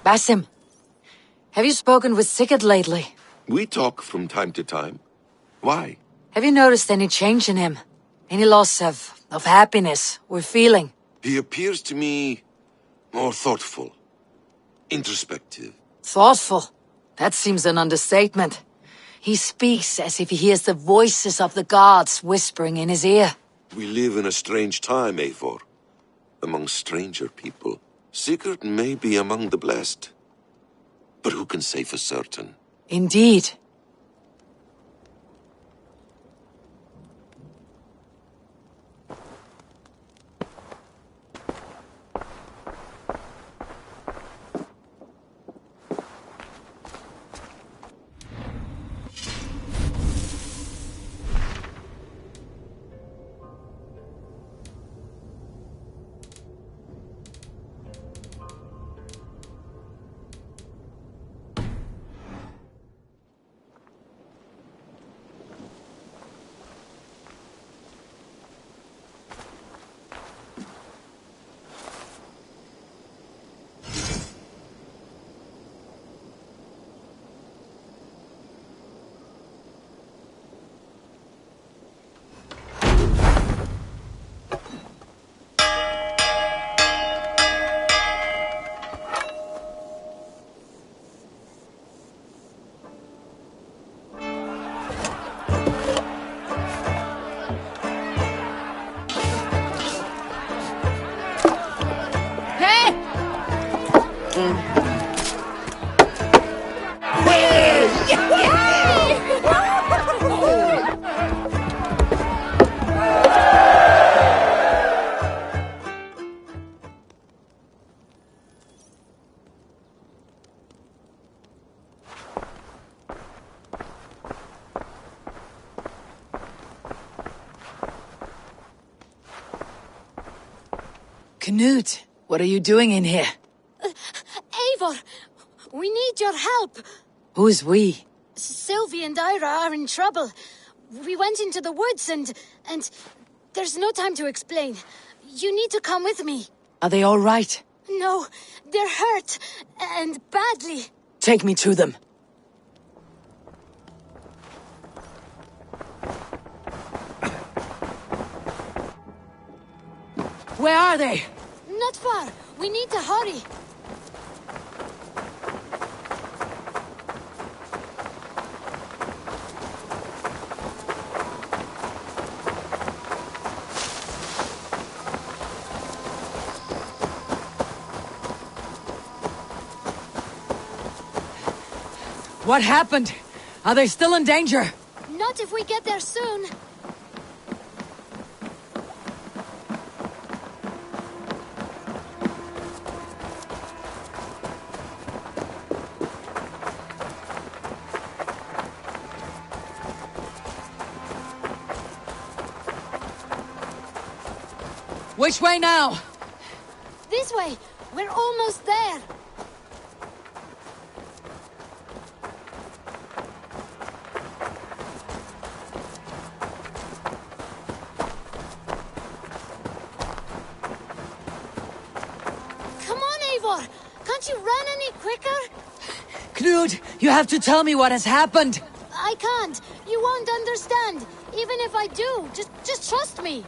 Basim, have you spoken with Sigurd lately? We talk from time to time. Why? Have you noticed any change in him? Any loss of happiness or feeling? He appears to me more thoughtful, introspective. Thoughtful? That seems an understatement. He speaks as if he hears the voices of the gods whispering in his ear. We live in a strange time, Eivor. Among stranger people. Sigurd may be among the blessed. But who can say for certain? Indeed. Knut, what are you doing in here? Eivor, we need your help. Who's we? Sylvie and Ira are in trouble. We went into the woods and there's no time to explain. You need to come with me. Are they all right? No, they're hurt, and badly. Take me to them. Where are they? Not far. We need to hurry. What happened? Are they still in danger? Not if we get there soon. Which way now? This way. We're almost there. Come on, Eivor. Can't you run any quicker? Knut, you have to tell me what has happened. I can't. You won't understand. Even if I do, just trust me.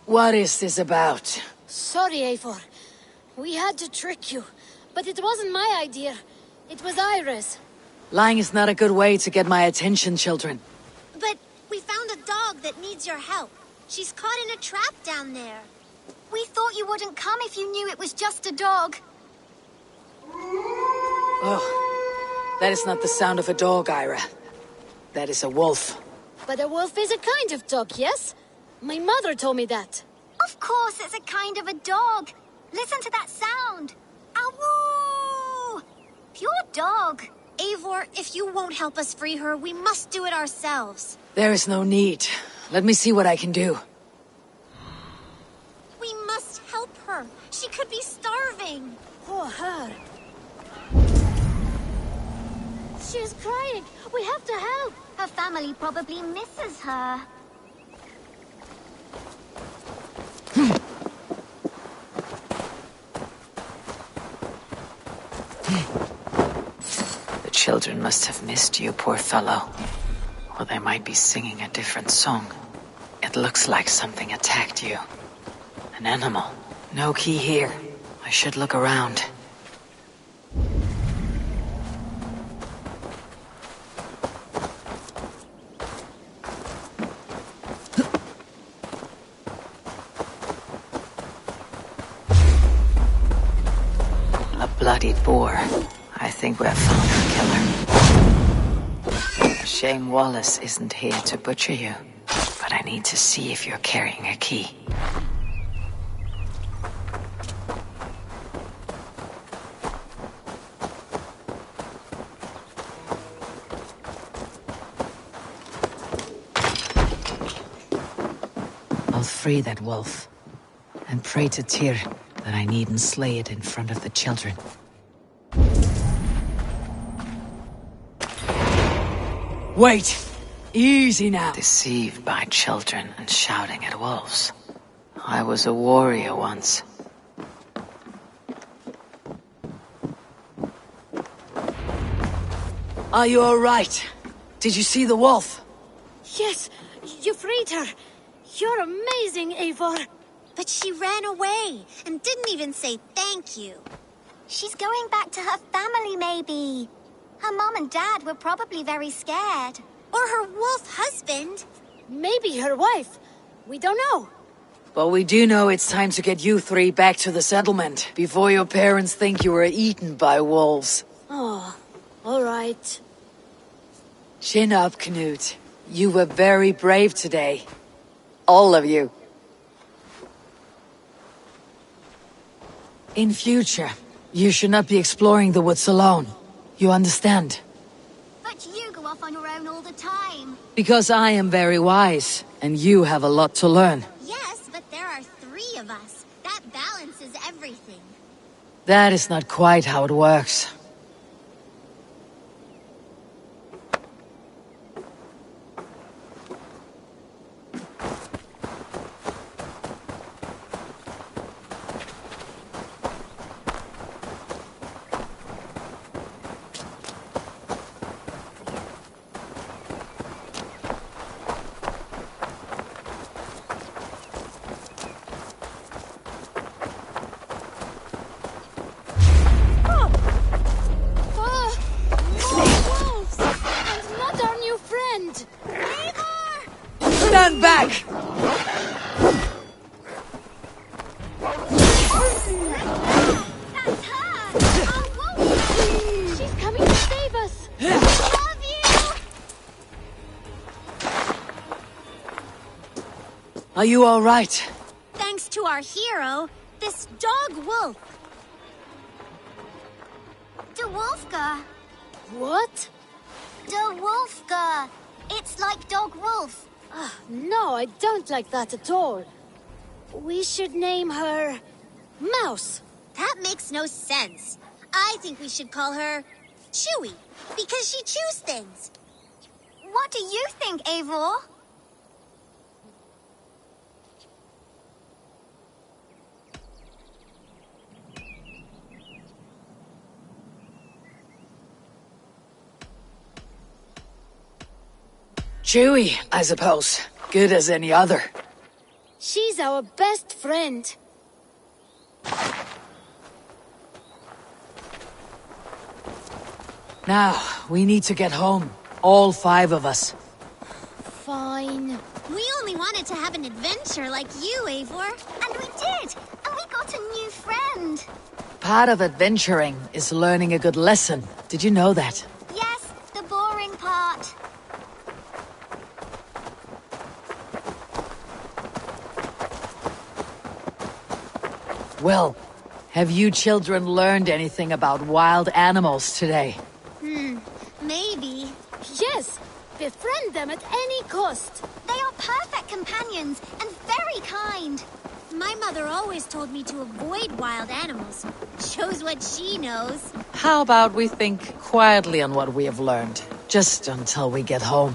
What is this about? Sorry, Eivor. We had to trick you, but it wasn't my idea. It was Ira's. Lying is not a good way to get my attention, children. But we found a dog that needs your help. She's caught in a trap down there. We thought you wouldn't come if you knew it was just a dog. Oh, that is not the sound of a dog, Ira. That is a wolf. But a wolf is a kind of dog, yes? My mother told me that. Of course it's a kind of a dog. Listen to that sound. Awoo! Pure dog. Eivor, if you won't help us free her, we must do it ourselves. There is no need. Let me see what I can do. She could be starving. Poor her. She's crying. We have to help. Her family probably misses her. The children must have missed you, poor fellow. Or they might be singing a different song. It looks like something attacked you. An animal. No key here. I should look around. A bloody boar. I think we have found our killer. A shame Wallace isn't here to butcher you. But I need to see if you're carrying a key. I'll free that wolf. And pray to Tyr that I needn't slay it in front of the children. Wait! Easy now! Deceived by children and shouting at wolves. I was a warrior once. Are you alright? Did you see the wolf? Yes, you freed her. You're amazing, Eivor. But she ran away and didn't even say thank you. She's going back to her family, maybe. Her mom and dad were probably very scared. Or her wolf husband. Maybe her wife. We don't know. But we do know it's time to get you three back to the settlement, before your parents think you were eaten by wolves. Oh, all right. Chin up, Knut. You were very brave today. All of you. In future, you should not be exploring the woods alone. You understand? But you go off on your own all the time. Because I am very wise, and you have a lot to learn. Yes, but there are 3 of us. That balances everything. That is not quite how it works. Stand back! That's her! Our wolf! She's coming to save us! Love you! Are you all right? Thanks to our hero, this dog wolf. De Wolfka. What? De Wolfka. It's like dog wolf. No, I don't like that at all. We should name her... Mouse. That makes no sense. I think we should call her Chewy, because she chews things. What do you think, Eivor? Chewy, I suppose. Good as any other. She's our best friend. Now, we need to get home. All 5 of us. Fine. We only wanted to have an adventure like you, Eivor. And we did! And we got a new friend. Part of adventuring is learning a good lesson. Did you know that? Yes, the boring part. Well, have you children learned anything about wild animals today? Maybe. Yes! Befriend them at any cost. They are perfect companions and very kind. My mother always told me to avoid wild animals. Shows what she knows. How about we think quietly on what we have learned, just until we get home?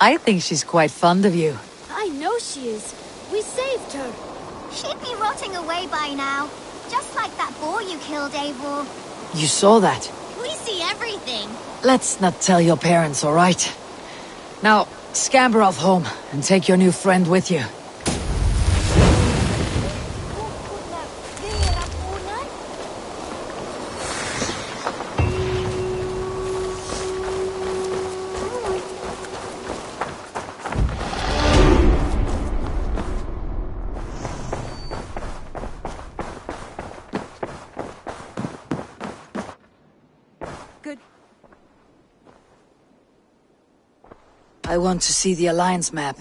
I think she's quite fond of you. I know she is. We saved her. She'd be rotting away by now. Just like that boar you killed, Eivor. You saw that? We see everything. Let's not tell your parents, all right? Now, scamper off home and take your new friend with you. I want to see the Alliance map.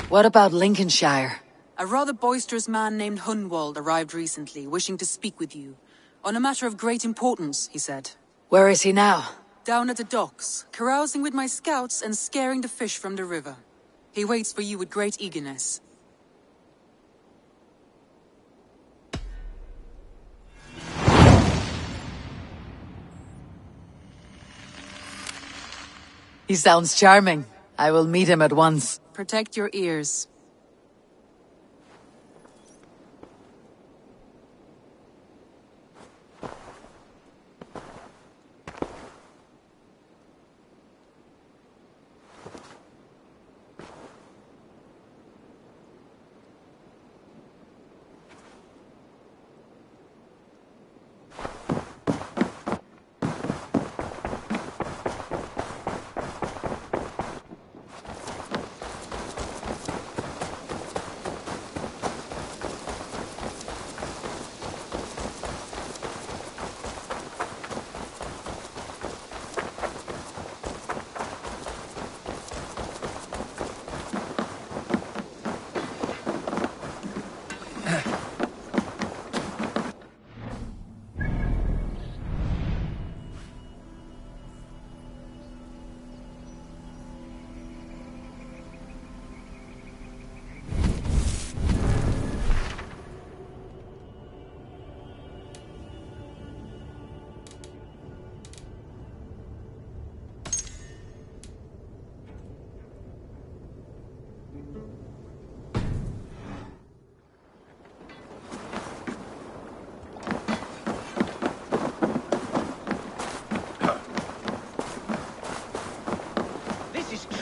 What about Lincolnshire? A rather boisterous man named Hunwald arrived recently, wishing to speak with you. On a matter of great importance, he said. Where is he now? Down at the docks, carousing with my scouts and scaring the fish from the river. He waits for you with great eagerness. He sounds charming. I will meet him at once. Protect your ears.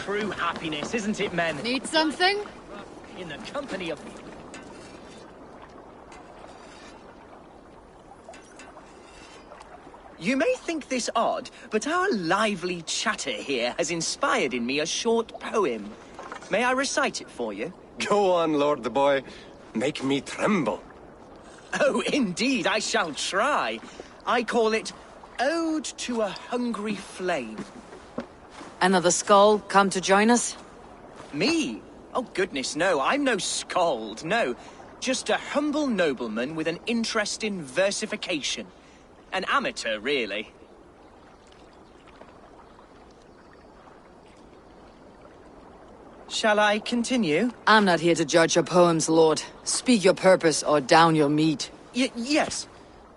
True happiness, isn't it, men? Need something? In the company of... You may think this odd, but our lively chatter here has inspired in me a short poem. May I recite it for you? Go on, Lord the Boy. Make me tremble. Oh, indeed, I shall try. I call it Ode to a Hungry Flame. Another skull come to join us? Me? Oh, goodness, no. I'm no skald, no. Just a humble nobleman with an interest in versification. An amateur, really. Shall I continue? I'm not here to judge your poems, Lord. Speak your purpose or down your meat. Yes.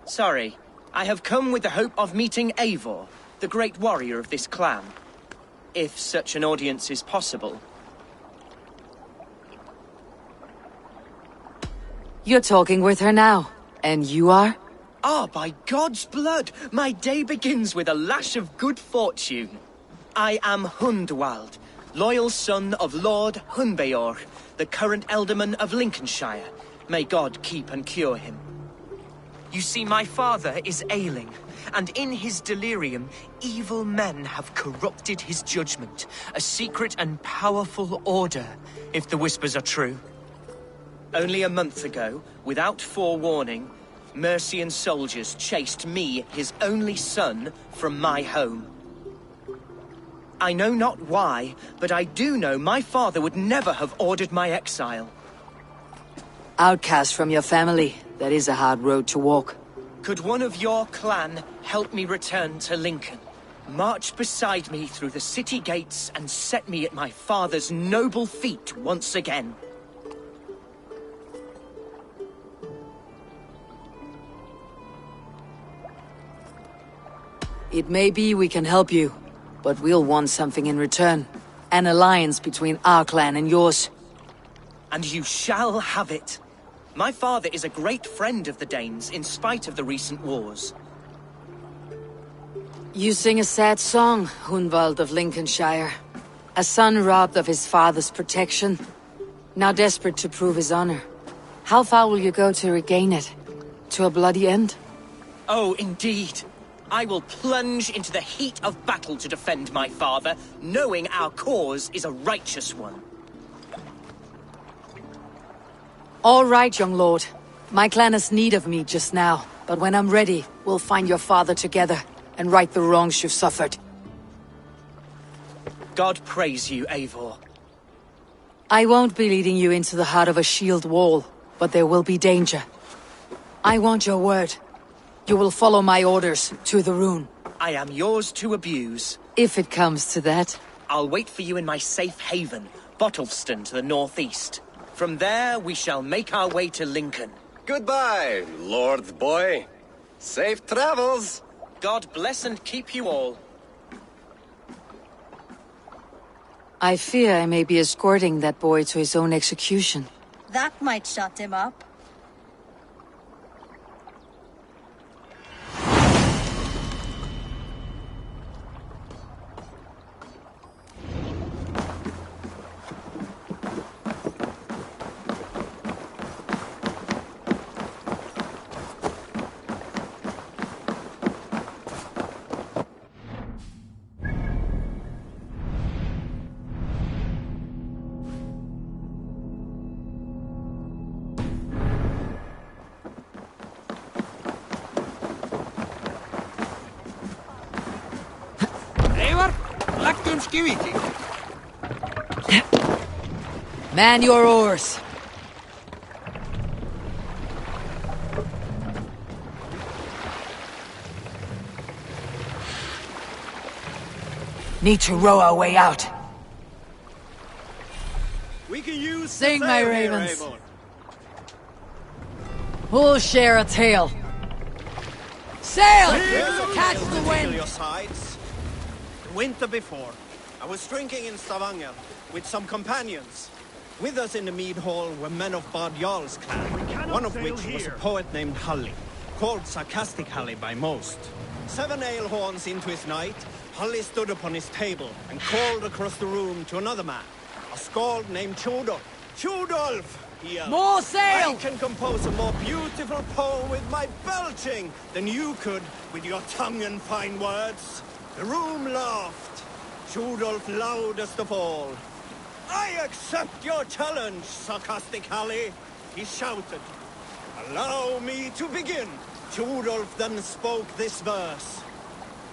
Sorry. I have come with the hope of meeting Eivor, the great warrior of this clan. If such an audience is possible. You're talking with her now. And you are? Ah, by God's blood, my day begins with a lash of good fortune. I am Hundwald, loyal son of Lord Hunbeorg, the current Elderman of Lincolnshire. May God keep and cure him. You see, my father is ailing, and in his delirium, evil men have corrupted his judgment. A secret and powerful order, if the whispers are true. Only a month ago, without forewarning, Mercian soldiers chased me, his only son, from my home. I know not why, but I do know my father would never have ordered my exile. Outcast from your family, that is a hard road to walk. Could one of your clan help me return to Lincoln? March beside me through the city gates and set me at my father's noble feet once again. It may be we can help you, but we'll want something in return. An alliance between our clan and yours. And you shall have it. My father is a great friend of the Danes, in spite of the recent wars. You sing a sad song, Hunwald of Lincolnshire. A son robbed of his father's protection, now desperate to prove his honor. How far will you go to regain it? To a bloody end? Oh, indeed. I will plunge into the heat of battle to defend my father, knowing our cause is a righteous one. All right, young lord. My clan has need of me just now, but when I'm ready, we'll find your father together and right the wrongs you've suffered. God praise you, Eivor. I won't be leading you into the heart of a shield wall, but there will be danger. I want your word. You will follow my orders to the rune. I am yours to abuse. If it comes to that. I'll wait for you in my safe haven, Bottleston to the northeast. From there, we shall make our way to Lincoln. Goodbye, Lord Boy. Safe travels. God bless and keep you all. I fear I may be escorting that boy to his own execution. That might shut him up. Man your oars. Need to row our way out. We can use Sing, the my sail here, ravens. Eivor. Who'll share a tale? Sail! Catch Sail the to wind! your sides. The winter before, I was drinking in Stavanger with some companions. With us in the mead hall were men of Bard Jarl's clan, one of which was a poet named Halli, called Sarcastic Halli by most. 7 ale horns into his night, Halli stood upon his table and called across the room to another man, a skald named Tjodolf. Tjodolf! He yelled, More sail! I can compose a more beautiful poem with my belching than you could with your tongue and fine words. The room laughed. Tjodolf loudest of all. I accept your challenge, Sarcastic Halli, he shouted. Allow me to begin. Tjodolf then spoke this verse.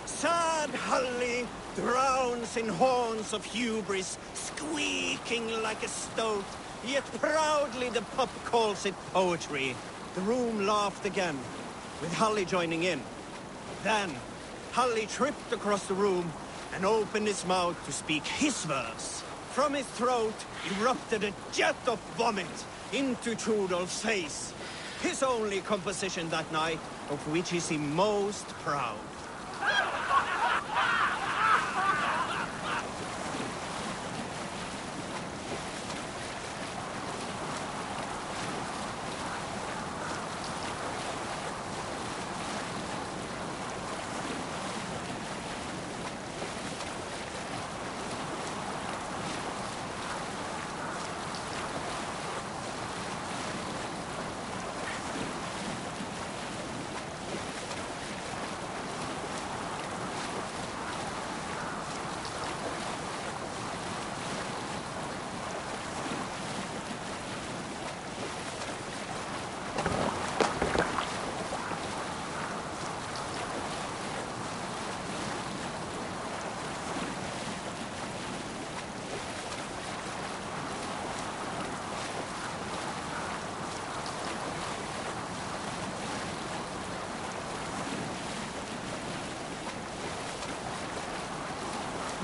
Sad Halli drowns in horns of hubris, squeaking like a stoat, yet proudly the pup calls it poetry. The room laughed again, with Halli joining in. Then, Halli tripped across the room and opened his mouth to speak his verse. From his throat erupted a jet of vomit into Tjodolf's face. His only composition that night, of which he seemed most proud.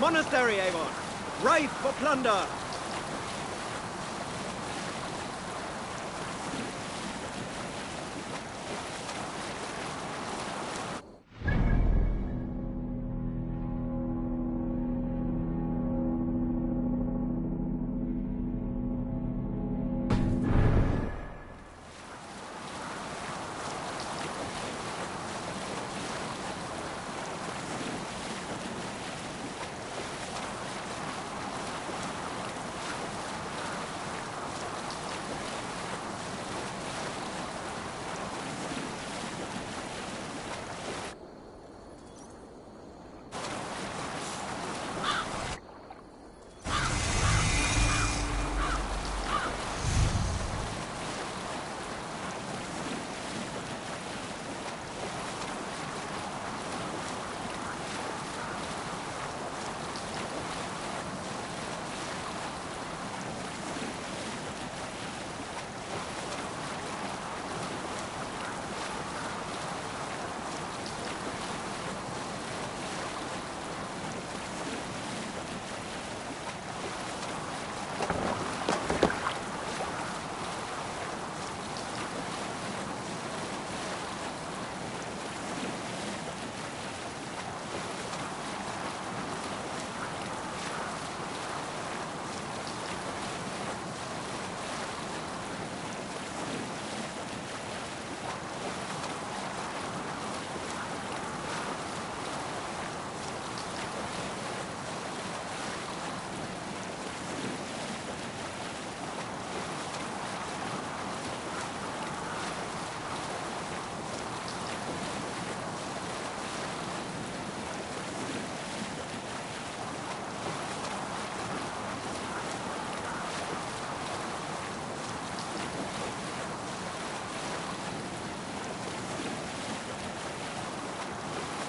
monastery, Eivor. Ripe for plunder.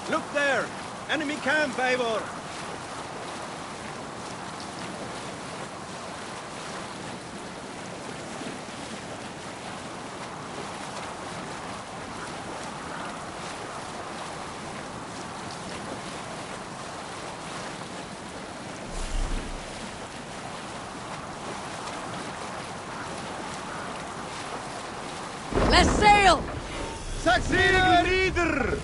Look there! Enemy camp, Eivor! Let's sail! Succeed, leader!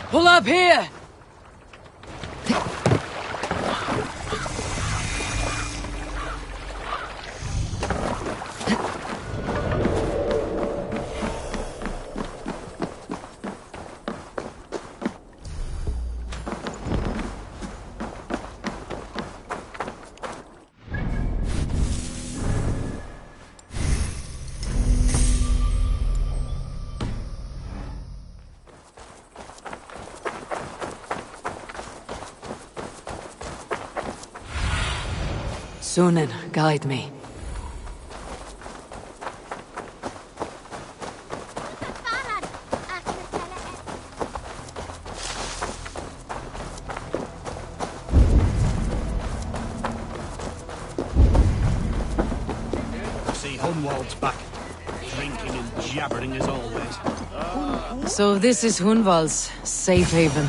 Pull up here! Sunan, guide me. See Hunwald's back, drinking and jabbering as always. So this is Hunwald's safe haven.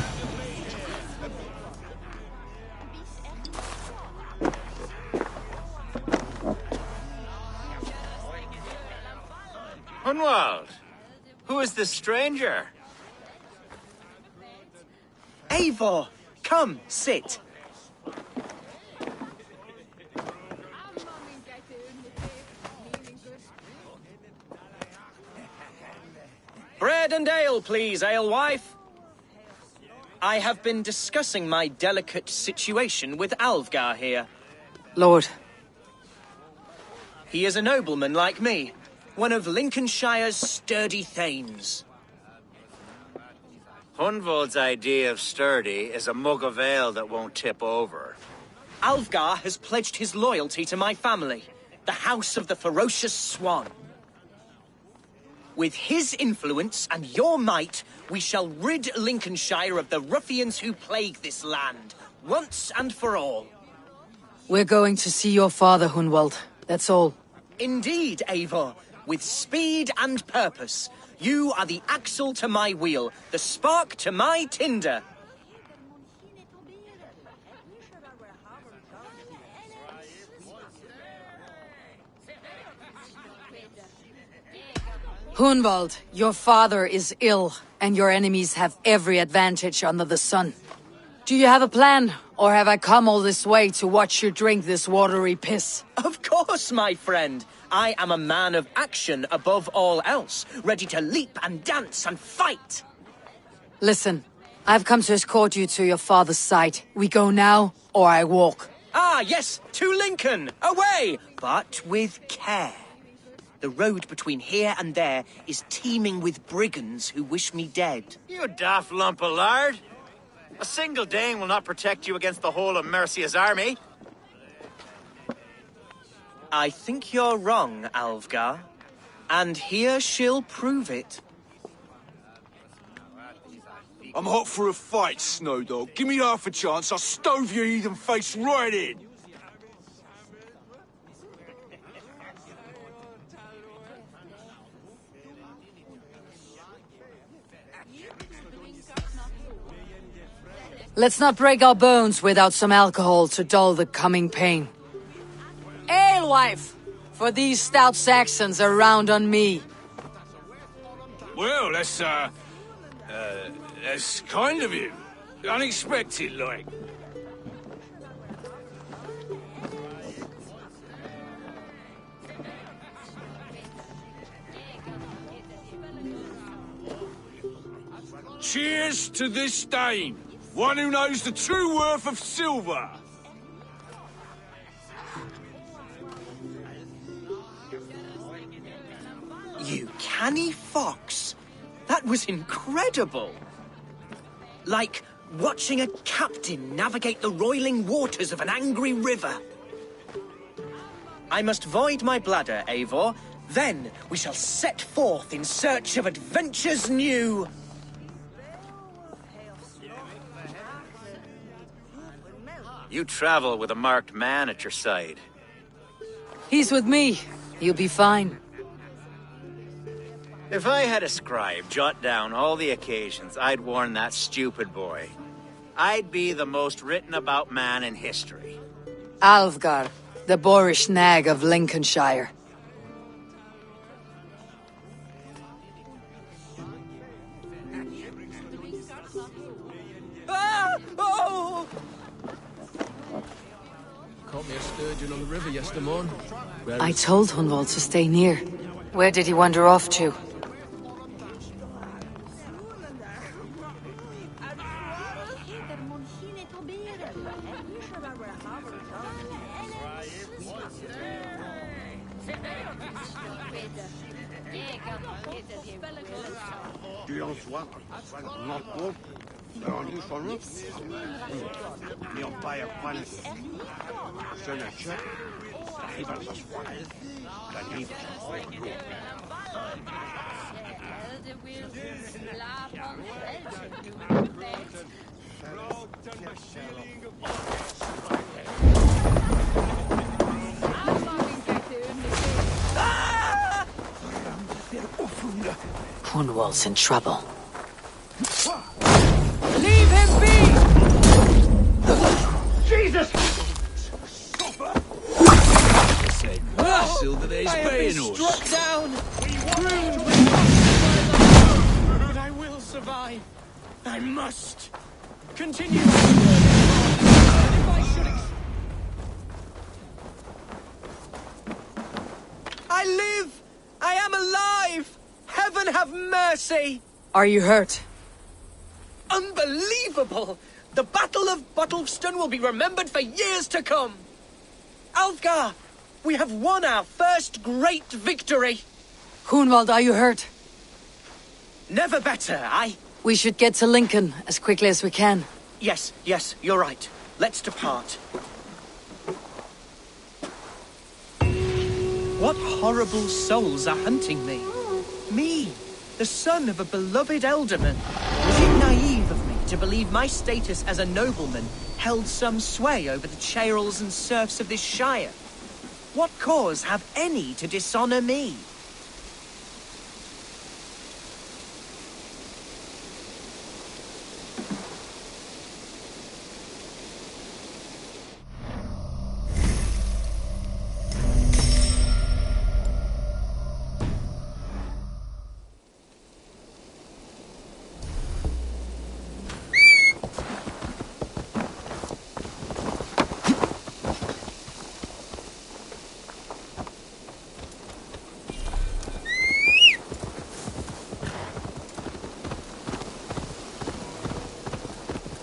Hunwald, who is this stranger? Eivor, come, sit. Bread and ale, please, alewife. I have been discussing my delicate situation with Alvgar here. Lord. He is a nobleman like me, one of Lincolnshire's sturdy thanes. Hunwald's idea of sturdy is a mug of ale that won't tip over. Alvgar has pledged his loyalty to my family, the House of the Ferocious Swan. With his influence and your might, we shall rid Lincolnshire of the ruffians who plague this land, once and for all. We're going to see your father, Hunwald. That's all. Indeed, Eivor. With speed and purpose. You are the axle to my wheel, the spark to my tinder. Hunwald, your father is ill, and your enemies have every advantage under the sun. Do you have a plan, or have I come all this way to watch you drink this watery piss? Of course, my friend. I am a man of action above all else, ready to leap and dance and fight. Listen, I've come to escort you to your father's side. We go now, or I walk. Ah, yes, to Lincoln! Away! But with care. The road between here and there is teeming with brigands who wish me dead. You daft lump of lard. A single Dane will not protect you against the whole of Mercia's army. I think you're wrong, Alvgar. And here she'll prove it. I'm hot for a fight, Snowdog. Give me half a chance, I'll stove your heathen face right in. Let's not break our bones without some alcohol to dull the coming pain. Alewife! For these stout Saxons are round on me. Well, that's kind of you. Unexpected, like. Cheers to this Dane, one who knows the true worth of silver. You canny fox. That was incredible. Like watching a captain navigate the roiling waters of an angry river. I must void my bladder, Eivor. Then we shall set forth in search of adventures new. You travel with a marked man at your side. He's with me. You'll be fine. If I had a scribe jot down all the occasions I'd warn that stupid boy, I'd be the most written about man in history. Alvgar, the boorish nag of Lincolnshire. Ah! Oh! Caught me a sturgeon on the river yesterday morning. I told Hunwald to stay near. Where did he wander off to? Hunwald's in trouble. Leave him be! Jesus! I have been struck down! But I will survive. I must continue. And if I should I live! I am alive! Heaven have mercy! Are you hurt? Unbelievable! The Battle of Bottleston will be remembered for years to come! Alfgar, we have won our first great victory! Hunwald, are you hurt? Never better, We should get to Lincoln as quickly as we can. Yes, you're right. Let's depart. What horrible souls are hunting me? Me, the son of a beloved elderman. Was it naive of me to believe my status as a nobleman held some sway over the churls and serfs of this shire? What cause have any to dishonor me?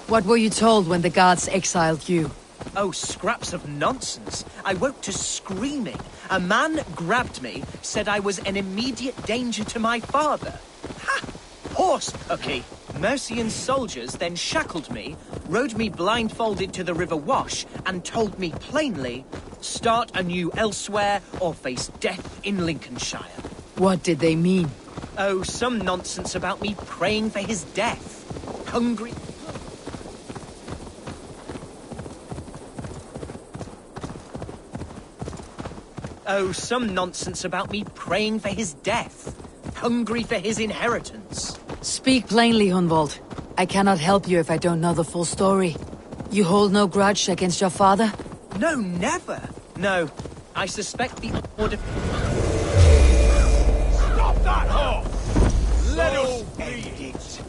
What were you told when the gods exiled you? Oh, scraps of nonsense. I woke to screaming. A man grabbed me, said I was an immediate danger to my father. Ha! Horse pucky! Mercian soldiers then shackled me, rode me blindfolded to the River Wash, and told me plainly, start anew elsewhere or face death in Lincolnshire. What did they mean? Oh, some nonsense about me praying for his death. Hungry... Oh, some nonsense about me praying for his death. Hungry for his inheritance. Speak plainly, Hunwald. I cannot help you if I don't know the full story. You hold no grudge against your father? No, never. No, I suspect the order... Stop that horse! Let us end it!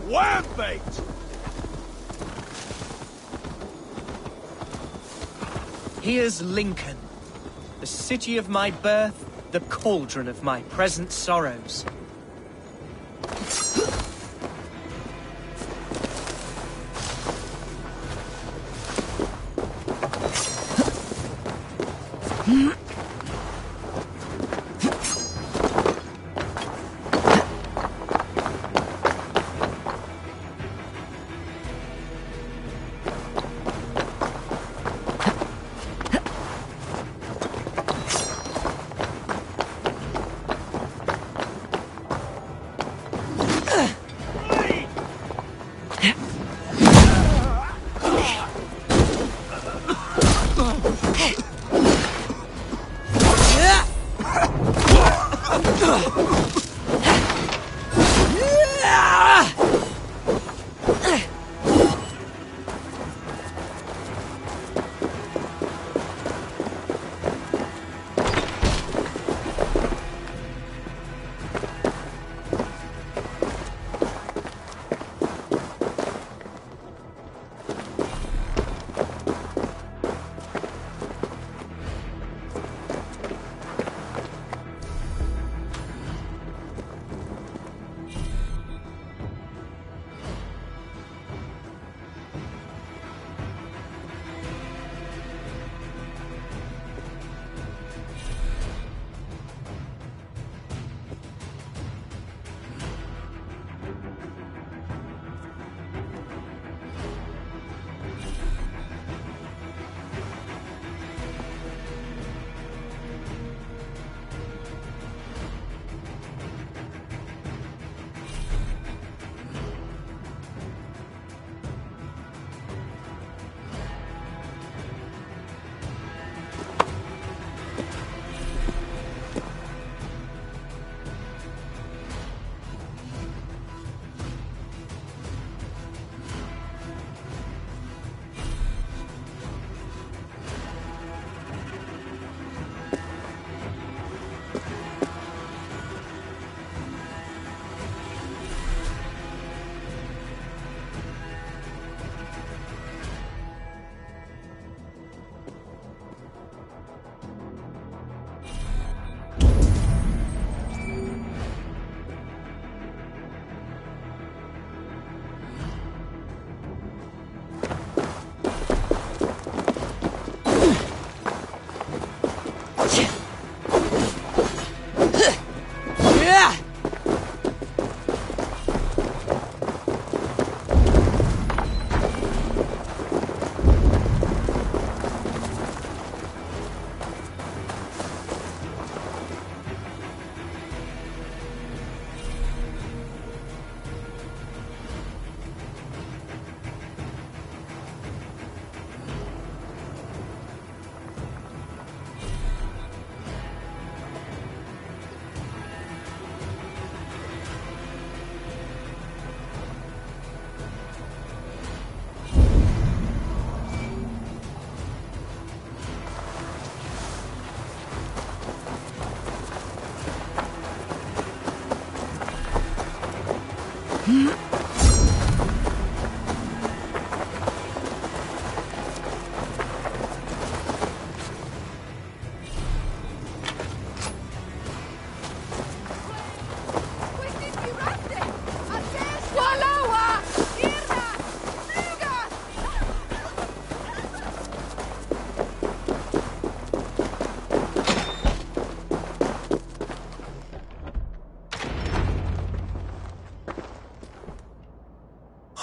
Wham-bait! Here's Lincoln, the city of my birth, the cauldron of my present sorrows.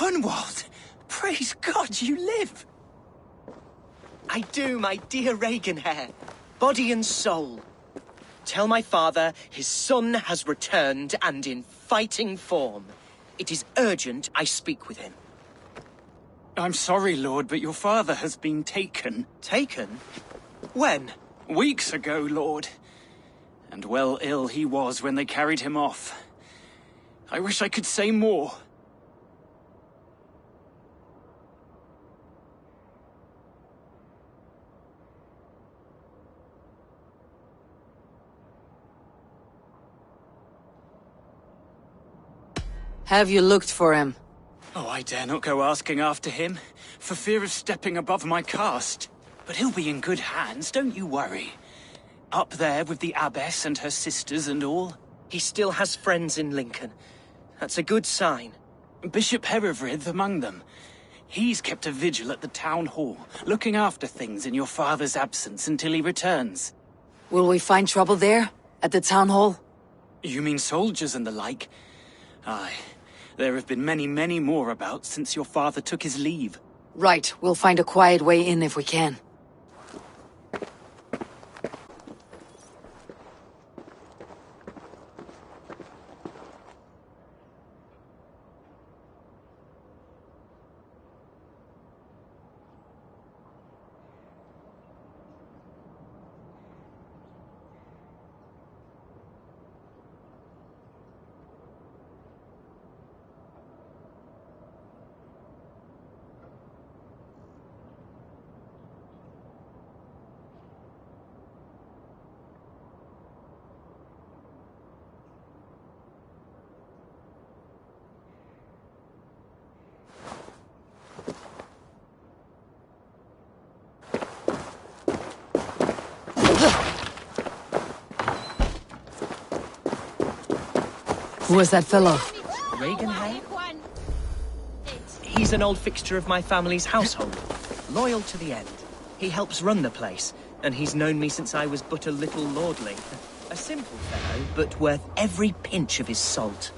Hunwald! Praise God you live! I do, my dear Reaganhair. Body and soul. Tell my father his son has returned and in fighting form. It is urgent I speak with him. I'm sorry, Lord, but your father has been taken. Taken? When? Weeks ago, Lord. And well ill he was when they carried him off. I wish I could say more. Have you looked for him? Oh, I dare not go asking after him, for fear of stepping above my caste. But he'll be in good hands, don't you worry. Up there with the abbess and her sisters and all. He still has friends in Lincoln. That's a good sign. Bishop Herewrith among them. He's kept a vigil at the town hall, looking after things in your father's absence until he returns. Will we find trouble there? At the town hall? You mean soldiers and the like? Aye. There have been many, many more about since your father took his leave. Right, we'll find a quiet way in if we can. Who was that fellow? Reaganhair? He's an old fixture of my family's household. Loyal to the end. He helps run the place, and he's known me since I was but a little lordling. A simple fellow, but worth every pinch of his salt.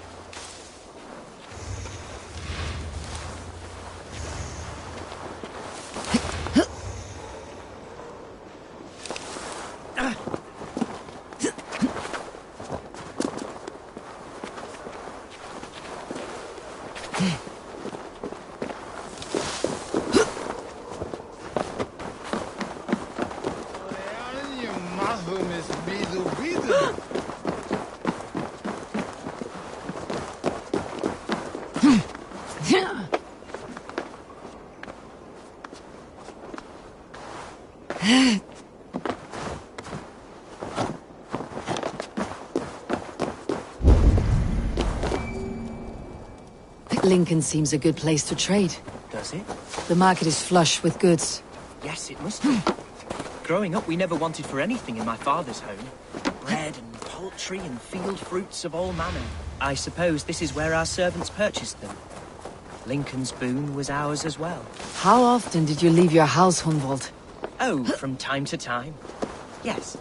Lincoln seems a good place to trade. Does it? The market is flush with goods. Yes, it must be. Growing up, we never wanted for anything in my father's home. Bread and poultry and field fruits of all manner. I suppose this is where our servants purchased them. Lincoln's boon was ours as well. How often did you leave your house, Hunwald? Oh, from time to time. Yes.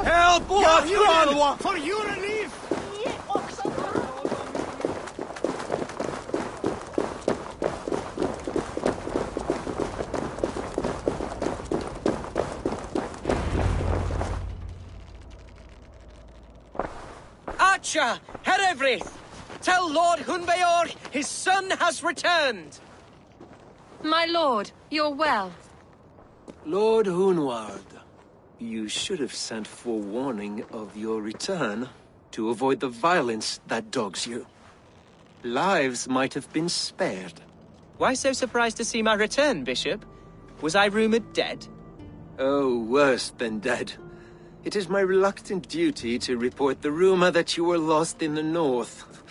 Help! For your relief! Archer, Herevri, tell Lord Hunbeor his son has returned. My lord, you're well. Lord Hunwald, you should have sent forewarning of your return to avoid the violence that dogs you. Lives might have been spared. Why so surprised to see my return, Bishop? Was I rumored dead? Oh, worse than dead. It is my reluctant duty to report the rumor that you were lost in the north,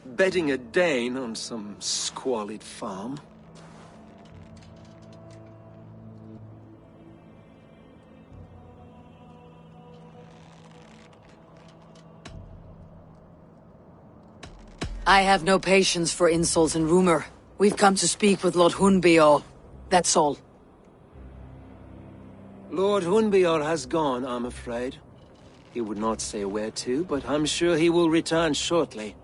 bedding a Dane on some squalid farm. I have no patience for insults and rumor. We've come to speak with Lord Hunbeor. That's all. Lord Hunbeor has gone, I'm afraid. He would not say where to, but I'm sure he will return shortly.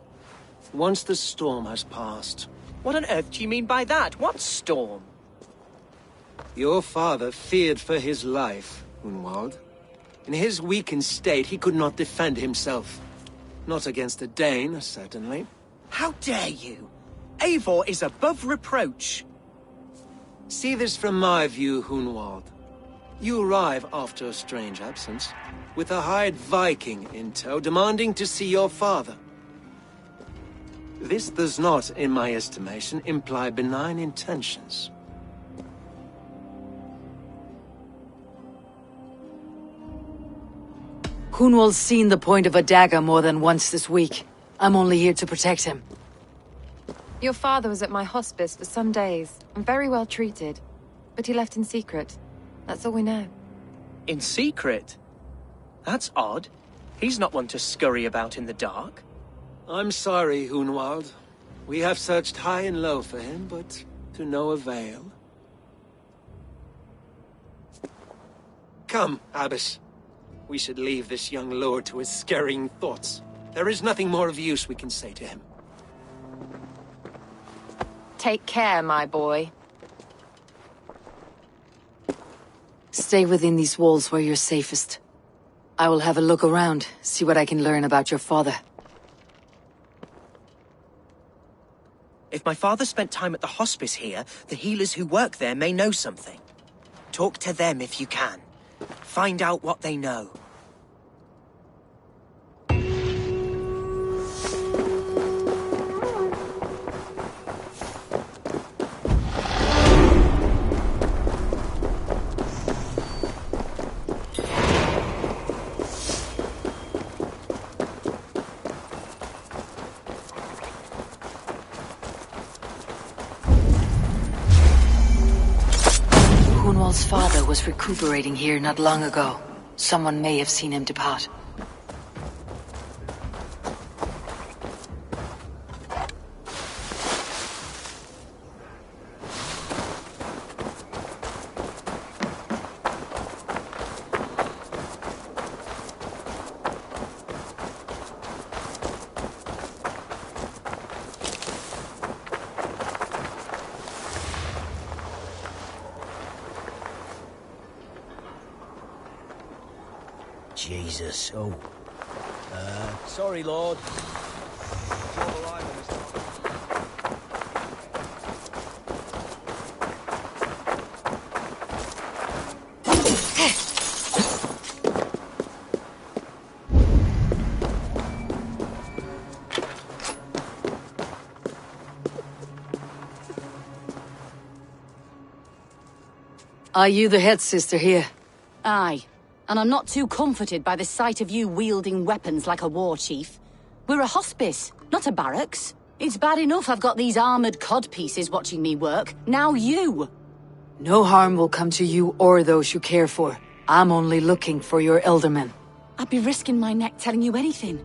Once the storm has passed. What on earth do you mean by that? What storm? Your father feared for his life, Hunwald. In his weakened state, he could not defend himself. Not against a Dane, certainly. How dare you? Eivor is above reproach. See this from my view, Hunwald. You arrive after a strange absence, with a hired Viking in tow demanding to see your father. This does not, in my estimation, imply benign intentions. Hunwald's seen the point of a dagger more than once this week. I'm only here to protect him. Your father was at my hospice for some days, and very well treated. But he left in secret. That's all we know. In secret? That's odd. He's not one to scurry about in the dark. I'm sorry, Hunwald. We have searched high and low for him, but to no avail. Come, Abbess. We should leave this young lord to his scurrying thoughts. There is nothing more of use we can say to him. Take care, my boy. Stay within these walls where you're safest. I will have a look around, see what I can learn about your father. If my father spent time at the hospice here, the healers who work there may know something. Talk to them if you can. Find out what they know. Hunwald's father was recuperating here not long ago. Someone may have seen him depart. Jesus, oh. Sorry, Lord. Are you the head sister here? Aye. And I'm not too comforted by the sight of you wielding weapons like a war chief. We're a hospice, not a barracks. It's bad enough I've got these armored codpieces watching me work. Now you! No harm will come to you or those you care for. I'm only looking for your elderman. I'd be risking my neck telling you anything.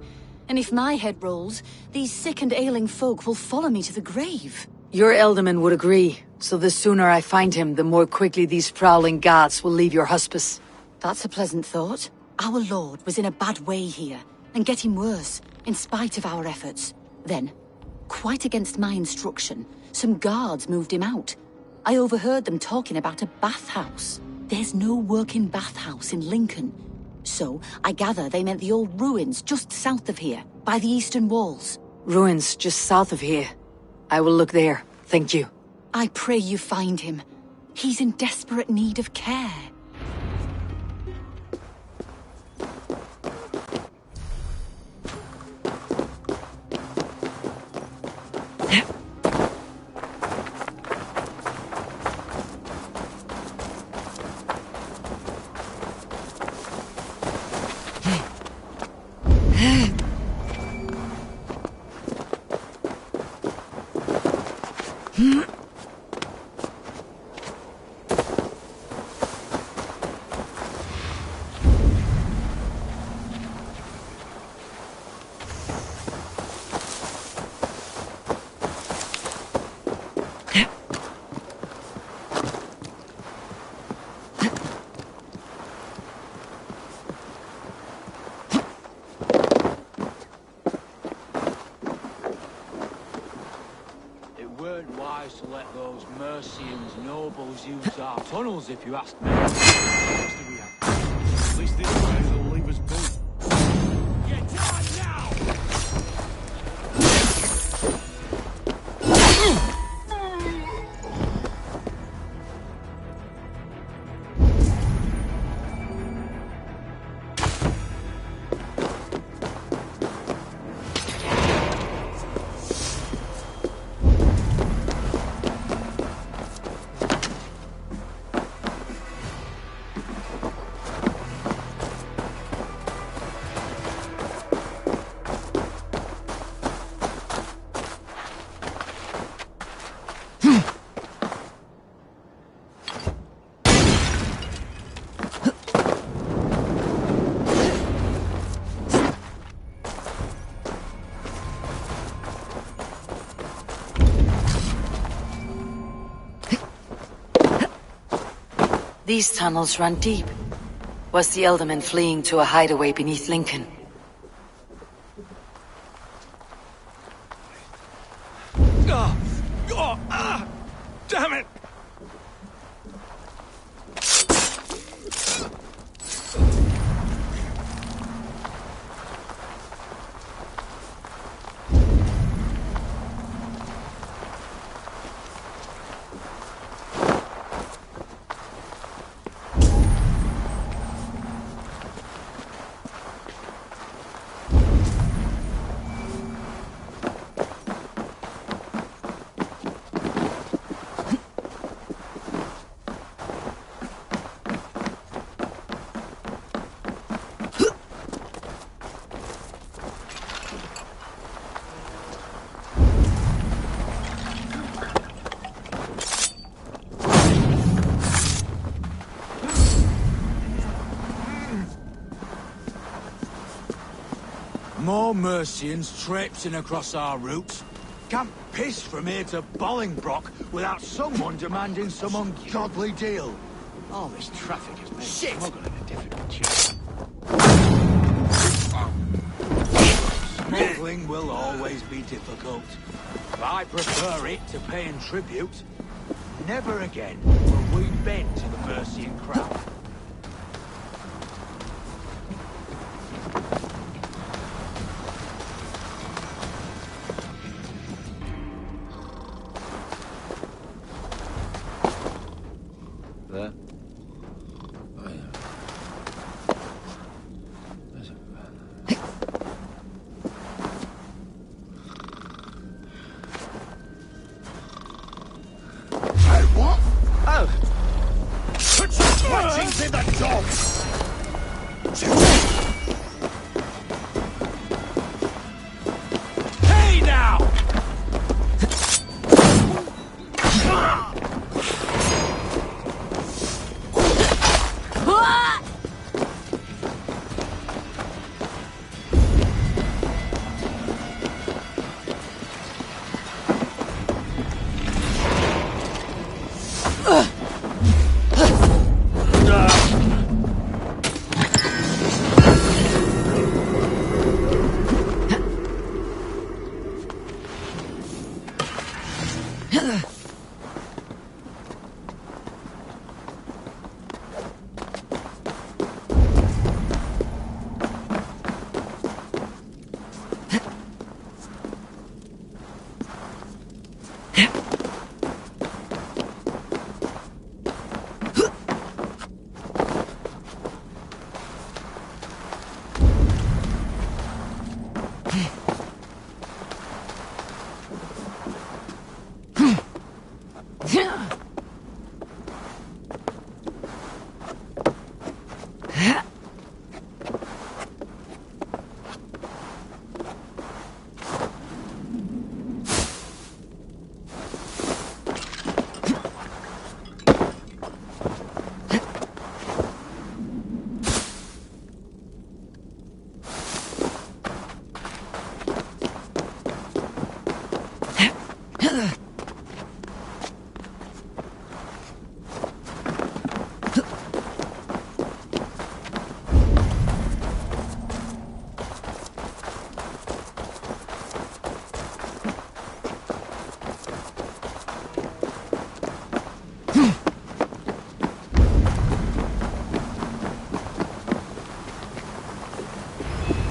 And if my head rolls, these sick and ailing folk will follow me to the grave. Your Elderman would agree, so the sooner I find him, the more quickly these prowling guards will leave your hospice. That's a pleasant thought. Our lord was in a bad way here, and getting worse, in spite of our efforts. Then, quite against my instruction, some guards moved him out. I overheard them talking about a bathhouse. There's no working bathhouse in Lincoln. So, I gather they meant the old ruins just south of here, by the eastern walls. Ruins just south of here. I will look there, thank you. I pray you find him. He's in desperate need of care. To let those Mercians nobles use our tunnels, if you ask me. At least this way they'll leave us be. Get on now! These tunnels run deep. Was the Elderman fleeing to a hideaway beneath Lincoln? Damn it! More Mercians traipsing across our routes. Can't piss from here to Bolingbroke without someone demanding some ungodly deal. All this traffic has made smuggling a difficult job. Smuggling will always be difficult. But I prefer it to paying tribute. Never again will we bend to the Mercian crown. There. Hey, what? Oh. Put some fighting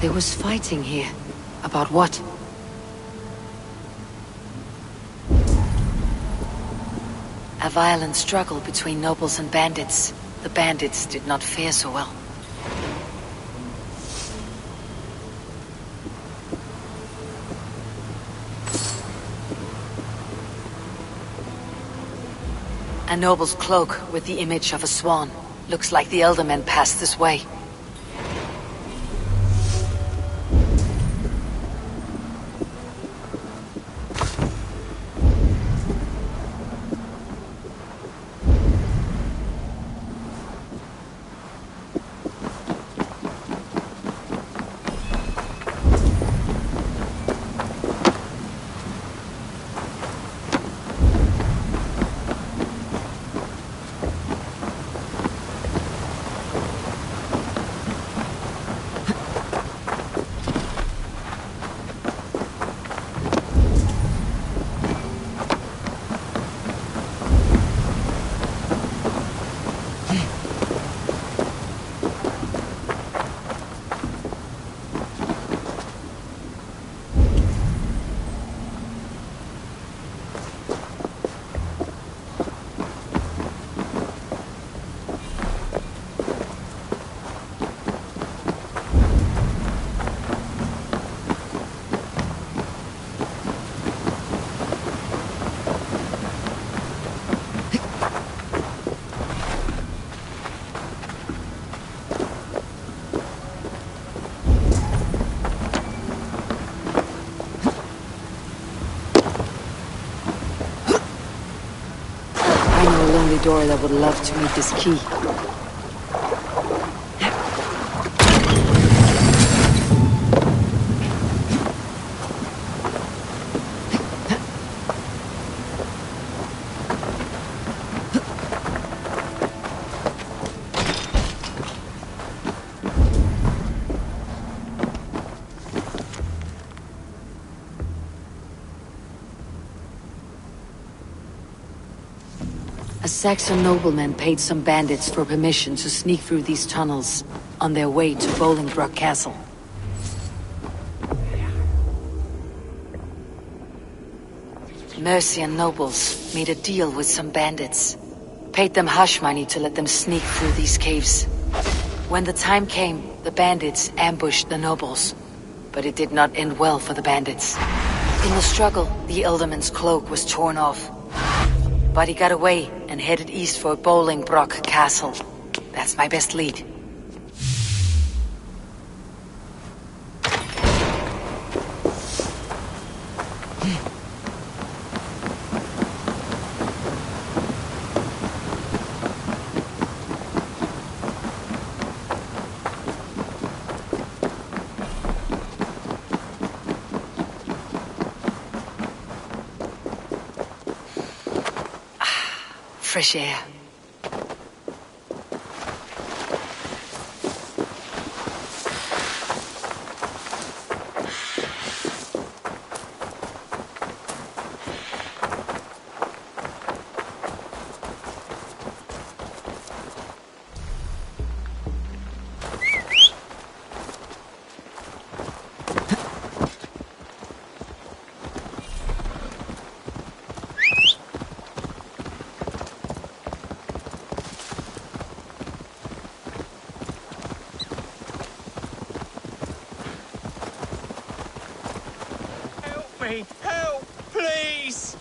There was fighting here. About what? A violent struggle between nobles and bandits. The bandits did not fare so well. A noble's cloak with the image of a swan. Looks like the elder men passed this way. Door that would love to meet this key. A Saxon nobleman paid some bandits for permission to sneak through these tunnels on their way to Bolingbroke Castle. Mercian nobles made a deal with some bandits. Paid them hush money to let them sneak through these caves. When the time came, the bandits ambushed the nobles. But it did not end well for the bandits. In the struggle, the Elderman's cloak was torn off. But he got away and headed east for Bolingbroke Castle. That's my best lead. Fresh air. me! Help! Please!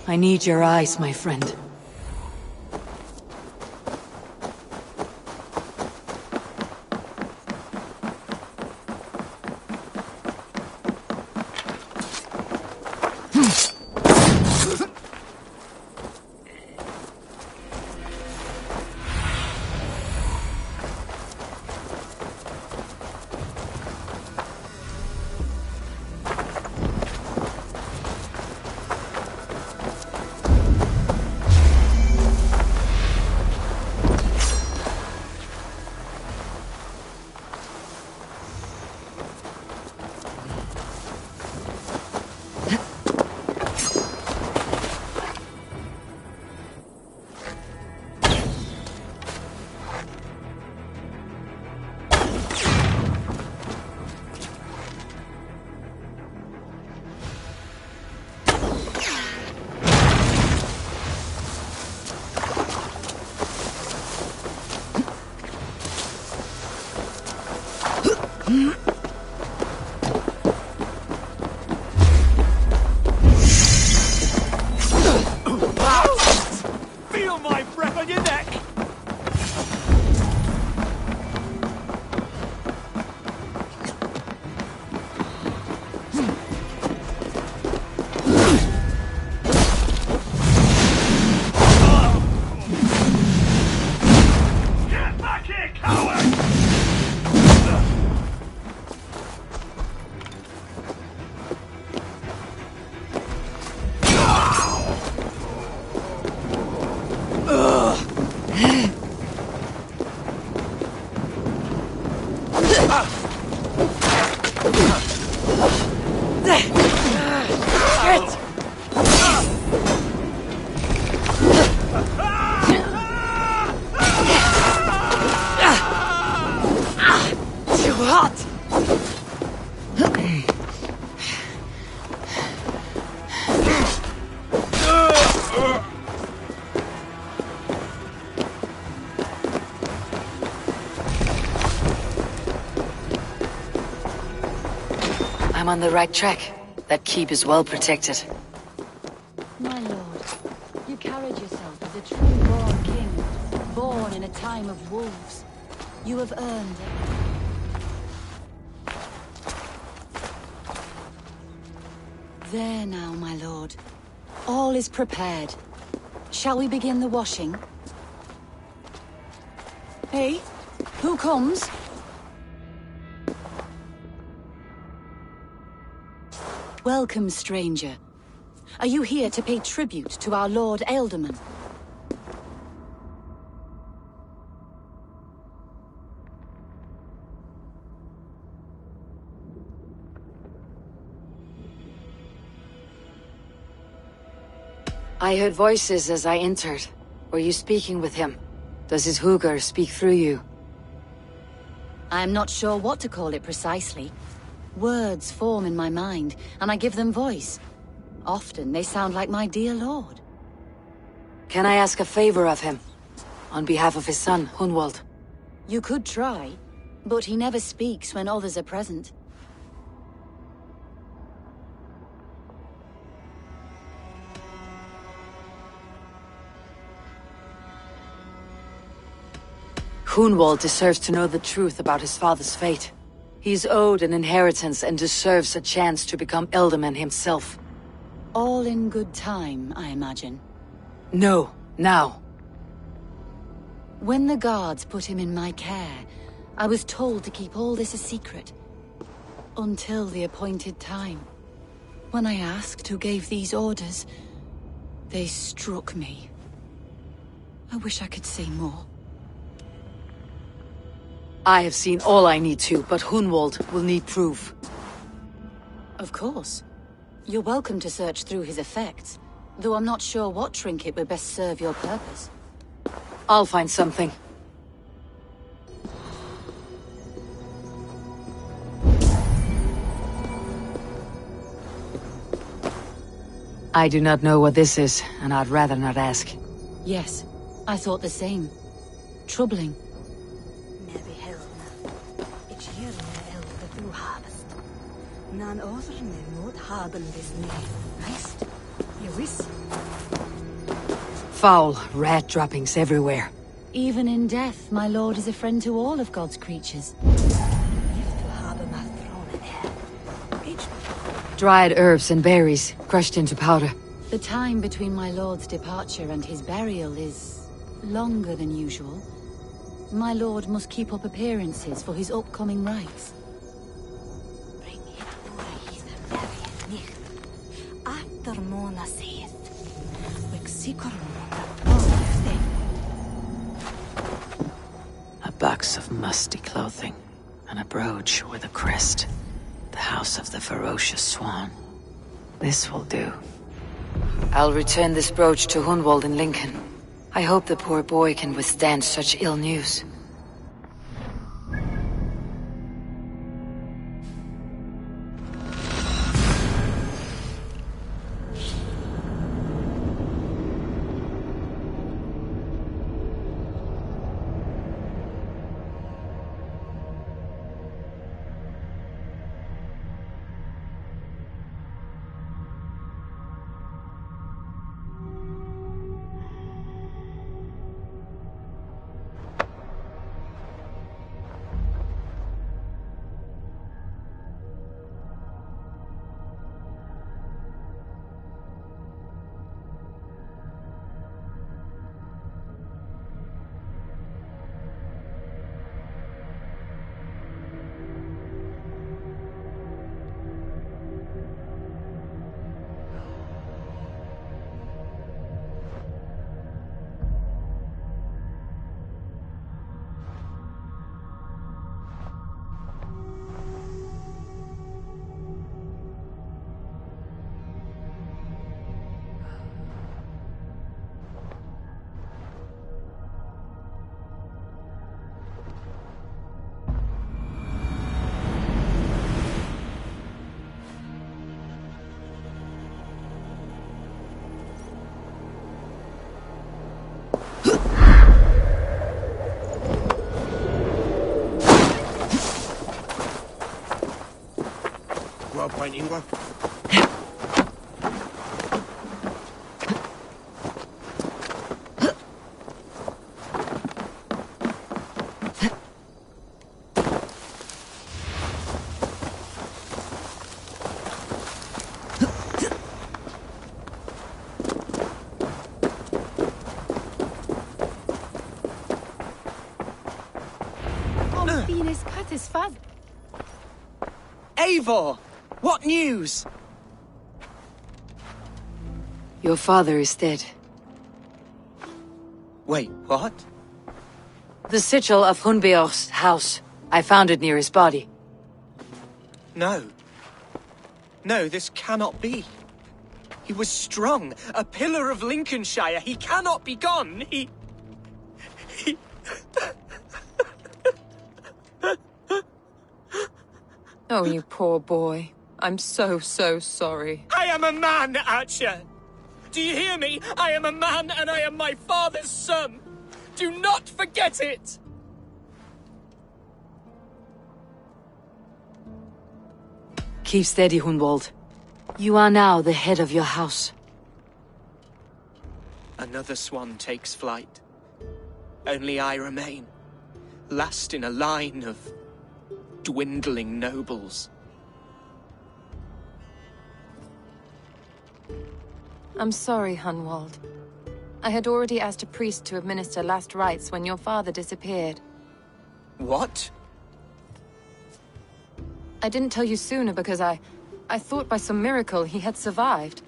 I need your eyes, my friend. Feel my breath on your neck! Get back here, coward! Too hot! I'm on the right track. That keep is well protected. My lord, you carried yourself as a true-born king, born in a time of wolves. You have earned it. There now, my lord. All is prepared. Shall we begin the washing? Hey, who comes? Welcome, stranger. Are you here to pay tribute to our Lord Ealdorman? I heard voices as I entered. Were you speaking with him? Does his hugger speak through you? I am not sure what to call it precisely. Words form in my mind, and I give them voice. Often they sound like my dear lord. Can I ask a favor of him? On behalf of his son, Hunwald. You could try, but he never speaks when others are present. Hunwald deserves to know the truth about his father's fate. He's owed an inheritance and deserves a chance to become Ealdorman himself. All in good time, I imagine. No, now. When the guards put him in my care, I was told to keep all this a secret. Until the appointed time. When I asked who gave these orders, they struck me. I wish I could see more. I have seen all I need to, but Hunwald will need proof. Of course. You're welcome to search through his effects, though I'm not sure what trinket would best serve your purpose. I'll find something. I do not know what this is, and I'd rather not ask. Yes, I thought the same. Troubling. Nan over me mod haben this Meist. You wis. Foul rat droppings everywhere. Even in death, my lord is a friend to all of God's creatures. Dried herbs and berries, crushed into powder. The time between my lord's departure and his burial is longer than usual. My lord must keep up appearances for his upcoming rites. After Mona saith, A box of musty clothing, and a brooch with a crest. The house of the ferocious swan. This will do. I'll return this brooch to Hunwald in Lincoln. I hope the poor boy can withstand such ill news. Painting work. Eivor! What news? Your father is dead. Wait, what? The sigil of Hunbeor's house. I found it near his body. No. No, this cannot be. He was strong, a pillar of Lincolnshire. He cannot be gone. He... Oh, you poor boy. I'm so sorry. I am a man, Archer! Do you hear me? I am a man and I am my father's son! Do not forget it! Keep steady, Hunwald. You are now the head of your house. Another swan takes flight. Only I remain, last in a line of dwindling nobles. I'm sorry, Hunwald. I had already asked a priest to administer last rites when your father disappeared. What? I didn't tell you sooner because I thought by some miracle he had survived.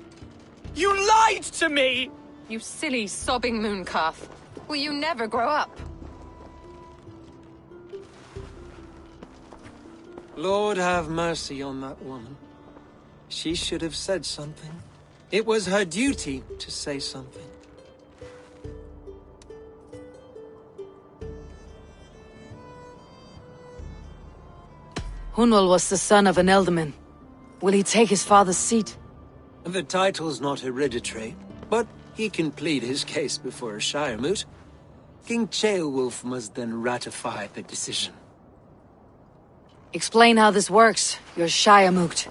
You lied to me! You silly, sobbing mooncalf. Will you never grow up? Lord have mercy on that woman. She should have said something. It was her duty to say something. Hunwald was the son of an ealdorman. Will he take his father's seat? The title's not hereditary, but he can plead his case before a Shire moot. King Ceolwulf must then ratify the decision. Explain how this works, your Shire moot.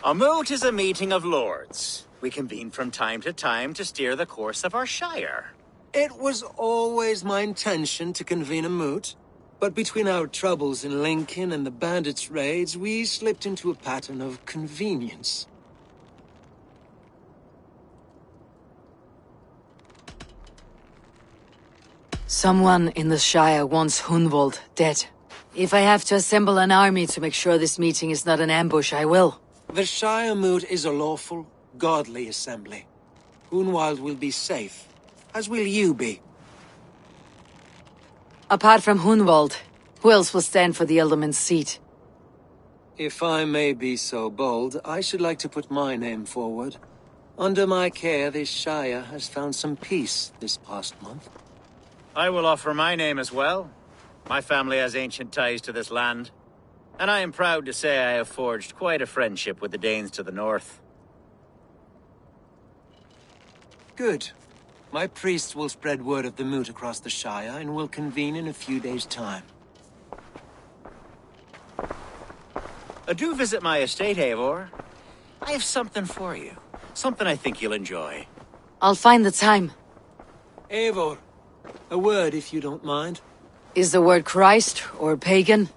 A moot is a meeting of lords. We convene from time to steer the course of our Shire. It was always my intention to convene a moot, but between our troubles in Lincoln and the bandits' raids, we slipped into a pattern of convenience. Someone in the Shire wants Hunwald dead. If I have to assemble an army to make sure this meeting is not an ambush, I will. The Shire moot is a lawful, godly assembly. Hunwald will be safe, as will you be. Apart from Hunwald, who else will stand for the ealdorman's seat? If I may be so bold, I should like to put my name forward. Under my care, this Shire has found some peace this past month. I will offer my name as well. My family has ancient ties to this land, and I am proud to say I have forged quite a friendship with the Danes to the north. Good. My priests will spread word of the moot across the Shire, and will convene in a few days' time. Do visit my estate, Eivor. I have something for you. Something I think you'll enjoy. I'll find the time. Eivor, a word if you don't mind. Is the word Christ or pagan?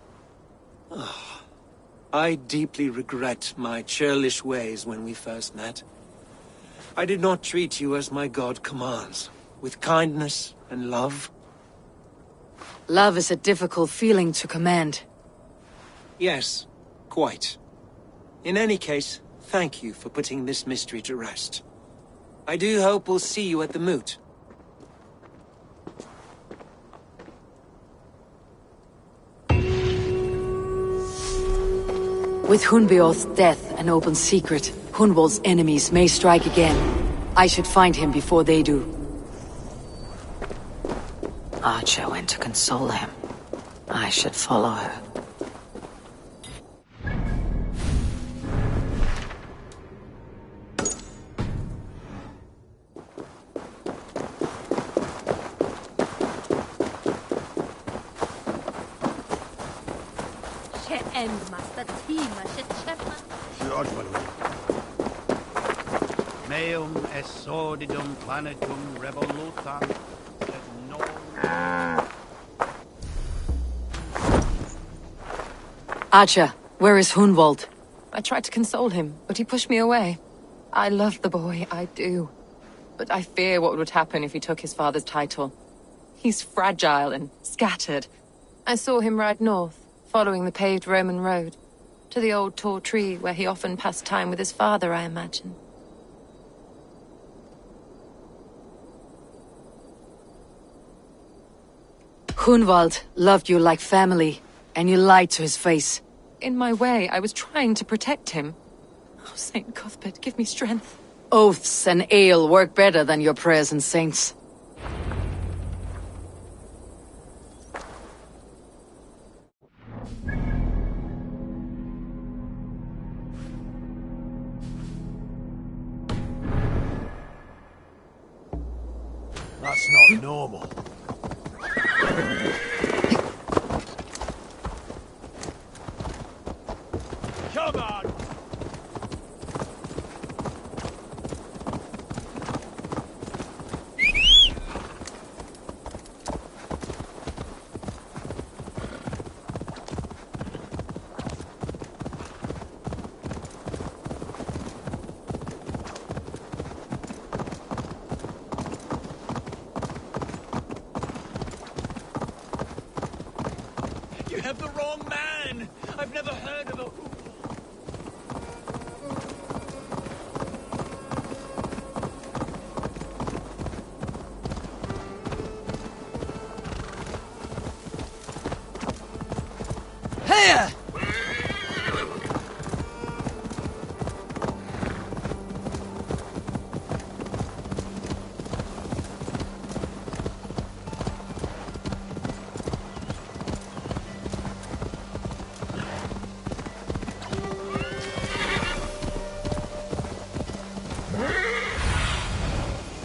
I deeply regret my churlish ways when we first met. I did not treat you as my god commands, with kindness and love. Love is a difficult feeling to command. Yes, quite. In any case, thank you for putting this mystery to rest. I do hope we'll see you at the moot. With Hunbeorth's death an open secret, Hunwald's enemies may strike again. I should find him before they do. Archer went to console him. I should follow her. Meum est sordidum planetum revolutam, sed non... Archer, where is Hunwald? I tried to console him, but he pushed me away. I love the boy, I do. But I fear what would happen if he took his father's title. He's fragile and scattered. I saw him ride north, following the paved Roman road. To the old tall tree where he often passed time with his father, I imagine. Hunwald loved you like family, and you lied to his face. In my way, I was trying to protect him. Oh, Saint Cuthbert, give me strength. Oaths and ale work better than your prayers and saints. That's not normal. Come on! You have the wrong man! I've never heard of a... Here!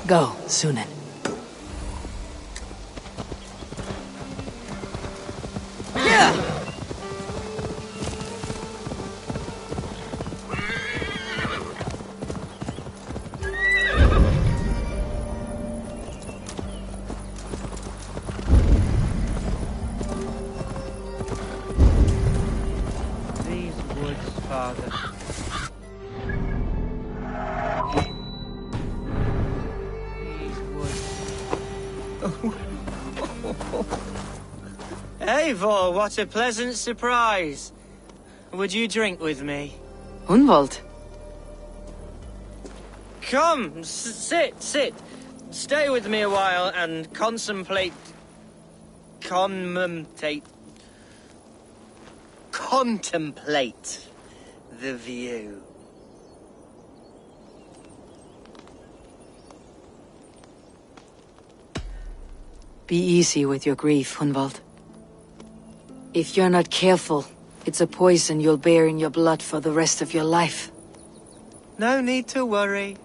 Go, Sunan. These woods, Father. Eivor, what a pleasant surprise. Would you drink with me? Hunwald. Come, sit. Stay with me a while and contemplate the view. Be easy with your grief, Hunwald. If you're not careful, it's a poison you'll bear in your blood for the rest of your life. No need to worry.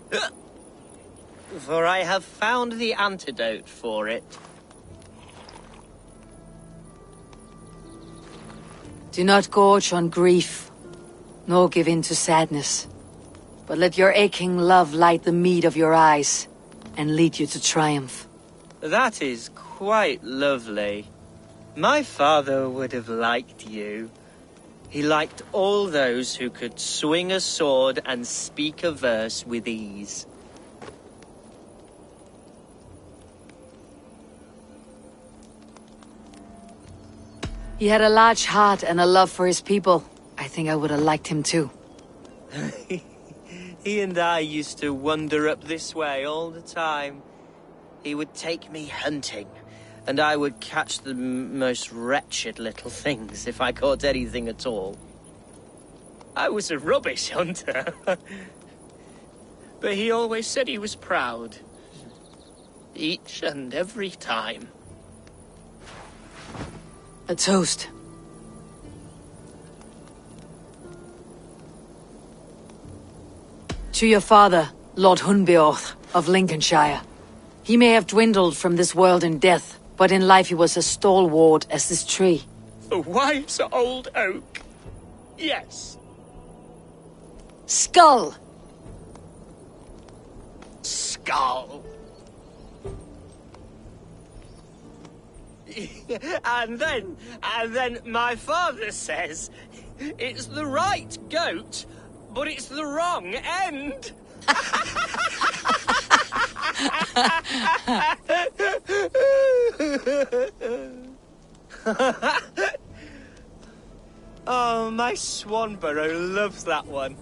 For I have found the antidote for it. Do not gorge on grief, nor give in to sadness. But let your aching love light the mead of your eyes, and lead you to triumph. That is quite lovely. My father would have liked you. He liked all those who could swing a sword and speak a verse with ease. He had a large heart and a love for his people. I think I would have liked him too. He and I used to wander up this way all the time. He would take me hunting, and I would catch the most wretched little things if I caught anything at all. I was a rubbish hunter. But he always said he was proud. Each and every time. A toast. To your father, Lord Hunbeorth of Lincolnshire. He may have dwindled from this world in death, but in life he was as stalwart as this tree. A wise old oak. Yes. Skull! Skull. And then my father says, it's the right goat, but it's the wrong end. Oh, my Swanborough loves that one.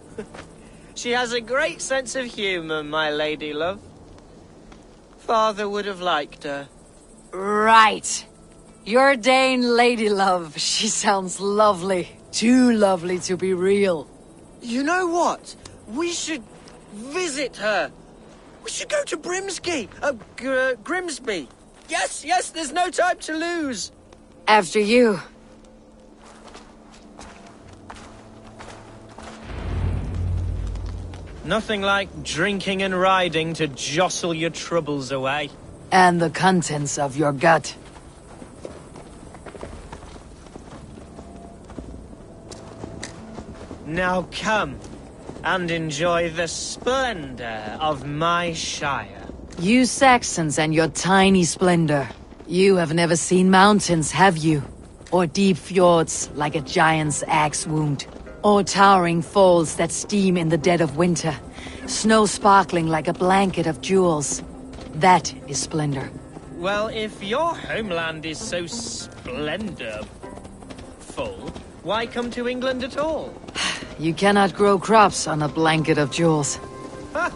She has a great sense of humour, my lady love. Father would have liked her. Right. Your Dane lady love. She sounds lovely. Too lovely to be real. You know what? We should visit her. We should go to Grimsby. Yes, there's no time to lose. After you. Nothing like drinking and riding to jostle your troubles away. And the contents of your gut. Now come and enjoy the splendor of my shire. You Saxons and your tiny splendor. You have never seen mountains, have you? Or deep fjords like a giant's axe wound. Or towering falls that steam in the dead of winter. Snow sparkling like a blanket of jewels. That is splendor. Well, if your homeland is so splendorful, why come to England at all? You cannot grow crops on a blanket of jewels. Ha!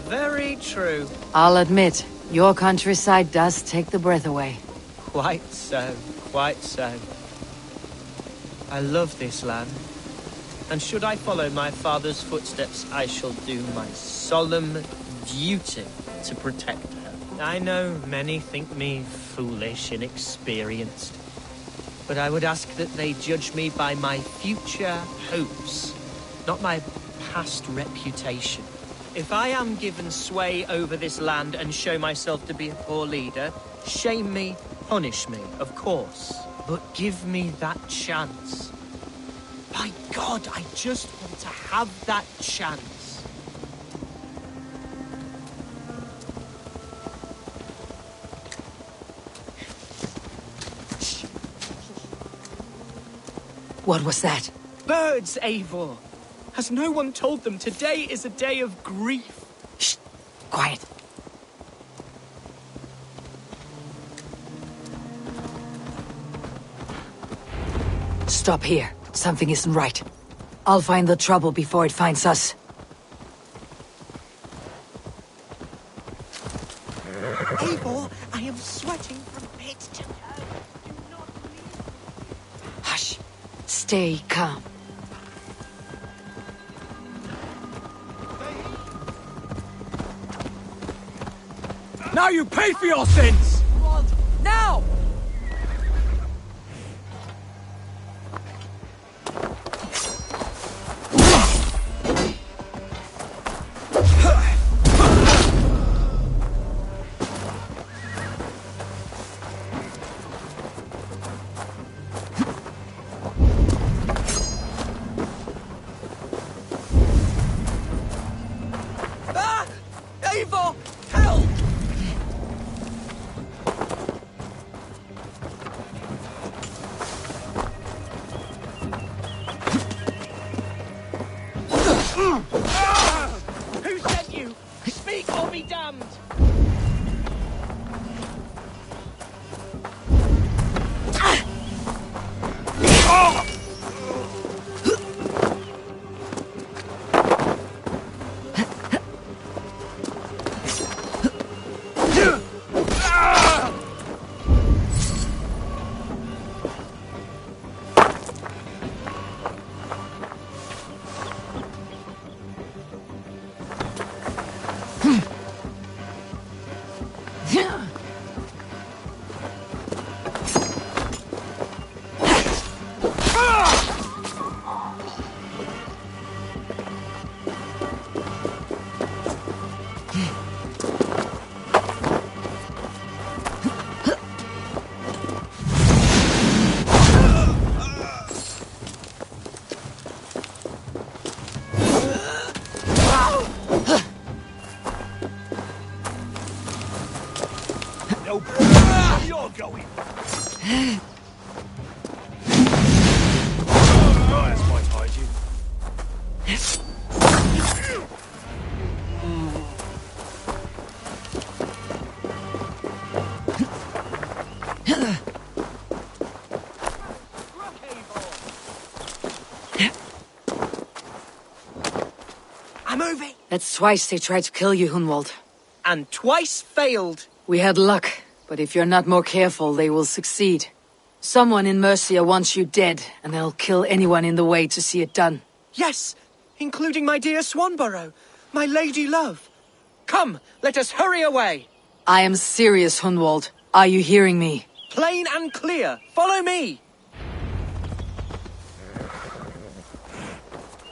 Very true. I'll admit, your countryside does take the breath away. Quite so, quite so. I love this land. And should I follow my father's footsteps, I shall do my solemn duty to protect her. I know many think me foolish, inexperienced, but I would ask that they judge me by my future hopes, not my past reputation. If I am given sway over this land and show myself to be a poor leader, shame me, punish me, of course, but give me that chance. By God, I just want to have that chance. What was that? Birds, Eivor! Has no one told them today is a day of grief? Shh! Quiet. Stop here. Something isn't right. I'll find the trouble before it finds us. Eivor, I am sweating from head to toe. Hush. Stay calm. Now you pay for your sins! Now! Eivor! Help! Who sent you? Speak or be damned! No, you're going. That's quite hygiene. I'm moving. That's twice they tried to kill you, Hunwald. And twice failed. We had luck, but if you're not more careful, they will succeed. Someone in Mercia wants you dead, and they'll kill anyone in the way to see it done. Yes, including my dear Swanborough, my lady love. Come, let us hurry away. I am serious, Hunwald. Are you hearing me? Plain and clear. Follow me.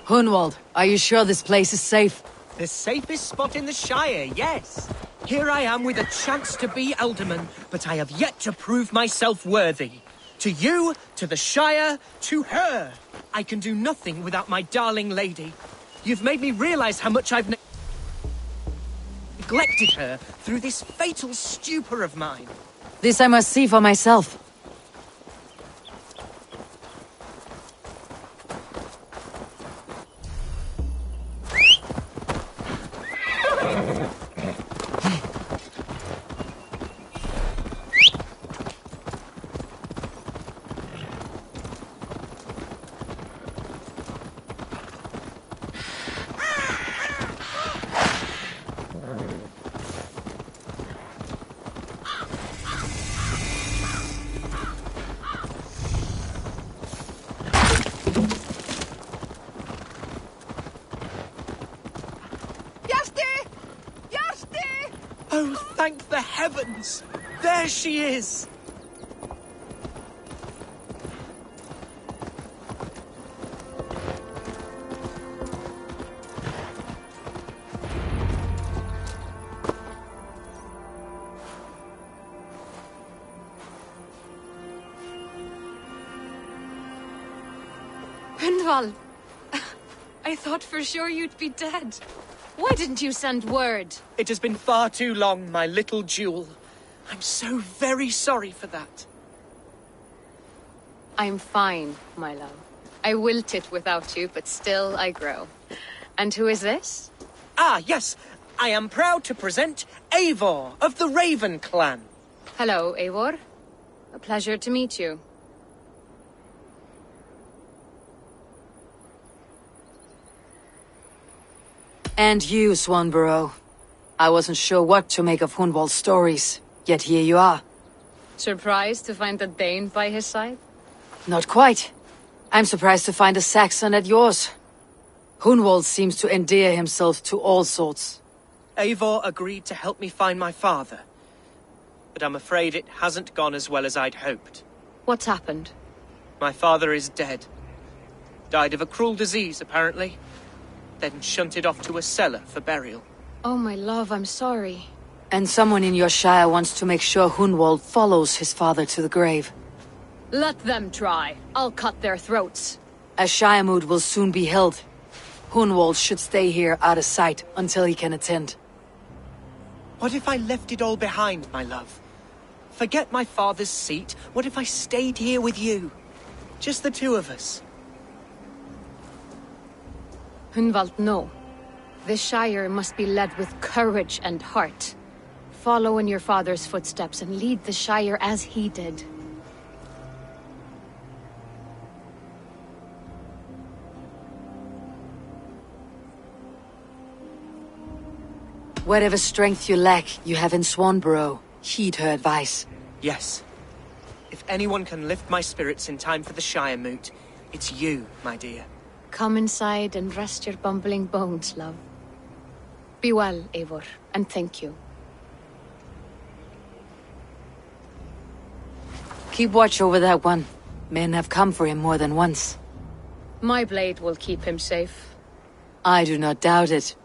Hunwald, are you sure this place is safe? The safest spot in the Shire, yes. Here I am with a chance to be Elderman, but I have yet to prove myself worthy. To you, to the Shire, to her. I can do nothing without my darling lady. You've made me realize how much I've neglected her through this fatal stupor of mine. This I must see for myself. Thank the heavens! There she is! Hundwald! I thought for sure you'd be dead. Why didn't you send word? It has been far too long, my little jewel. I'm so very sorry for that. I'm fine, my love. I wilted without you, but still I grow. And who is this? Ah, yes. I am proud to present Eivor of the Raven clan. Hello, Eivor. A pleasure to meet you. And you, Swanborough. I wasn't sure what to make of Hunwald's stories, yet here you are. Surprised to find a Dane by his side? Not quite. I'm surprised to find a Saxon at yours. Hunwald seems to endear himself to all sorts. Eivor agreed to help me find my father. But I'm afraid it hasn't gone as well as I'd hoped. What's happened? My father is dead. Died of a cruel disease, apparently. Then shunted off to a cellar for burial. Oh, my love, I'm sorry. And someone in your shire wants to make sure Hunwald follows his father to the grave. Let them try. I'll cut their throats. A shire moot will soon be held. Hunwald should stay here out of sight until he can attend. What if I left it all behind, my love? Forget my father's seat. What if I stayed here with you? Just the two of us. Hunwald, no. This Shire must be led with courage and heart. Follow in your father's footsteps and lead the Shire as he did. Whatever strength you lack, you have in Swanborough. Heed her advice. Yes. If anyone can lift my spirits in time for the Shire moot, it's you, my dear. Come inside and rest your bumbling bones, love. Be well, Eivor, and thank you. Keep watch over that one. Men have come for him more than once. My blade will keep him safe. I do not doubt it.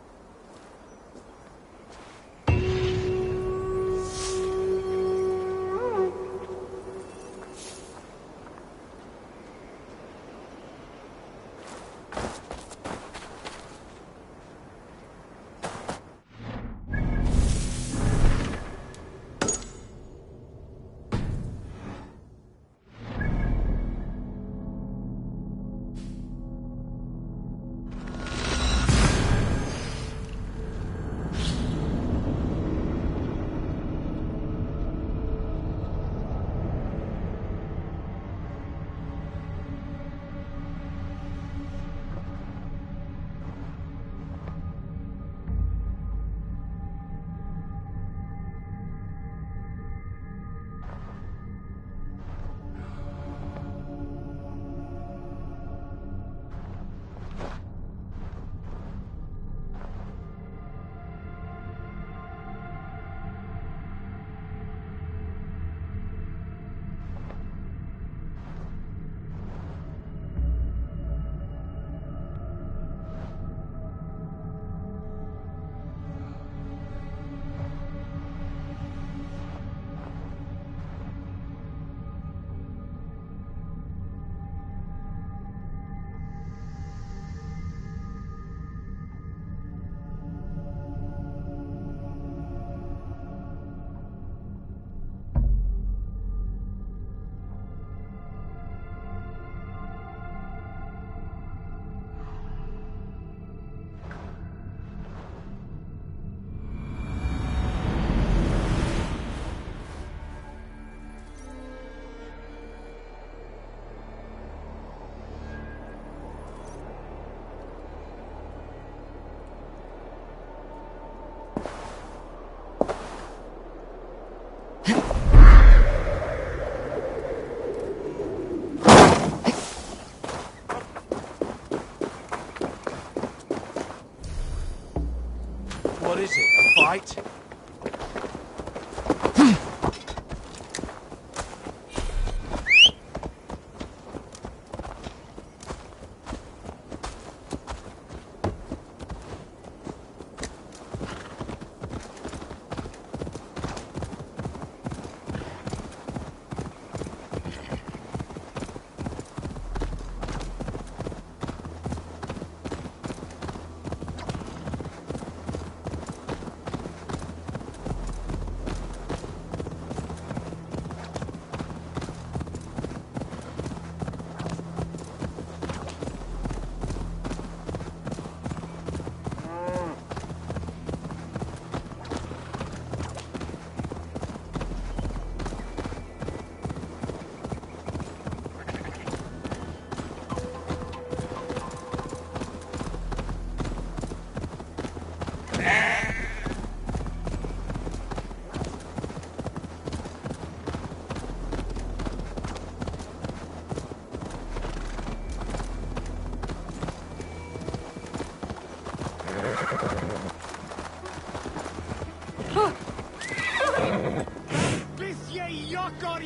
What is it, a fight?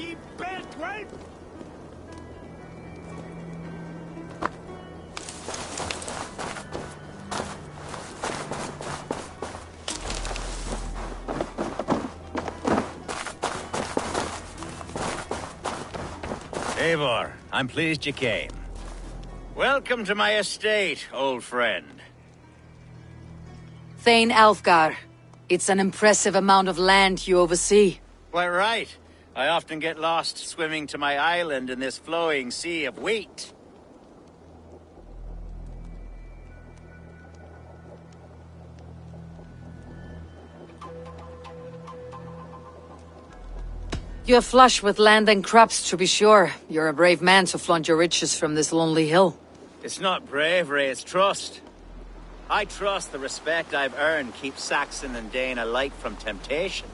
ye bedgrape! Eivor, I'm pleased you came. Welcome to my estate, old friend. Thane Alfgar. It's an impressive amount of land you oversee. Quite right. I often get lost swimming to my island in this flowing sea of wheat. You're flush with land and crops, to be sure. You're a brave man to flaunt your riches from this lonely hill. It's not bravery, it's trust. I trust the respect I've earned keeps Saxon and Dane alike from temptation.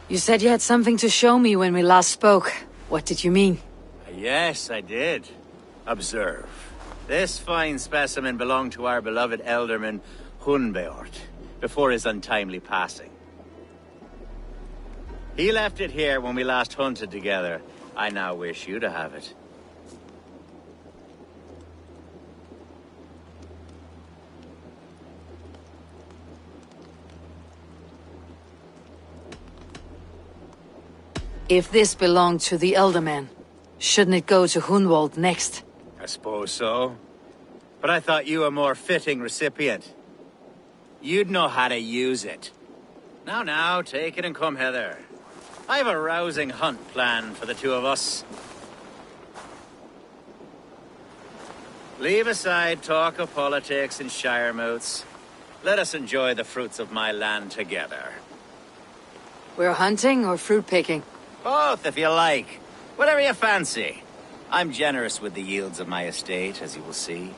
You said you had something to show me when we last spoke. What did you mean? Yes, I did. Observe. This fine specimen belonged to our beloved elderman, Hunbeort, before his untimely passing. He left it here when we last hunted together. I now wish you to have it. If this belonged to the Elderman, shouldn't it go to Hunwald next? I suppose so. But I thought you a more fitting recipient. You'd know how to use it. Now, take it and come hither. I have a rousing hunt planned for the two of us. Leave aside talk of politics and shire moots. Let us enjoy the fruits of my land together. We're hunting or fruit picking? Both, if you like. Whatever you fancy. I'm generous with the yields of my estate, as you will see.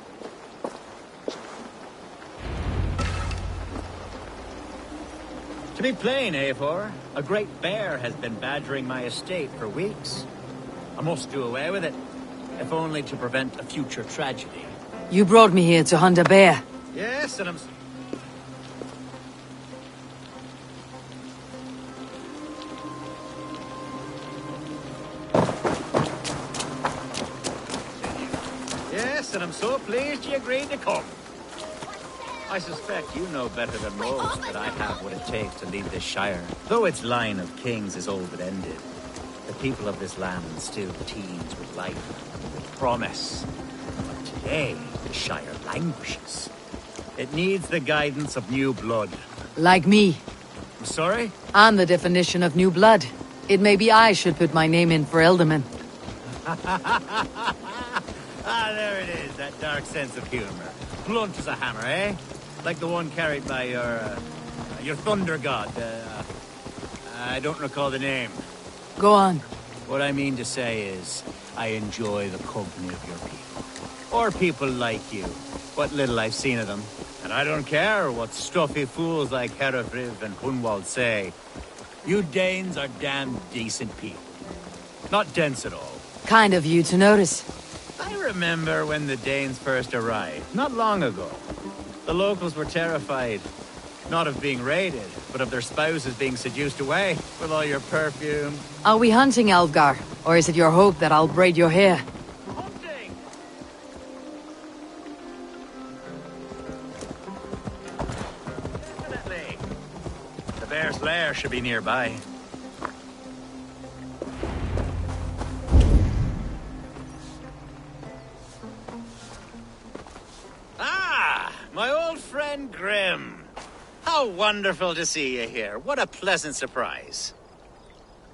To be plain, Eivor, a great bear has been badgering my estate for weeks. I must do away with it, if only to prevent a future tragedy. You brought me here to hunt a bear. Yes, and I'm so pleased you agreed to come. I suspect you know better than most that I have what it takes to lead this shire. Though its line of kings is all but ended, the people of this land still teems with life, with promise. But today, the shire languishes. It needs the guidance of new blood. Like me. I'm sorry? I'm the definition of new blood. It may be I should put my name in for Elderman. Ah, there it is, that dark sense of humor. Blunt as a hammer, eh? Like the one carried by your thunder god. I don't recall the name. Go on. What I mean to say is, I enjoy the company of your people. Or people like you. What little I've seen of them. And I don't care what stuffy fools like Herefriv and Hunwald say. You Danes are damn decent people. Not dense at all. Kind of you to notice. I remember when the Danes first arrived, not long ago. The locals were terrified, not of being raided, but of their spouses being seduced away with all your perfume. Are we hunting, Alfgar? Or is it your hope that I'll braid your hair? Hunting! Definitely. The bear's lair should be nearby. My old friend Grim. How wonderful to see you here. What a pleasant surprise.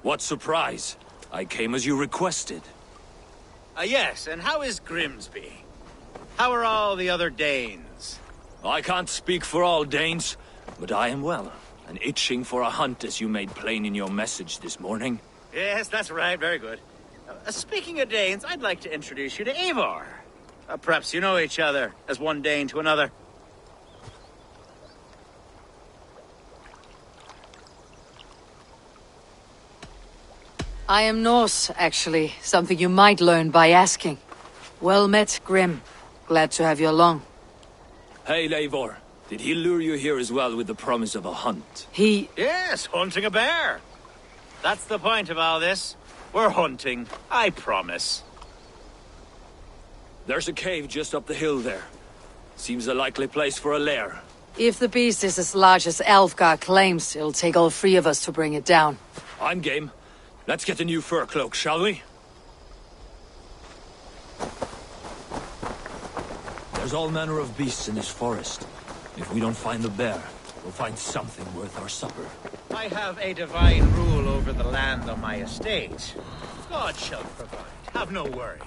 What surprise? I came as you requested. Yes, and how is Grimsby? How are all the other Danes? I can't speak for all Danes, but I am well, and itching for a hunt as you made plain in your message this morning. Yes, that's right. Very good. Speaking of Danes, I'd like to introduce you to Eivor. Perhaps you know each other, as one Dane to another. I am Norse, actually. Something you might learn by asking. Well met, Grim. Glad to have you along. Hey, Eivor. Did he lure you here as well with the promise of a hunt? He... Yes, hunting a bear. That's the point of all this. We're hunting, I promise. There's a cave just up the hill there. Seems a likely place for a lair. If the beast is as large as Elfgar claims, it'll take all three of us to bring it down. I'm game. Let's get a new fur cloak, shall we? There's all manner of beasts in this forest. If we don't find the bear, we'll find something worth our supper. I have a divine rule over the land on my estate. God shall provide. Have no worry.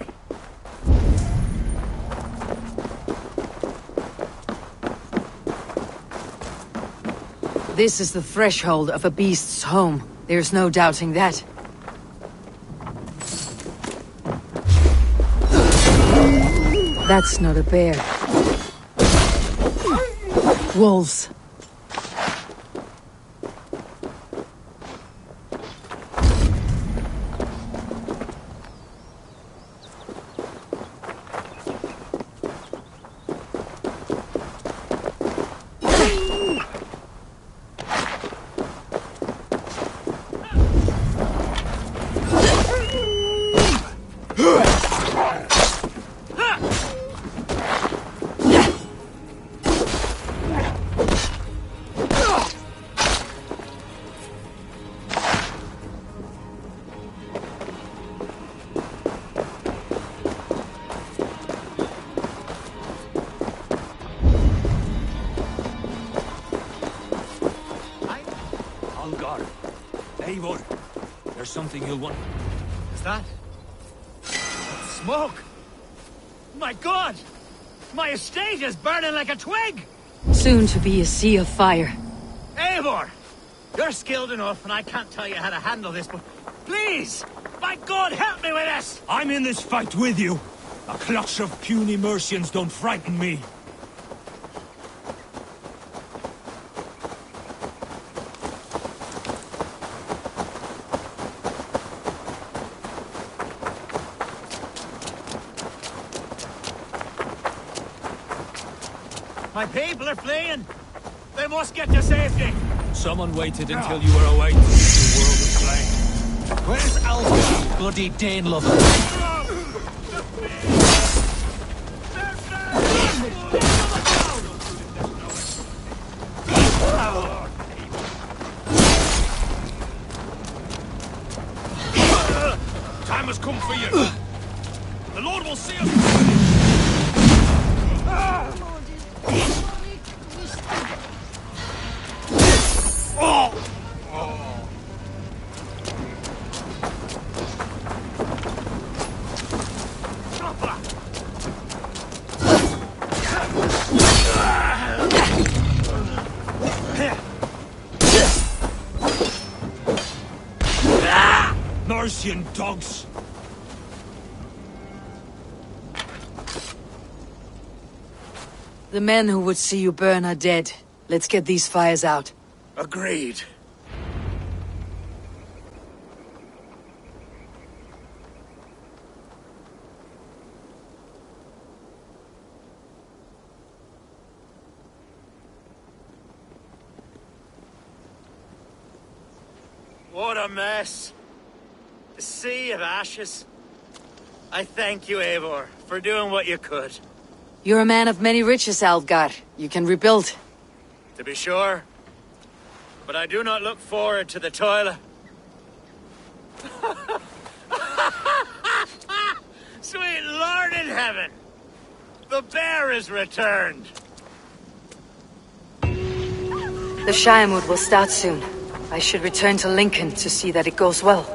This is the threshold of a beast's home. There's no doubting that. That's not a bear. Wolves. Eivor, there's something you'll want. Is that? Smoke! My God! My estate is burning like a twig! Soon to be a sea of fire. Eivor! You're skilled enough, and I can't tell you how to handle this, but please! My God, help me with this! I'm in this fight with you! A clutch of puny Mercians don't frighten me! My people are fleeing! They must get to safety! Someone waited until you were away to see the world of flame. Where's Alfred, bloody Dane lover? Time has come for you! The Lord will see us! Mercian dogs! The men who would see you burn are dead. Let's get these fires out. Agreed. What a mess. A sea of ashes. I thank you, Eivor, for doing what you could. You're a man of many riches, Alfgar. You can rebuild. To be sure. But I do not look forward to the toil. Sweet Lord in heaven! The bear is returned! The Shiremood will start soon. I should return to Lincoln to see that it goes well.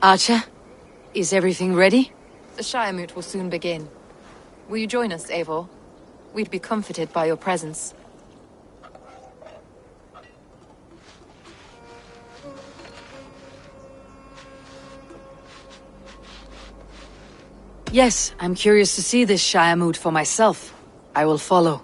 Archer, is everything ready? The Shiremoot will soon begin. Will you join us, Eivor? We'd be comforted by your presence. Yes, I'm curious to see this Shiremoot for myself. I will follow.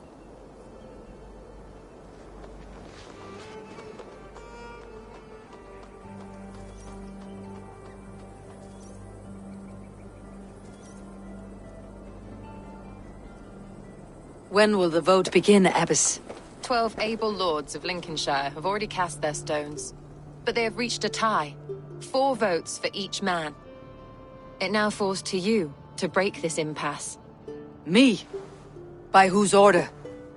When will the vote begin, Abbess? 12 able lords of Lincolnshire have already cast their stones, but they have reached a tie. 4 votes for each man. It now falls to you to break this impasse. Me? By whose order?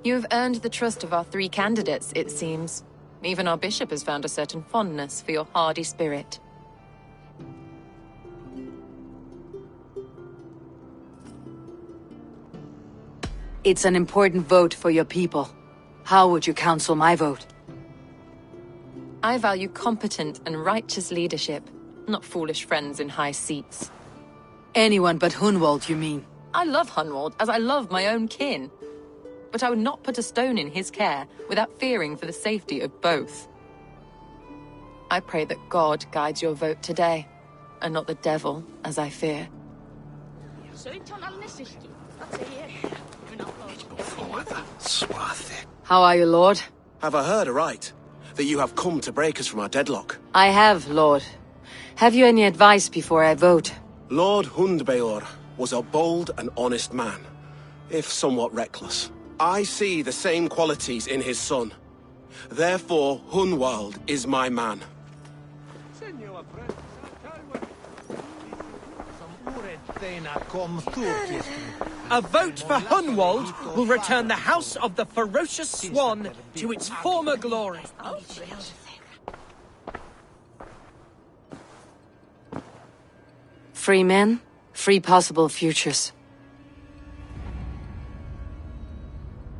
You have earned the trust of our 3 candidates, it seems. Even our bishop has found a certain fondness for your hardy spirit. It's an important vote for your people. How would you counsel my vote? I value competent and righteous leadership, not foolish friends in high seats. Anyone but Hunwald, you mean? I love Hunwald as I love my own kin. But I would not put a stone in his care without fearing for the safety of both. I pray that God guides your vote today, and not the devil, as I fear. How are you, Lord? Have I heard aright? That you have come to break us from our deadlock? I have, Lord. Have you any advice before I vote? Lord Hundbeor was a bold and honest man, if somewhat reckless. I see the same qualities in his son. Therefore, Hunwald is my man. A vote for Hunwald will return the House of the Ferocious Swan to its former glory. Free men, free possible futures.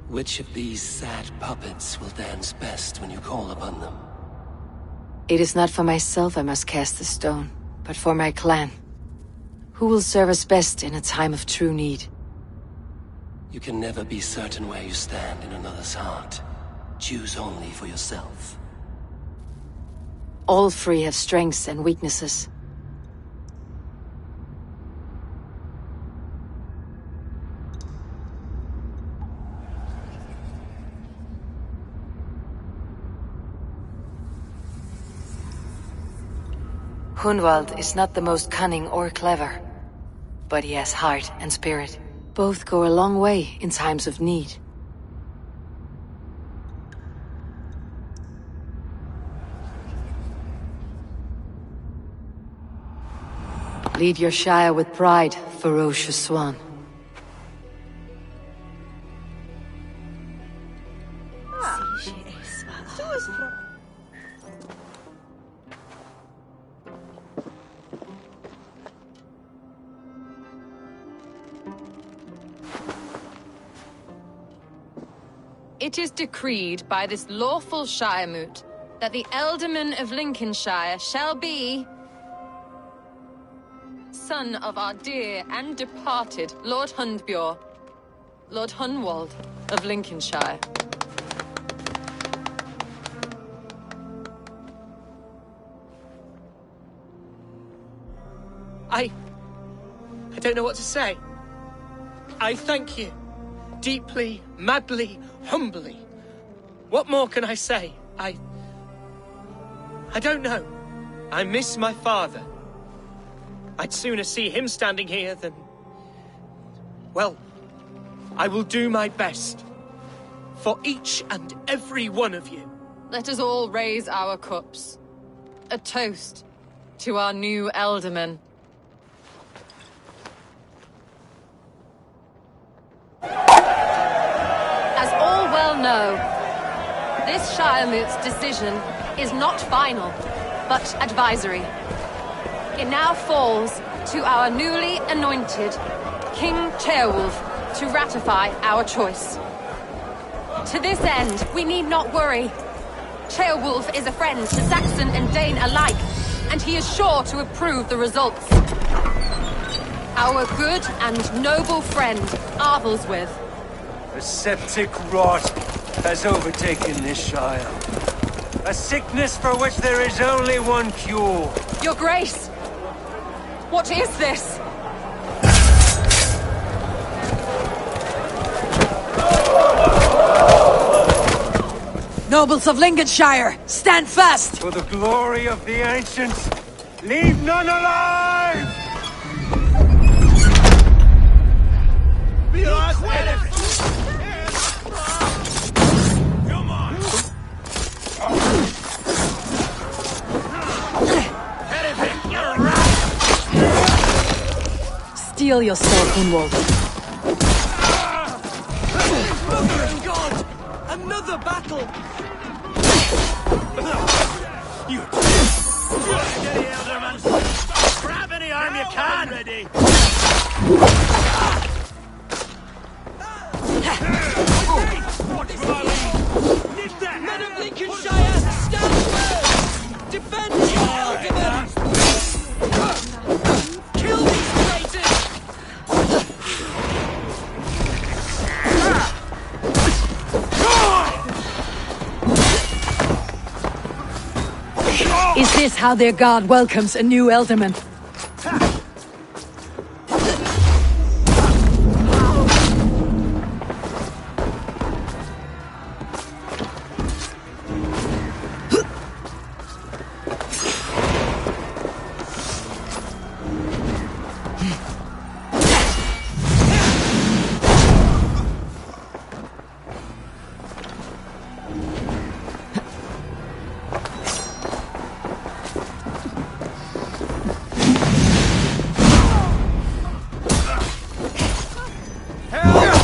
Which of these sad puppets will dance best when you call upon them? It is not for myself I must cast the stone, but for my clan. Who will serve us best in a time of true need? You can never be certain where you stand in another's heart. Choose only for yourself. All 3 have strengths and weaknesses. Hunwald is not the most cunning or clever, but he has heart and spirit. Both go a long way in times of need. Lead your Shire with pride, ferocious swan. It is decreed by this lawful Shiremoot that the Ealdorman of Lincolnshire shall be son of our dear and departed Lord Hundbeor, Lord Hunwald of Lincolnshire. I don't know what to say. I thank you. Deeply, madly, humbly. What more can I say? I don't know. I miss my father. I'd sooner see him standing here than... Well, I will do my best. For each and every one of you. Let us all raise our cups. A toast to our new Ealdorman. As all well know, this Shiremoot's decision is not final, but advisory. It now falls to our newly anointed King Ceolwulf to ratify our choice. To this end, we need not worry. Ceolwulf is a friend to Saxon and Dane alike, and he is sure to approve the results. Our good and noble friend, Arthelswith. A septic rot has overtaken this shire. A sickness for which there is only one cure. Your Grace! What is this? Nobles of Lincolnshire, stand fast! For the glory of the ancients, leave none alive! Be quick! Come on! Anything, you're right! Steel yourself, Hunwald. Mother and God! Another battle! You steady, Elderman! Grab any arm you can! Ready! Men of Lincolnshire, stand firm! Defend your Alderman! Kill these traitors! Is this how their god welcomes a new Elderman?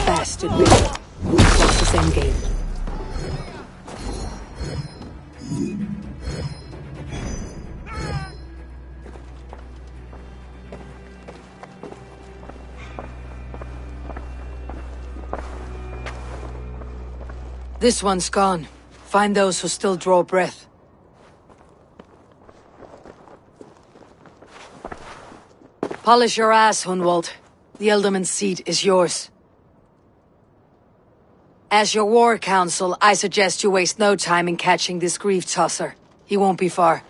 Bastard bitch. That's the same game. This one's gone. Find those who still draw breath. Polish your ass, Hunwald. The Elderman's seat is yours. As your war council, I suggest you waste no time in catching this grief tosser. He won't be far.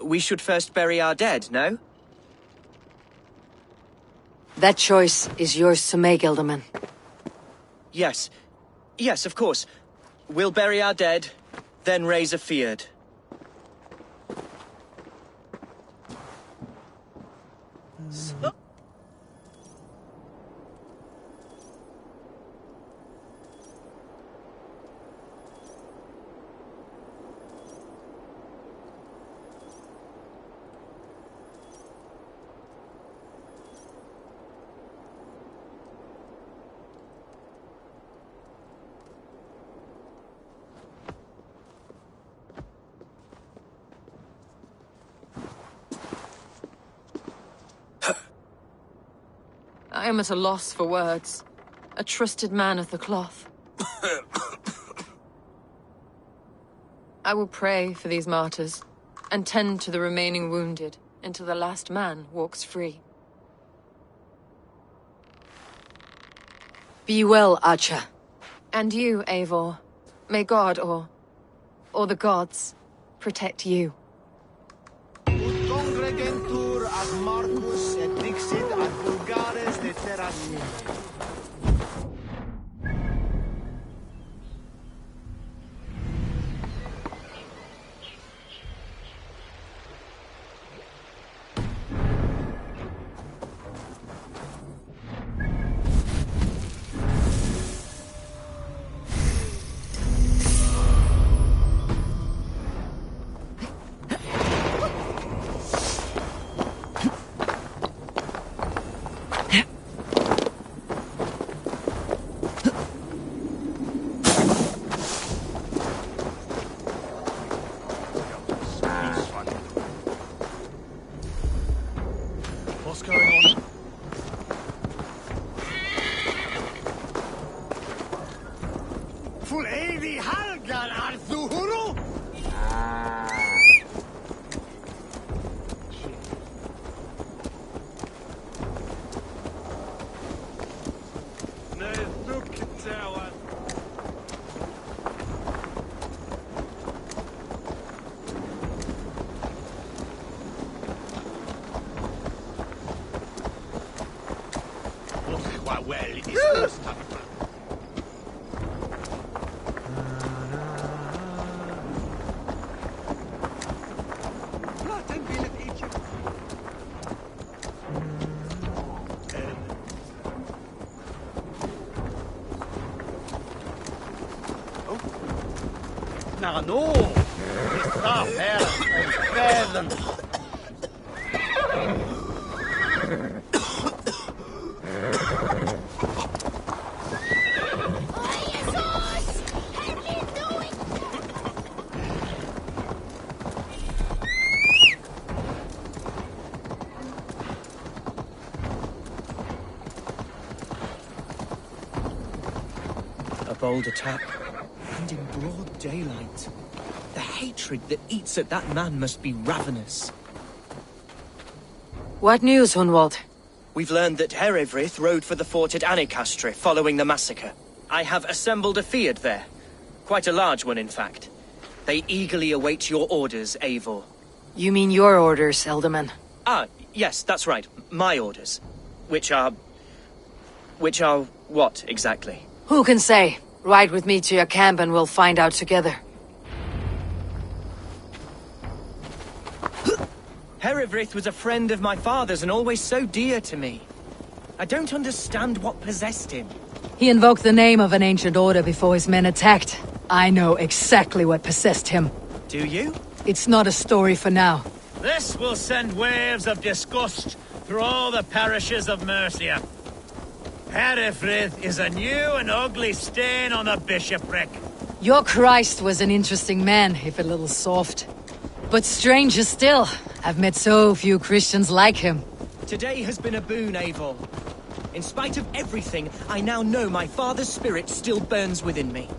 We should first bury our dead, no? That choice is yours to make, Elderman. Yes. Yes, of course. We'll bury our dead, then raise a feared. I am at a loss for words. A trusted man of the cloth. I will pray for these martyrs, and tend to the remaining wounded, until the last man walks free. Be well, Archer. And you, Eivor. May God, or the gods, protect you. Congregentur ad Marcus et dixit ad vulgares litteras. quite well. It is most tough. Nou, no. It's not fair. A bold attack, and in broad daylight. The hatred that eats at that man must be ravenous. What news, Hunwald? We've learned that Herewrith rode for the fort at Annikastre following the massacre. I have assembled a field there. Quite a large one, in fact. They eagerly await your orders, Eivor. You mean your orders, Elderman? Ah, yes, that's right. My orders. Which are what, exactly? Who can say? Ride with me to your camp and we'll find out together. Herewrith was a friend of my father's and always so dear to me. I don't understand what possessed him. He invoked the name of an ancient order before his men attacked. I know exactly what possessed him. Do you? It's not a story for now. This will send waves of disgust through all the parishes of Mercia. Herefrith is a new and ugly stain on the bishopric. Your Christ was an interesting man, if a little soft. But stranger still, I've met so few Christians like him. Today has been a boon, Eivor. In spite of everything, I now know my father's spirit still burns within me.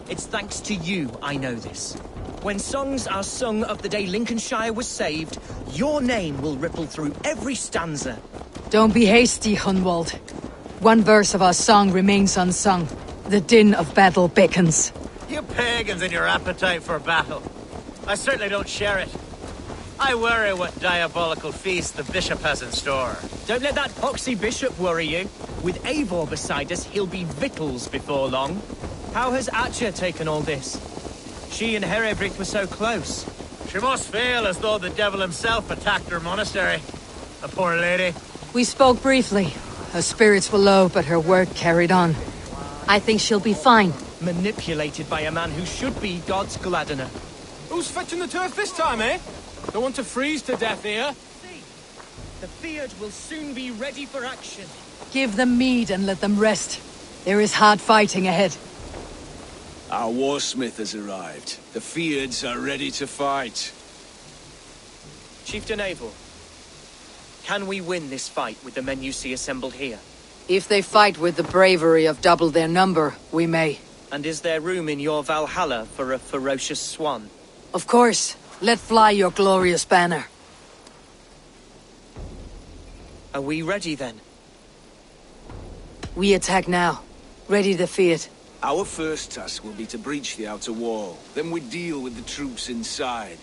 It's thanks to you I know this. When songs are sung of the day Lincolnshire was saved, your name will ripple through every stanza. Don't be hasty, Hunwald. One verse of our song remains unsung. The din of battle beckons. You pagans and your appetite for battle. I certainly don't share it. I worry what diabolical feast the bishop has in store. Don't let that poxy bishop worry you. With Eivor beside us, he'll be victuals before long. How has Atcha taken all this? She and Herewrith were so close. She must feel as though the devil himself attacked her monastery. The poor lady. We spoke briefly. Her spirits were low, but her work carried on. I think she'll be fine. Manipulated by a man who should be God's gladdener. Who's fetching the turf this time, eh? Don't want to freeze to death here. The Field will soon be ready for action. Give them mead and let them rest. There is hard fighting ahead. Our warsmith has arrived. The Fields are ready to fight. Chieftain Eivor, can we win this fight with the men you see assembled here? If they fight with the bravery of double their number, we may. And is there room in your Valhalla for a ferocious swan? Of course. Let fly your glorious banner. Are we ready then? We attack now. Ready to fight. Our first task will be to breach the outer wall. Then we deal with the troops inside.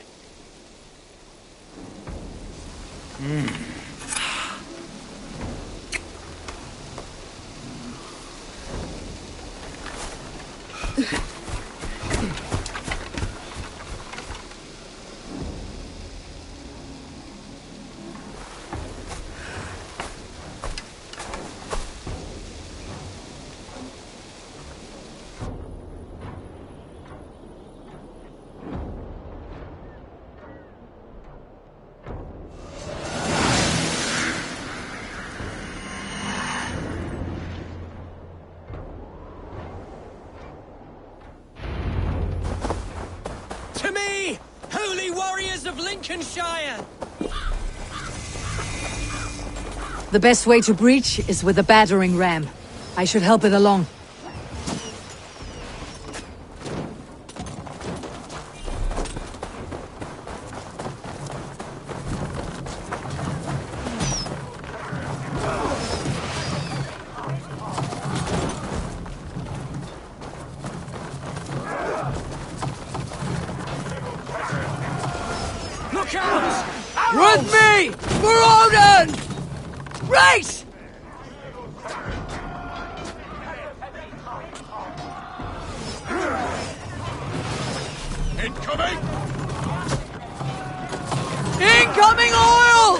To me, holy warriors of Lincolnshire! The best way to breach is with a battering ram. I should help it along. Look out! With me! For Odin! Race! Incoming oil!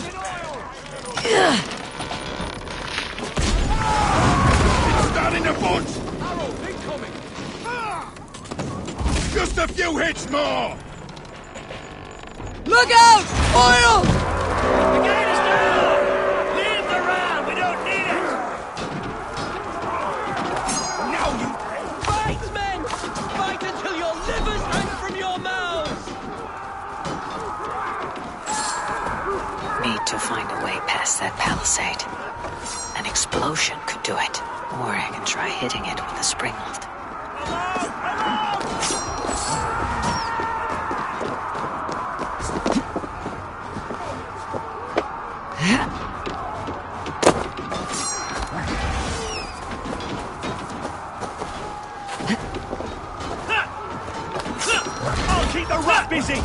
It's down in the bunch! Just a few hits more! Look out! Oil! The gate is down! Leave the ram! We don't need it! Now you... Fight, men! Fight until your livers hang from your mouths! Need to find a way past that palisade. An explosion could do it. Or I can try hitting it with a springald. I'll keep the rat busy!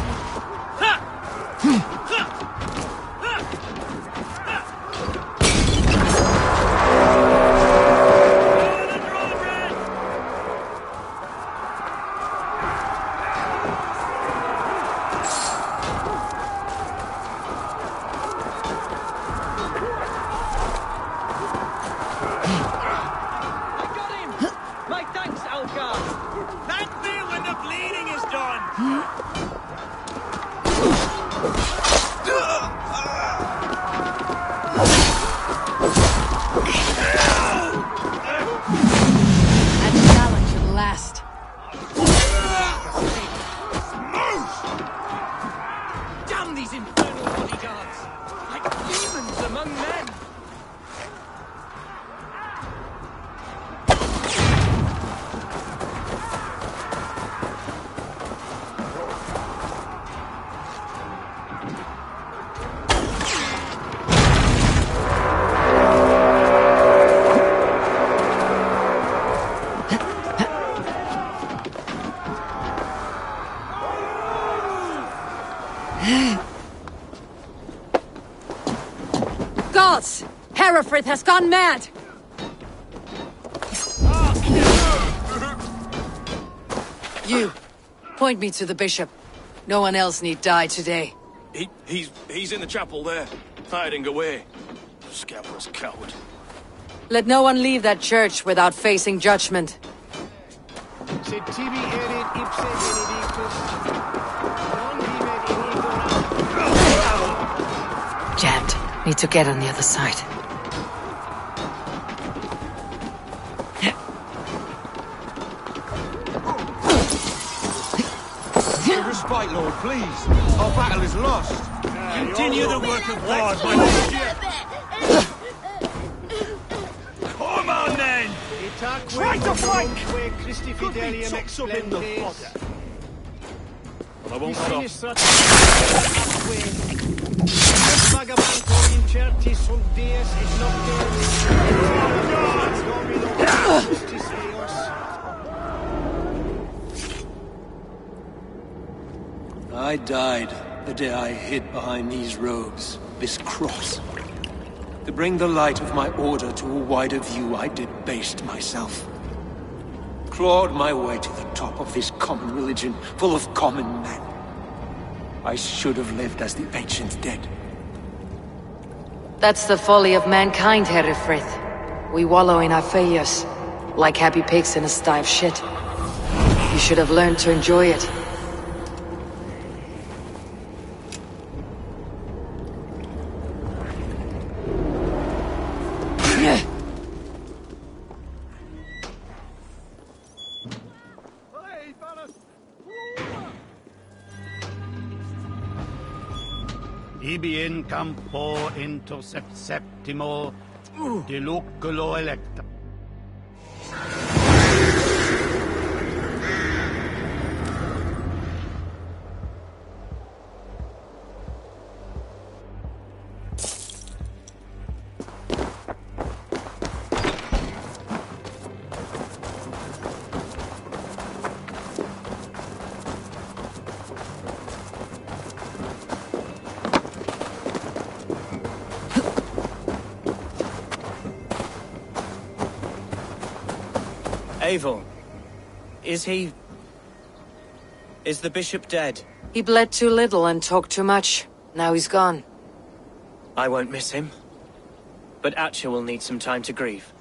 My thanks, Algar! Thank me when the bleeding is done! That challenge at last. Damn these infernal bodyguards! Like demons among men! Gods! Herefrith has gone mad! You, point me to the bishop. No one else need die today. He's in the chapel there, hiding away. Scabrous coward. Let no one leave that church without facing judgment. Sed tibi erit ipse benedictus, non vivet in ignorantia. Jammed. Need to get on the other side. A respite, Lord, please. Our battle is lost. Continue the work of God, my lord! Come on, then! Try to flank! Christi Could be fidelium chops up in the explentes. fodder. Well, I won't stop. Sinistra vagabantur incerti sunt dies et noctes, Domino justis eos. I died the day I hid behind these robes, this cross. To bring the light of my order to a wider view, I debased myself. Clawed my way to the top of this common religion, full of common men. I should have lived as the ancients did. That's the folly of mankind, Herefrith. We wallow in our failures, like happy pigs in a sty of shit. You should have learned to enjoy it. Ibi in campo intercept septimo diluculo electa. Eivor, is he... Is the bishop dead? He bled too little and talked too much. Now he's gone. I won't miss him. But Atcha will need some time to grieve.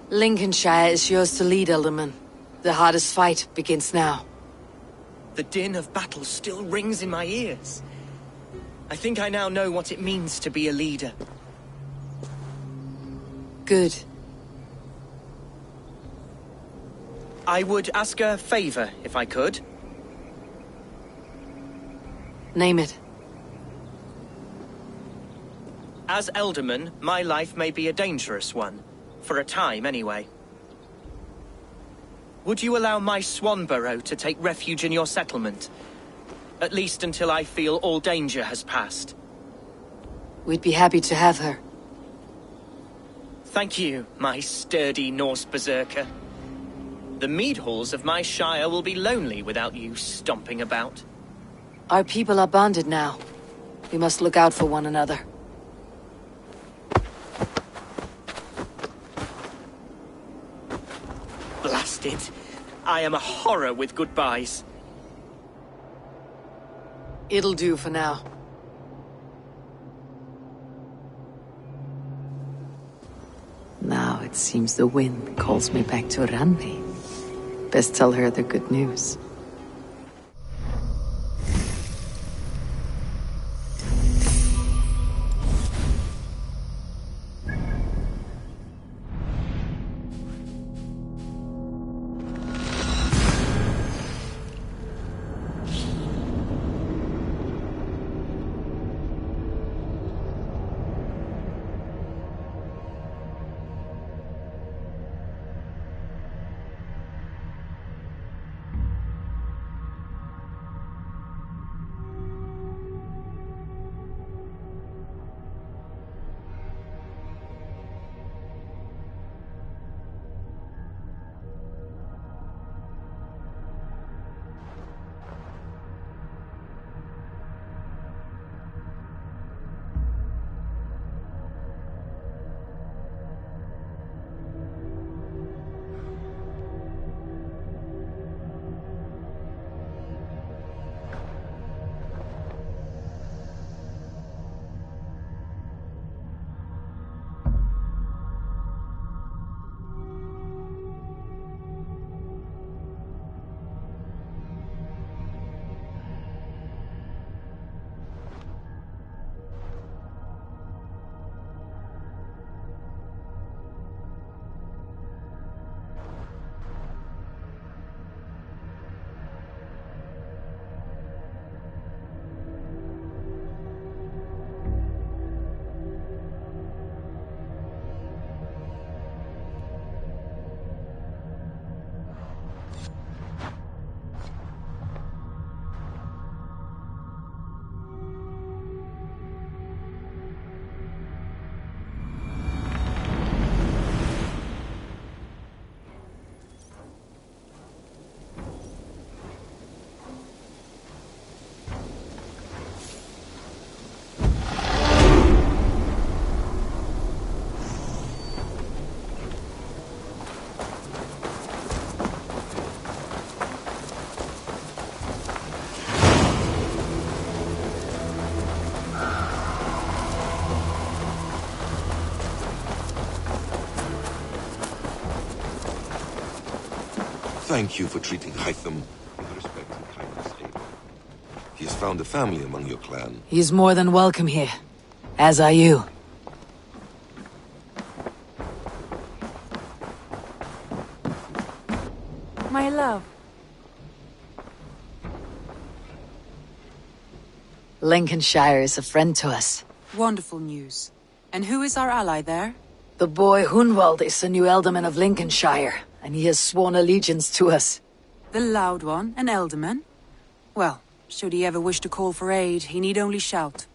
Lincolnshire is yours to lead, Alderman. The hardest fight begins now. The din of battle still rings in my ears. I think I now know what it means to be a leader. Good. I would ask a favor, if I could. Name it. As Alderman, my life may be a dangerous one. For a time, anyway. Would you allow my Swanborough to take refuge in your settlement? At least until I feel all danger has passed. We'd be happy to have her. Thank you, my sturdy Norse berserker. The mead halls of my shire will be lonely without you stomping about. Our people are bonded now. We must look out for one another. Blast it! I am a horror with goodbyes. It'll do for now. Now it seems the wind calls me back to Randi. Best tell her the good news. Thank you for treating Hytham with respect and kindness, Abel. He has found a family among your clan. He's more than welcome here. As are you. My love. Lincolnshire is a friend to us. Wonderful news. And who is our ally there? The boy Hunwald is the new alderman of Lincolnshire, and he has sworn allegiance to us. The loud one, an alderman? Well, should he ever wish to call for aid, he need only shout.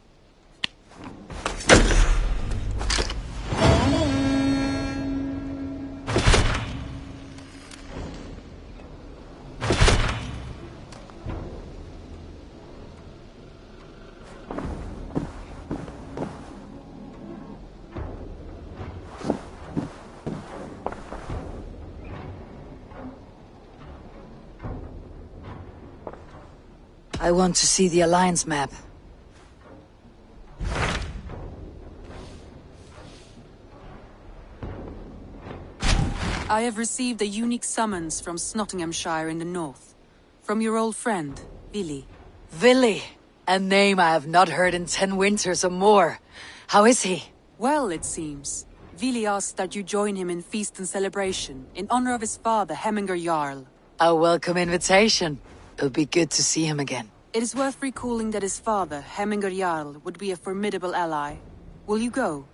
I want to see the Alliance map. I have received a unique summons from Nottinghamshire in the north. From your old friend, Vili. Vili! A name I have not heard in 10 winters or more. How is he? Well, it seems. Vili asked that you join him in feast and celebration, in honor of his father, Hemminger Jarl. A welcome invitation. It'll be good to see him again. It is worth recalling that his father, Hemminger Jarl, would be a formidable ally. Will you go?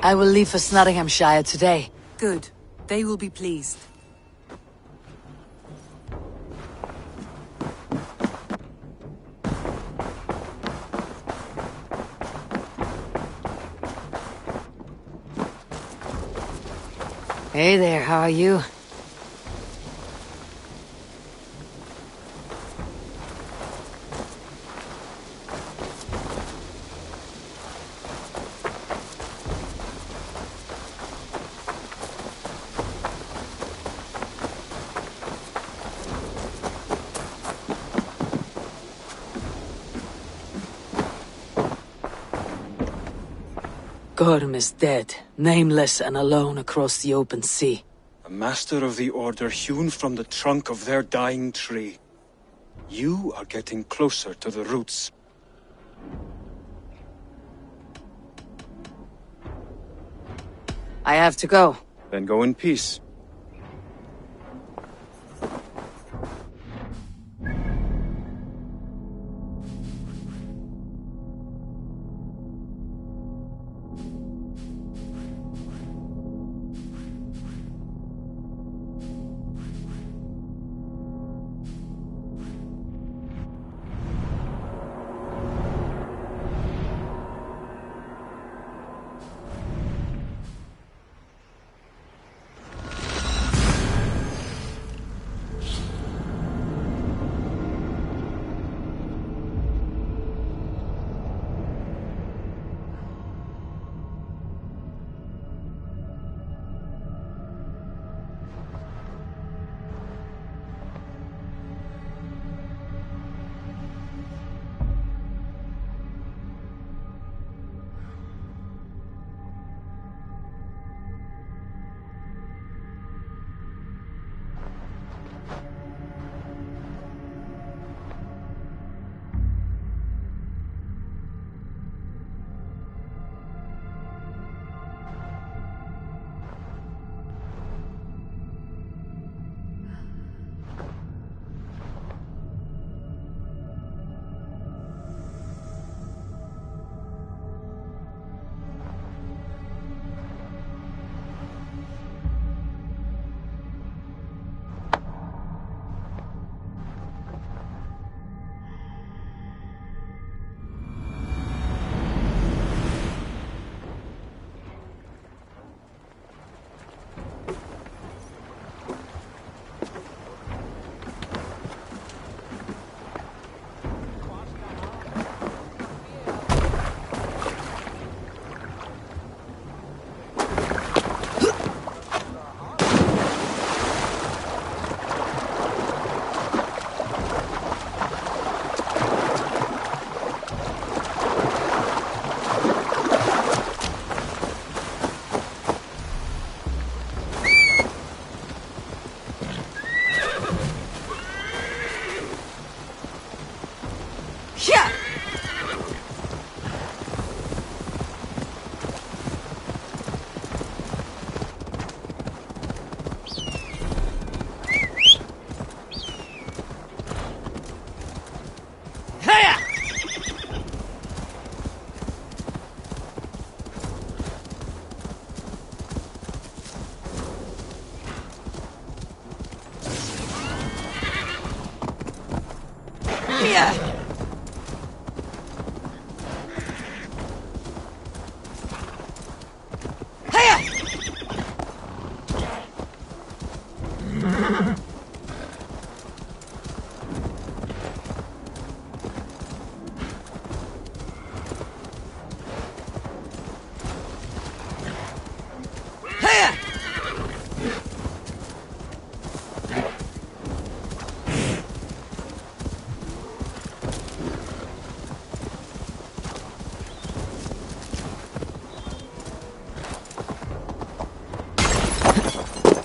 I will leave for Nottinghamshire today. Good. They will be pleased. Hey there, how are you? Gorm is dead, nameless and alone across the open sea. A master of the Order hewn from the trunk of their dying tree. You are getting closer to the roots. I have to go. Then go in peace.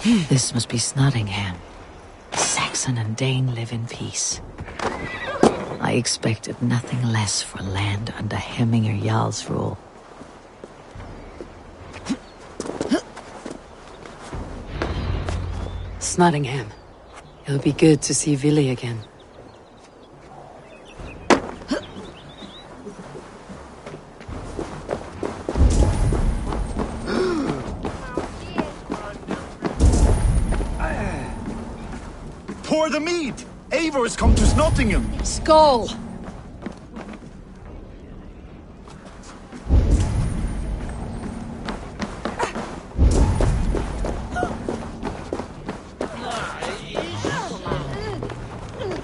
This must be Snottingham. Saxon and Dane live in peace. I expected nothing less for land under Hemminger Jarl's rule. Snottingham. It'll be good to see Vili again. Pour the mead! Eivor has come to Snottingham! Skull!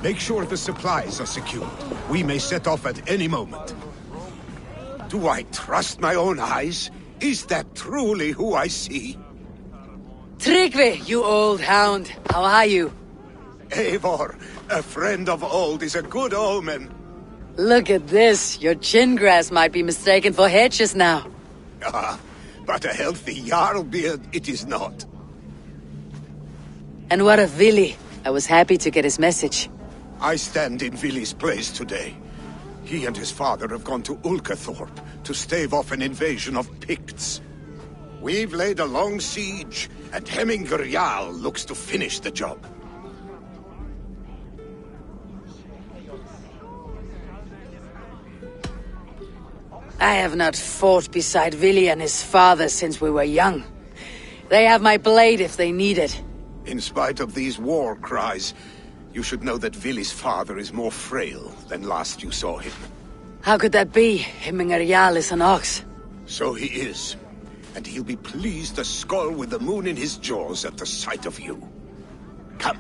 Make sure the supplies are secure. We may set off at any moment. Do I trust my own eyes? Is that truly who I see? Tryggvi, you old hound. How are you? Eivor, a friend of old is a good omen. Look at this. Your chin grass might be mistaken for hedges now. Ah, but a healthy Jarl beard it is not. And what of Vili? I was happy to get his message. I stand in Vili's place today. He and his father have gone to Ulkathorpe to stave off an invasion of Picts. We've laid a long siege, and Hemminger Jarl looks to finish the job. I have not fought beside Vili and his father since we were young. They have my blade if they need it. In spite of these war cries, you should know that Vili's father is more frail than last you saw him. How could that be? Hemminger Jarl is an ox. So he is. And he'll be pleased as Skull with the moon in his jaws at the sight of you. Come,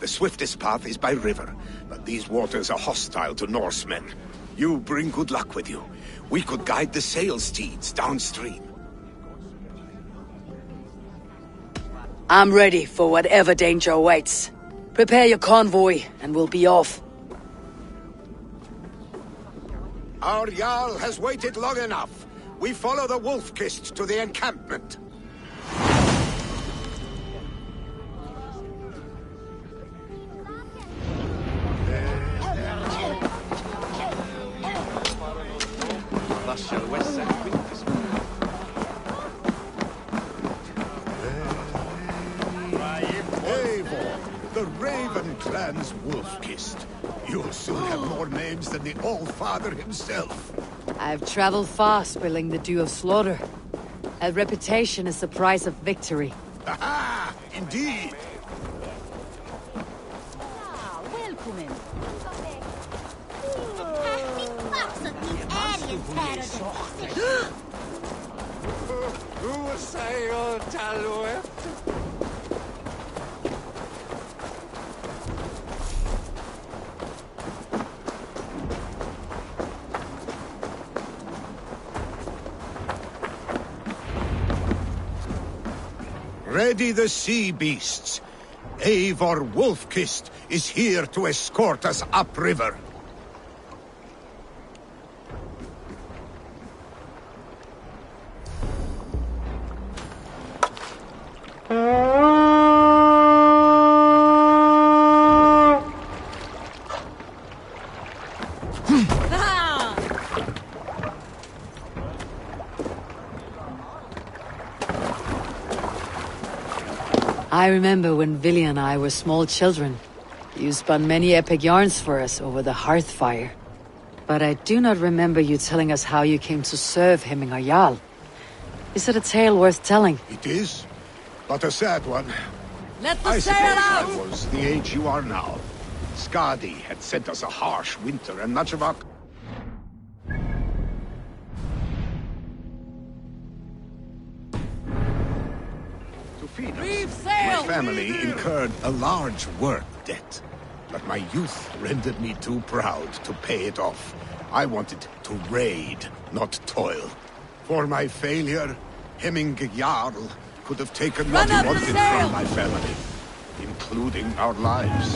the swiftest path is by river, but these waters are hostile to Norsemen. You bring good luck with you. We could guide the sail steeds downstream. I'm ready for whatever danger awaits. Prepare your convoy, and we'll be off. Our Jarl has waited long enough. We follow the Wolf-Kist to the encampment. Eivor, the Raven clan's Wolf-Kist. You'll soon have more names than the All-Father himself. I've traveled far, spilling the dew of slaughter. A reputation is the price of victory. Aha! Indeed! Ready the sea beasts. Eivor Wolf-Kist is here to escort us upriver. I remember when Vili and I were small children. You spun many epic yarns for us over the hearth fire. But I do not remember you telling us how you came to serve Hemminger Jarl. Is it a tale worth telling? It is, but a sad one. Let the I sail suppose out! I was the age you are now. Skadi had sent us a harsh winter, and much of our... To feed us, my family incurred a large work debt. But my youth rendered me too proud to pay it off. I wanted to raid, not toil. For my failure, Hemminger Jarl could have taken what he wanted from my family, including our lives.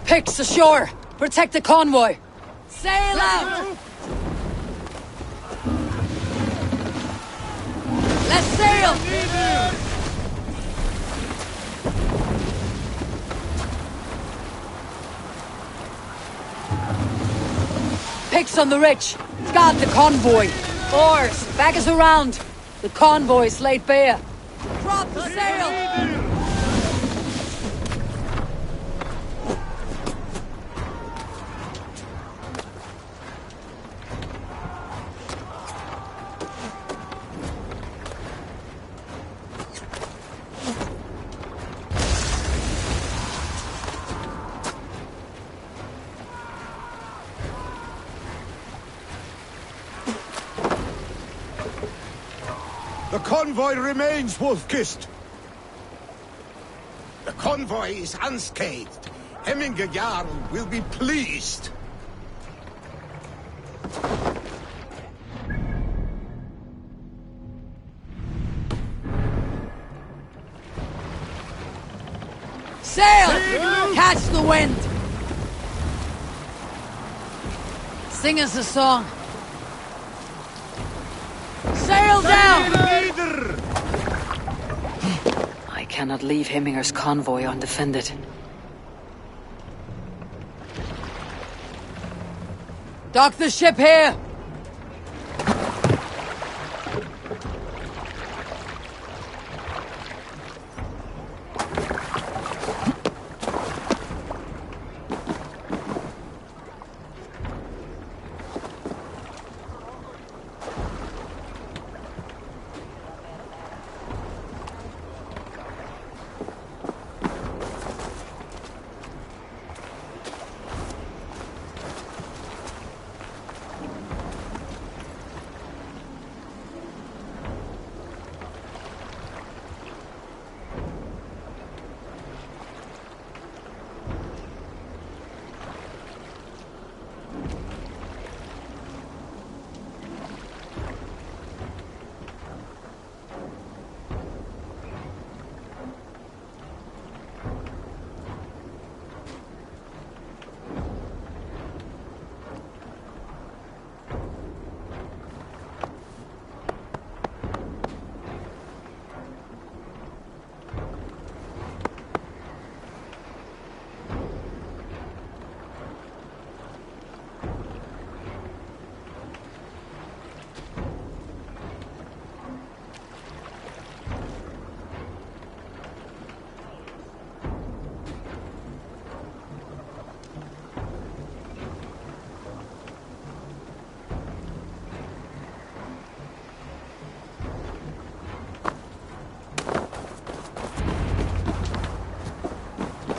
Picks ashore! Protect the convoy! Sail out! Let's sail! Picks on the rich. Guard the convoy. Oars, back us around. The convoy's laid bare. Drop the sail! The convoy remains, Wolf-Kissed. The convoy is unscathed. Hemminger Jarl will be pleased. Sail! Catch the wind! Sing us a song. Sail down! I cannot leave Hemminger's convoy undefended. Dock the ship here!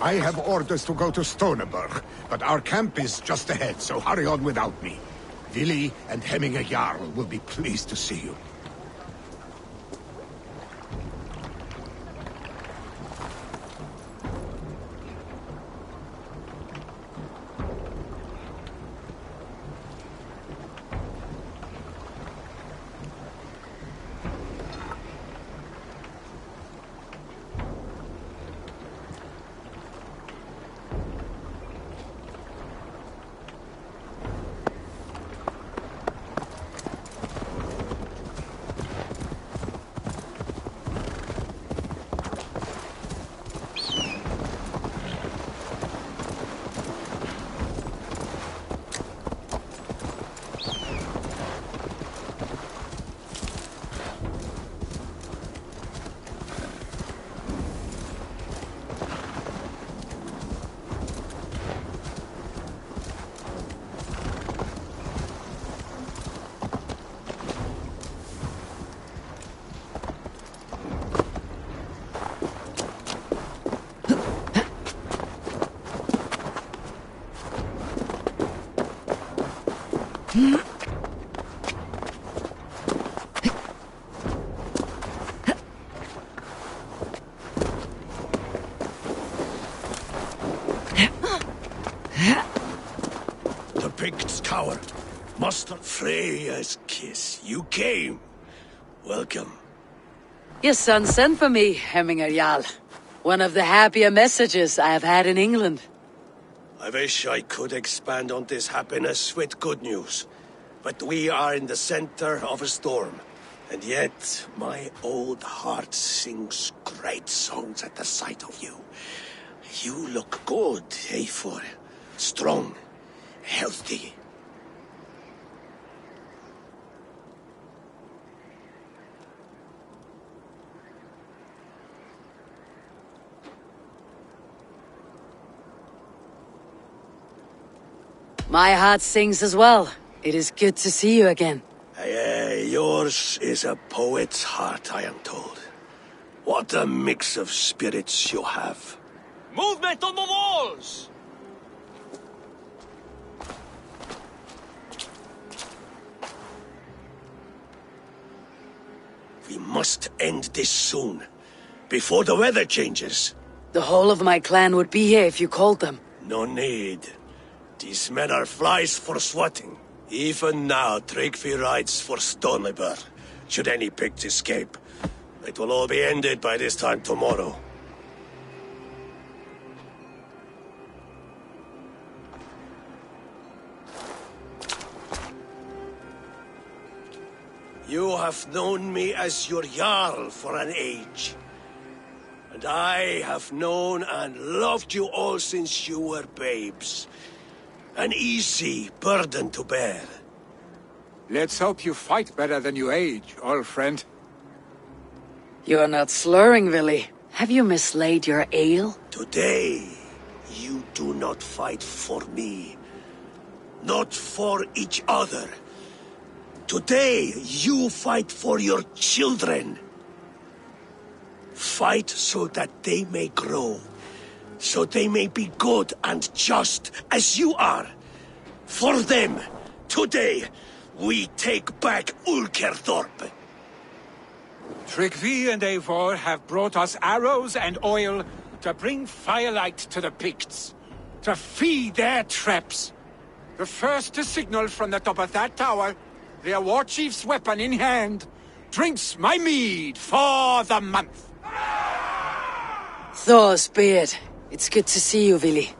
I have orders to go to Stoneberg, but our camp is just ahead, so hurry on without me. Willi and Hemminger Jarl will be pleased to see you. The Pict's Tower. Master Freya's kiss. You came. Welcome. Your son sent for me, Hemminger Jarl. One of the happier messages I have had in England. I wish I could expand on this happiness with good news. But we are in the center of a storm, And yet, my old heart sings great songs at the sight of you. You look good, Eivor. Strong, healthy. My heart sings as well. It is good to see you again. Yours is a poet's heart, I am told. What a mix of spirits you have. Movement on the walls! We must end this soon, before the weather changes. The whole of my clan would be here if you called them. No need. These men are flies for swatting. Even now, Tryggvi rides for Stonebur. Should any pigs escape, it will all be ended by this time tomorrow. You have known me as your Jarl for an age. And I have known and loved you all since you were babes. An easy burden to bear. Let's hope you fight better than you age, old friend. You're not slurring, Willy. Have you mislaid your ale? Today, you do not fight for me. Not for each other. Today, you fight for your children. Fight so that they may grow. So they may be good and just as you are. For them, today, we take back Ulkerthorpe. Tryggvi and Eivor have brought us arrows and oil to bring firelight to the Picts, to feed their traps. The first to signal from the top of that tower, their war chief's weapon in hand, drinks my mead for the month. Thor's beard. It's good to see you, Willy.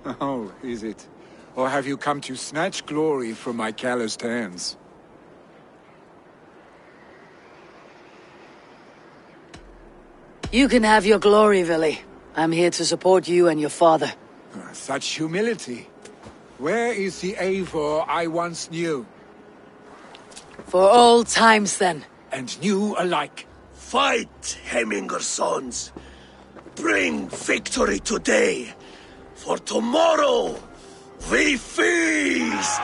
Oh, is it? Or have you come to snatch glory from my calloused hands? You can have your glory, Willy. I'm here to support you and your father. Such humility. Where is the Eivor I once knew? For old times, then. And new alike. Fight, Hemminger's sons. Bring victory today. For tomorrow, we feast!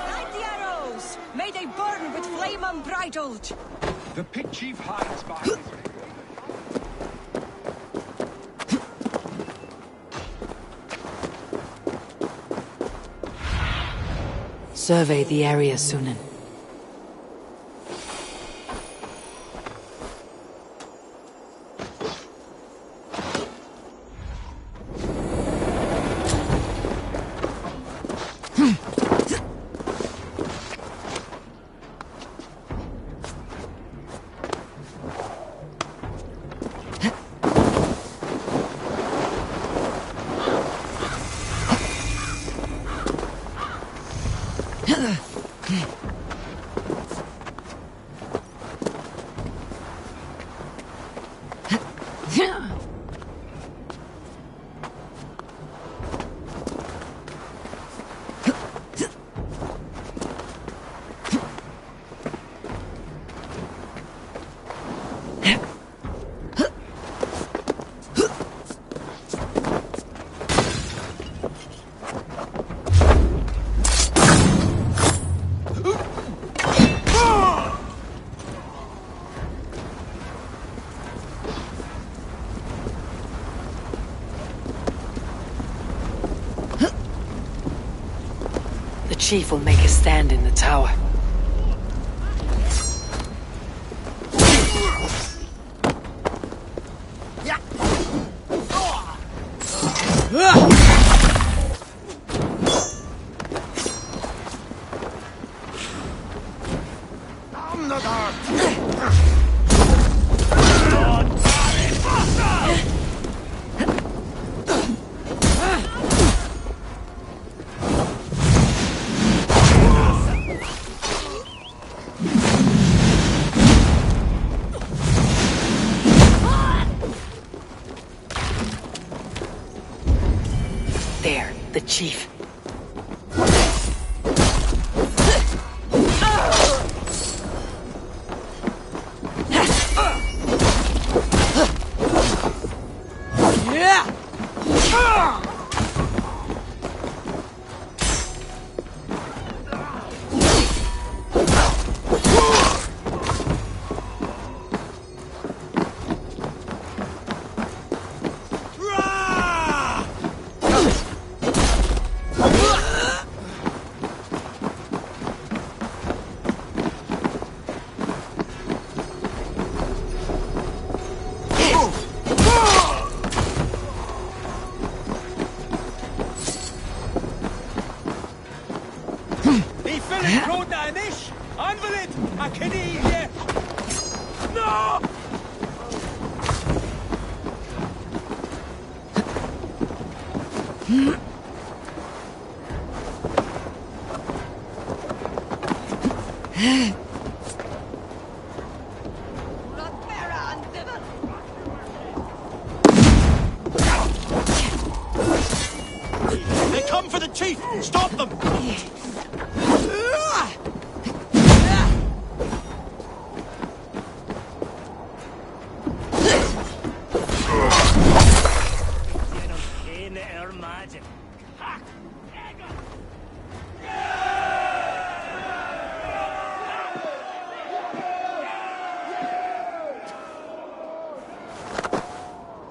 Light the arrows! May they burn with flame unbridled! The pit chief hides behind his... Survey the area, Sunan. The chief will make a stand in the tower. the chief. They come for the chief! Stop them!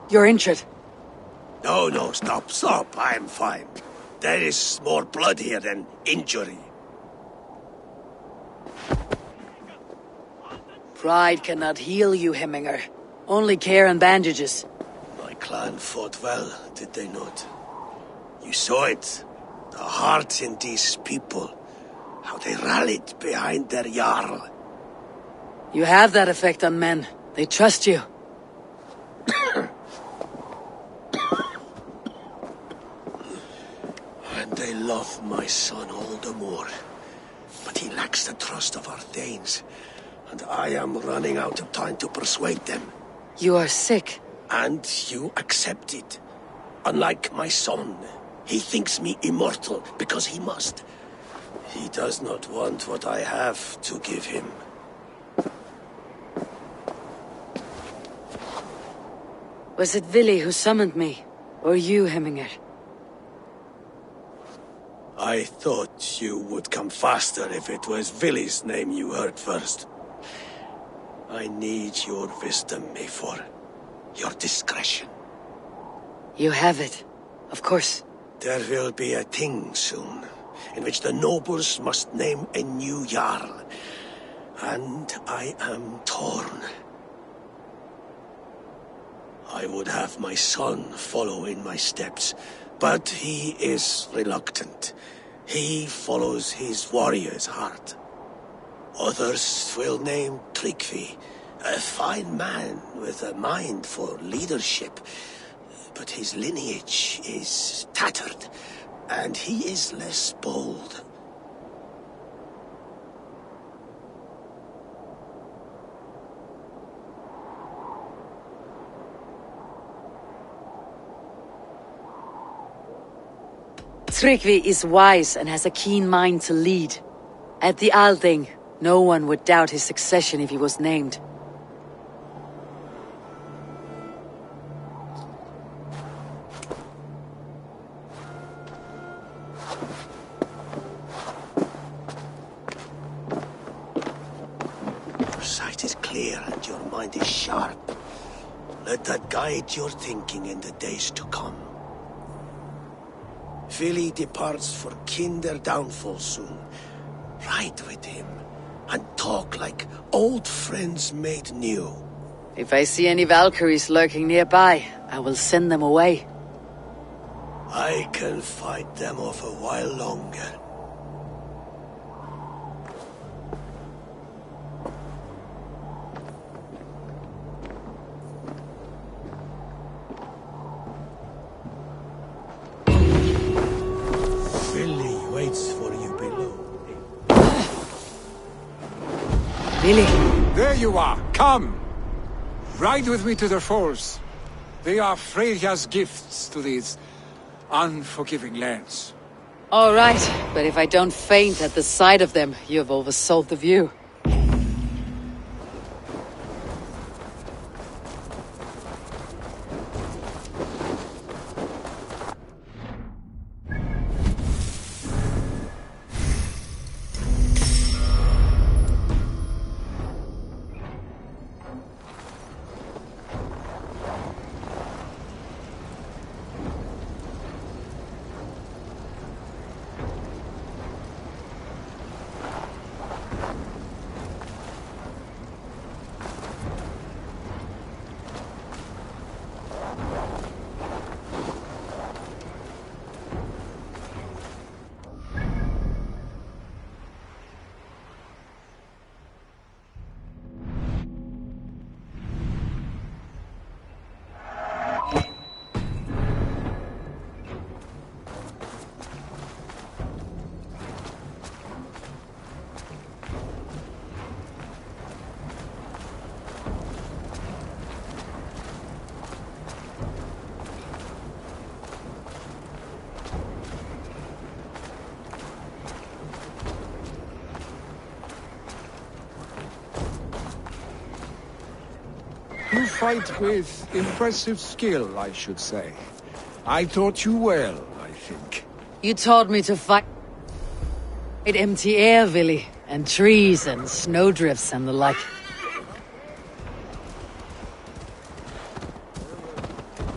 You're injured. No, stop. I'm fine. There is more blood here than injury. Pride cannot heal you, Hemminger. Only care and bandages. My clan fought well, did they not? You saw it. The heart in these people. How they rallied behind their Jarl. You have that effect on men. They trust you. And they love my son all the more. But he lacks the trust of our Thanes. And I am running out of time to persuade them. You are sick. And you accept it. Unlike my son, he thinks me immortal because he must. He does not want what I have to give him. Was it Vili who summoned me? Or you, Hemminger? I thought you would come faster if it was Vili's name you heard first. I need your wisdom, Mayfor. Your discretion. You have it. Of course. There will be a thing soon, in which the nobles must name a new Jarl. And I am torn. I would have my son follow in my steps, but he is reluctant. He follows his warrior's heart. Others will name Tryggvi, a fine man with a mind for leadership. But his lineage is tattered, and he is less bold. Tryggvi is wise and has a keen mind to lead. At the Althing, no one would doubt his succession if he was named. Your sight is clear and your mind is sharp. Let that guide your thinking in the days to come. Vili departs for Kinder downfall soon. Ride with him, and talk like old friends made new. If I see any Valkyries lurking nearby, I will send them away. I can fight them off a while longer. There you are! Come! Ride with me to the falls. They are Freya's gifts to these unforgiving lands. All right, but if I don't faint at the sight of them, you've oversold the view. You fight with impressive skill, I should say. I taught you well, I think. You taught me to fight empty air, Villy, and trees and snowdrifts and the like.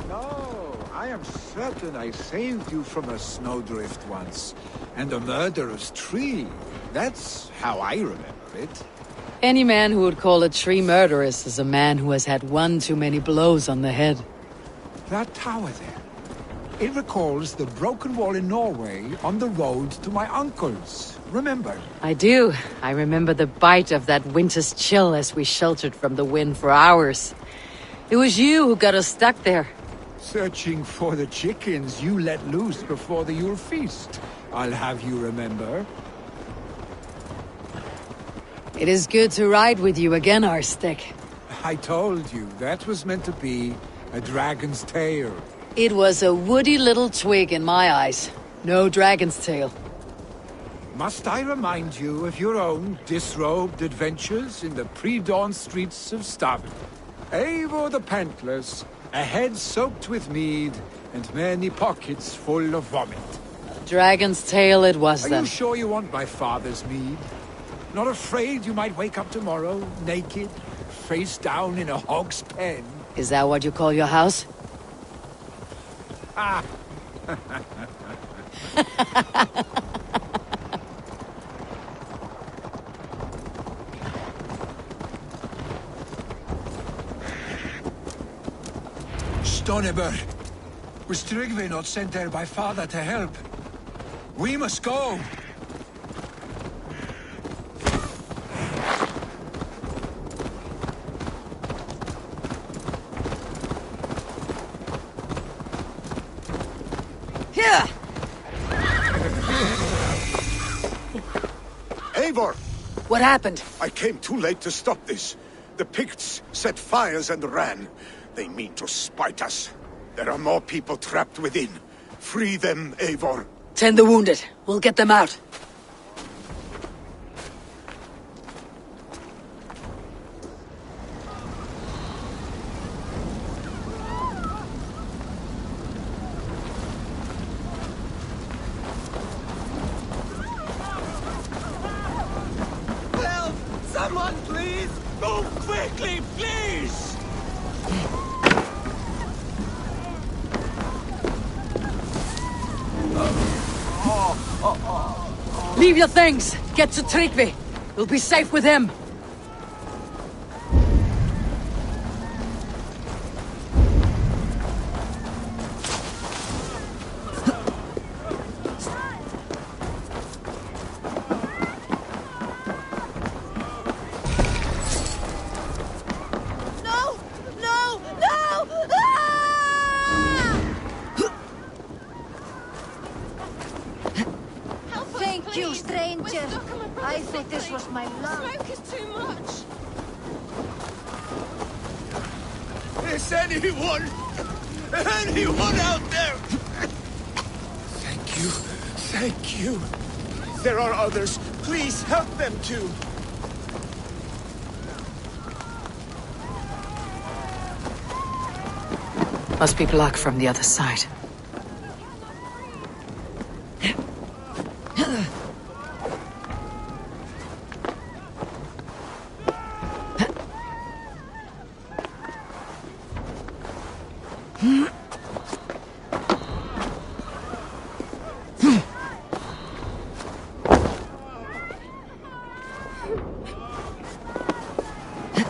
No, I am certain I saved you from a snowdrift once, and a murderous tree. That's how I remember it. Any man who would call a tree murderous is a man who has had one too many blows on the head. That tower there, it recalls the broken wall in Norway on the road to my uncle's. Remember? I do. I remember the bite of that winter's chill as we sheltered from the wind for hours. It was you who got us stuck there. Searching for the chickens you let loose before the Yule feast. I'll have you remember. It is good to ride with you again, Arstic. I told you, that was meant to be a dragon's tail. It was a woody little twig in my eyes. No dragon's tail. Must I remind you of your own disrobed adventures in the pre-dawn streets of Stavn? Eivor the Pantless, a head soaked with mead, and many pockets full of vomit. Dragon's tail it was then. Are you sure you want my father's mead? Not afraid you might wake up tomorrow, naked, face down in a hog's pen? Is that what you call your house? Ah! Stoneber! Was Tryggve not sent there by father to help? We must go! Eivor! What happened? I came too late to stop this. The Picts set fires and ran. They mean to spite us. There are more people trapped within. Free them, Eivor. Tend the wounded. We'll get them out. Someone, please! Move quickly, please! Leave your things! Get to Tryggve! We'll be safe with him! Thank you, stranger. I thought this was my luck. Smoke is too much. Is anyone out there? you. Thank you. There are others. Please help them too. Must be blocked from the other side.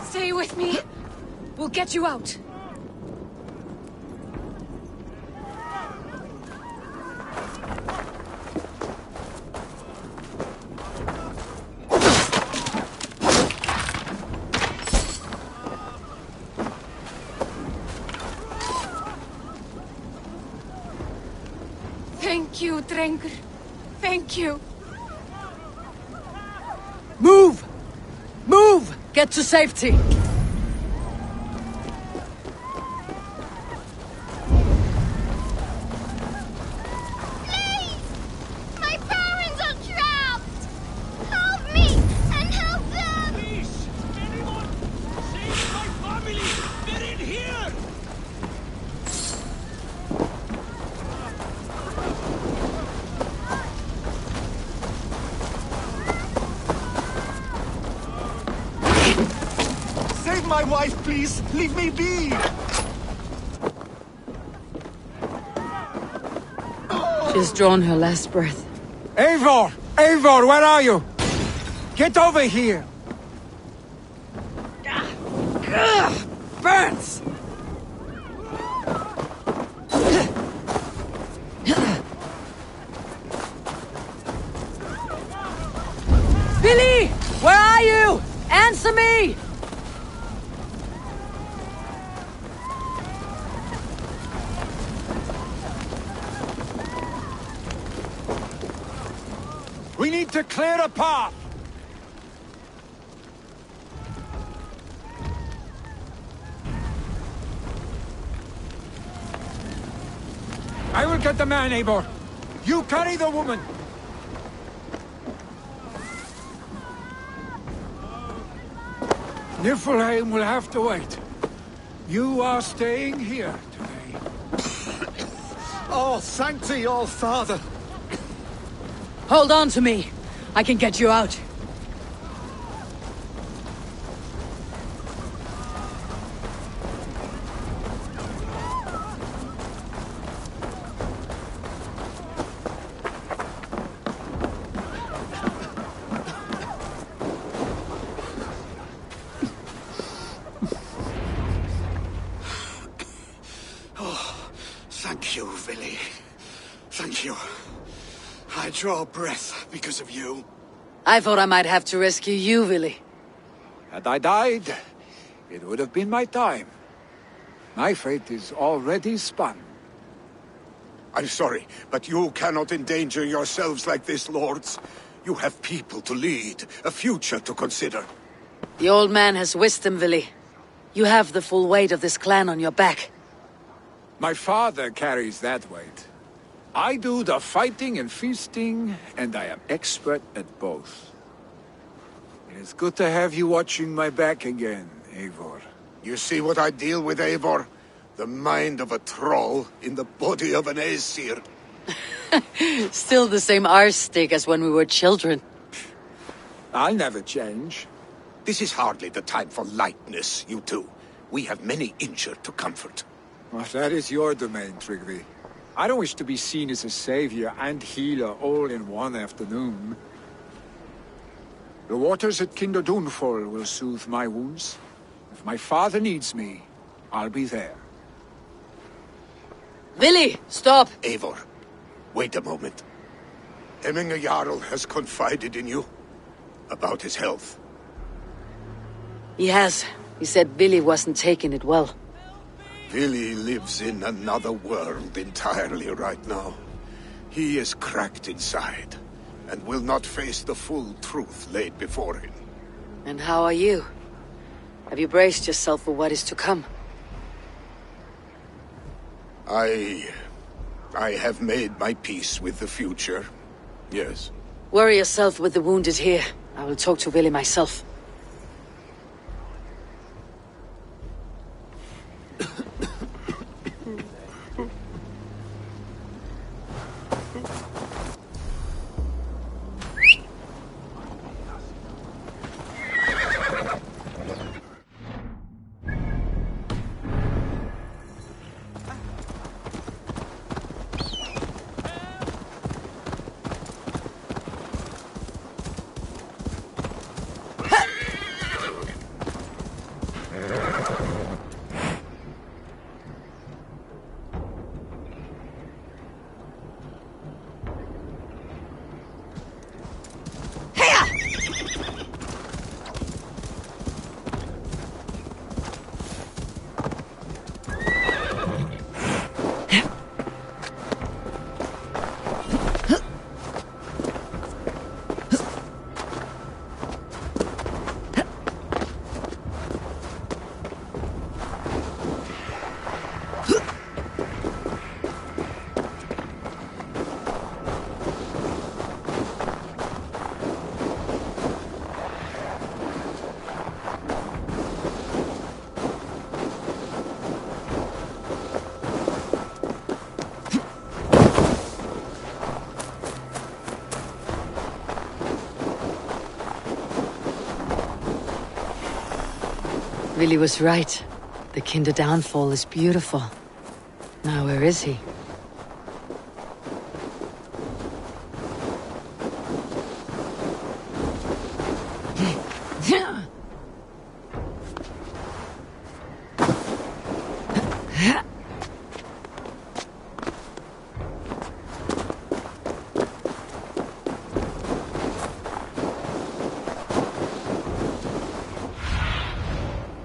Stay with me. We'll get you out. Thank you, Drengur. Thank you. Move! Move! Get to safety. My parents are trapped! Help me and help them! Please! Anyone! Save my family! They're in here! Save my wife, please! Leave me be! She's drawn her last breath. Eivor! Eivor, where are you? Get over here! Burns! Billy! Where are you? Answer me! We need to clear a path! I will get the man, Eivor. You carry the woman. Niflheim will have to wait. You are staying here today. Oh, thank thee, all father. Hold on to me. I can get you out. Thank you, Vili. Thank you. I draw breath because of you. I thought I might have to rescue you, Willy. Had I died, it would have been my time. My fate is already spun. I'm sorry, but you cannot endanger yourselves like this, lords. You have people to lead, a future to consider. The old man has wisdom, Willy. You have the full weight of this clan on your back. My father carries that weight. I do the fighting and feasting, and I am expert at both. It is good to have you watching my back again, Eivor. You see what I deal with, Eivor? The mind of a troll in the body of an Aesir. Still the same arse stick as when we were children. I'll never change. This is hardly the time for lightness, you two. We have many injured to comfort. Well, that is your domain, Tryggvi. I don't wish to be seen as a savior and healer all in one afternoon. The waters at Kinderdunfol will soothe my wounds. If my father needs me, I'll be there. Willy, stop! Eivor, wait a moment. Hemminger Jarl has confided in you about his health. He has. He said Willy wasn't taking it well. Willy lives in another world entirely right now. He is cracked inside, and will not face the full truth laid before him. And how are you? Have you braced yourself for what is to come? I I have made my peace with the future. Yes. Worry yourself with the wounded here. I will talk to Willie myself. Willie was right. The Kinder downfall is beautiful. Now where is he?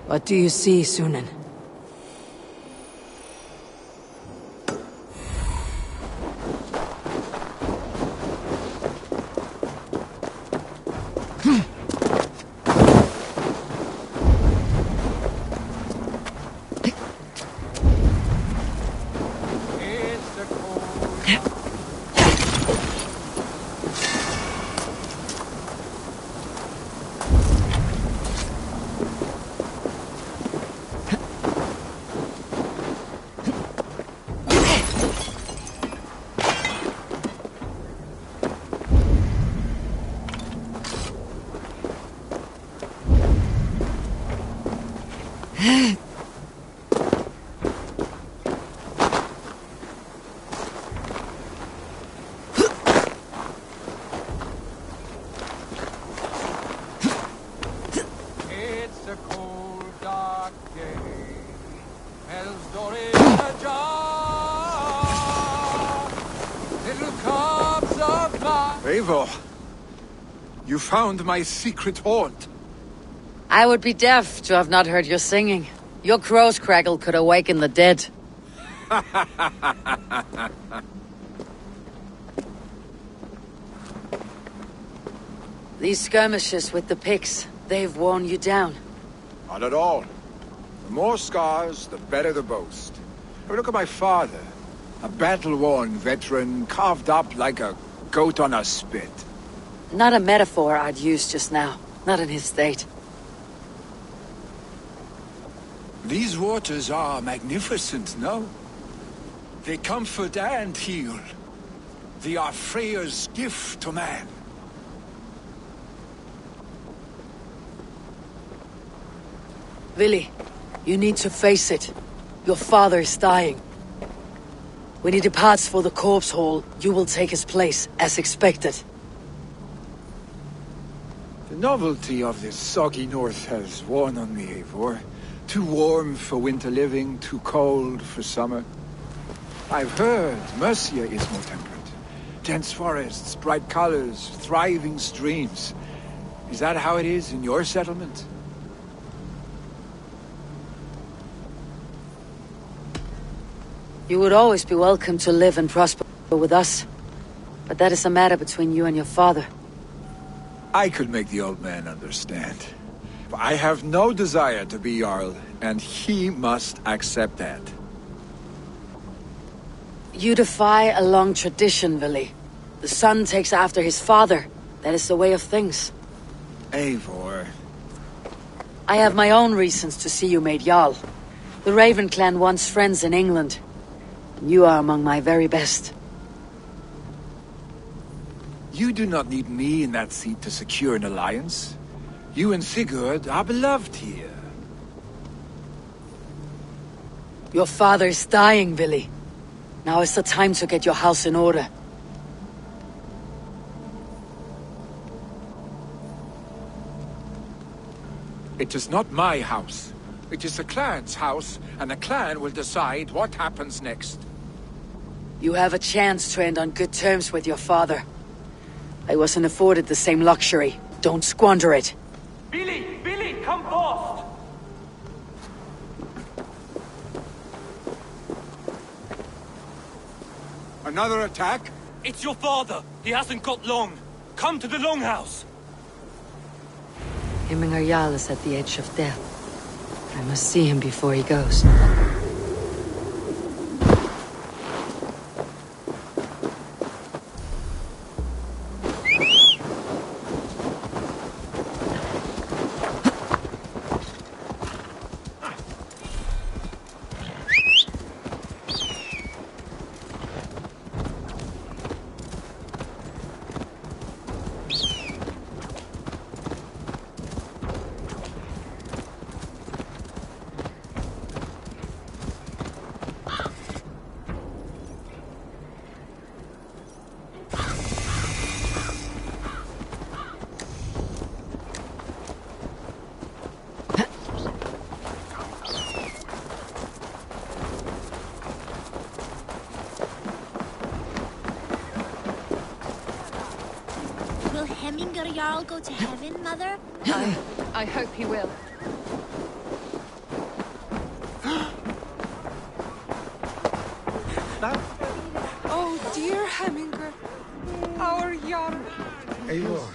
What do you see, Sunan? Eivor, you found my secret haunt. I would be deaf to have not heard your singing. Your crow's crackle could awaken the dead. These skirmishes with the Picts, they've worn you down. Not at all. The more scars, the better the boast. But look at my father. A battle-worn veteran, carved up like a goat on a spit. Not a metaphor I'd use just now. Not in his state. These waters are magnificent, no? They comfort and heal. They are Freya's gift to man. Willie, you need to face it. Your father is dying. When he departs for the corpse hall, you will take his place, as expected. The novelty of this soggy north has worn on me, Eivor. Too warm for winter living, too cold for summer. I've heard Mercia is more temperate. Dense forests, bright colors, thriving streams. Is that how it is in your settlement? You would always be welcome to live and prosper with us. But that is a matter between you and your father. I could make the old man understand. I have no desire to be Jarl, and he must accept that. You defy a long tradition, Vili. The son takes after his father. That is the way of things. Eivor. I have my own reasons to see you made Jarl. The Raven clan wants friends in England. You are among my very best. You do not need me in that seat to secure an alliance. You and Sigurd are beloved here. Your father is dying, Vili. Now is the time to get your house in order. It is not my house. It is the clan's house, and the clan will decide what happens next. You have a chance to end on good terms with your father. I wasn't afforded the same luxury. Don't squander it. Billy, come fast! Another attack? It's your father. He hasn't got long. Come to the Longhouse. Himmingar Jarl is at the edge of death. I must see him before he goes. Will Hemminger Jarl go to heaven, Mother? I hope he will. Oh, dear Hemminger. Our Jarl. Eivor.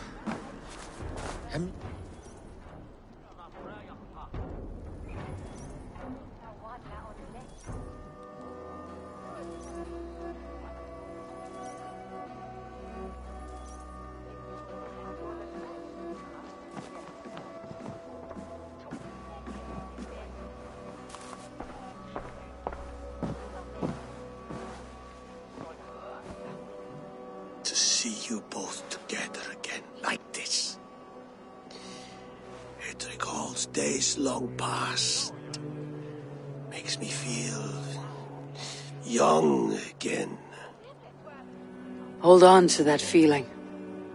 To see you both together again like this. It recalls days long past. Makes me feel young again. Hold on to that feeling,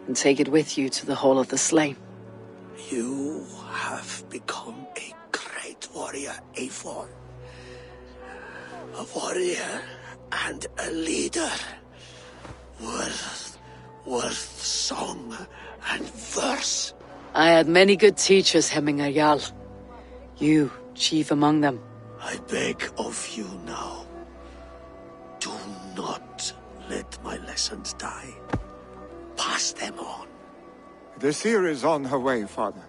and take it with you to the Hall of the Slain. You have become a great warrior, Eivor. A warrior and a leader. Worth song and verse. I had many good teachers, Hemminger Jarl. You, chief among them. I beg of you now, do not let my lessons die. Pass them on. The seer is on her way, Father.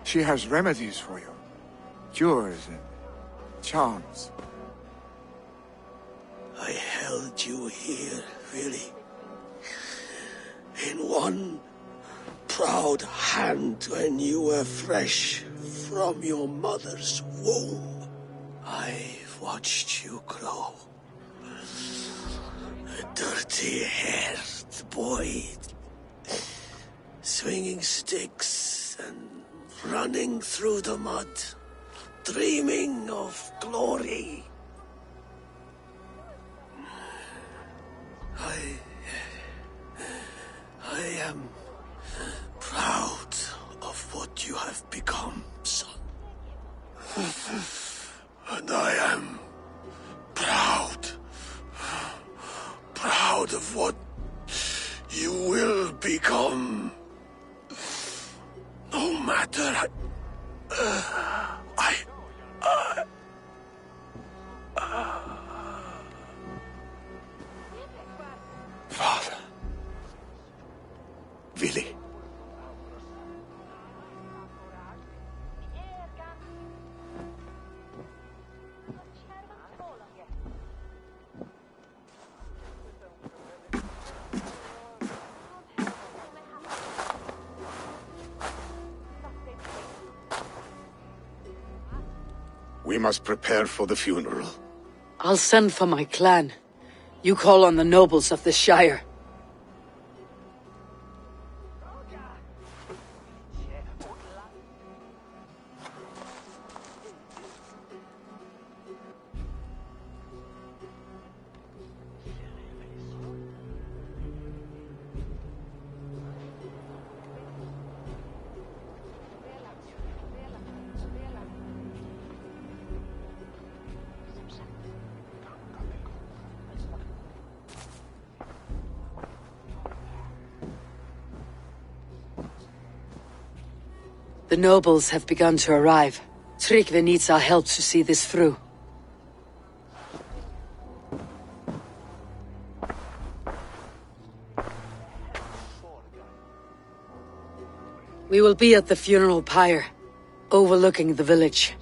She has remedies for you. Cures and charms. I held you here, really. In one proud hand when you were fresh from your mother's womb. I've watched you grow. A dirty-haired boy, swinging sticks and running through the mud, dreaming of glory. I am proud of what you have become, son. And I am proud of what you will become. No matter Father. Vili. We must prepare for the funeral. I'll send for my clan. You call on the nobles of the Shire. The nobles have begun to arrive. Tryggvi needs our help to see this through. We will be at the funeral pyre, overlooking the village.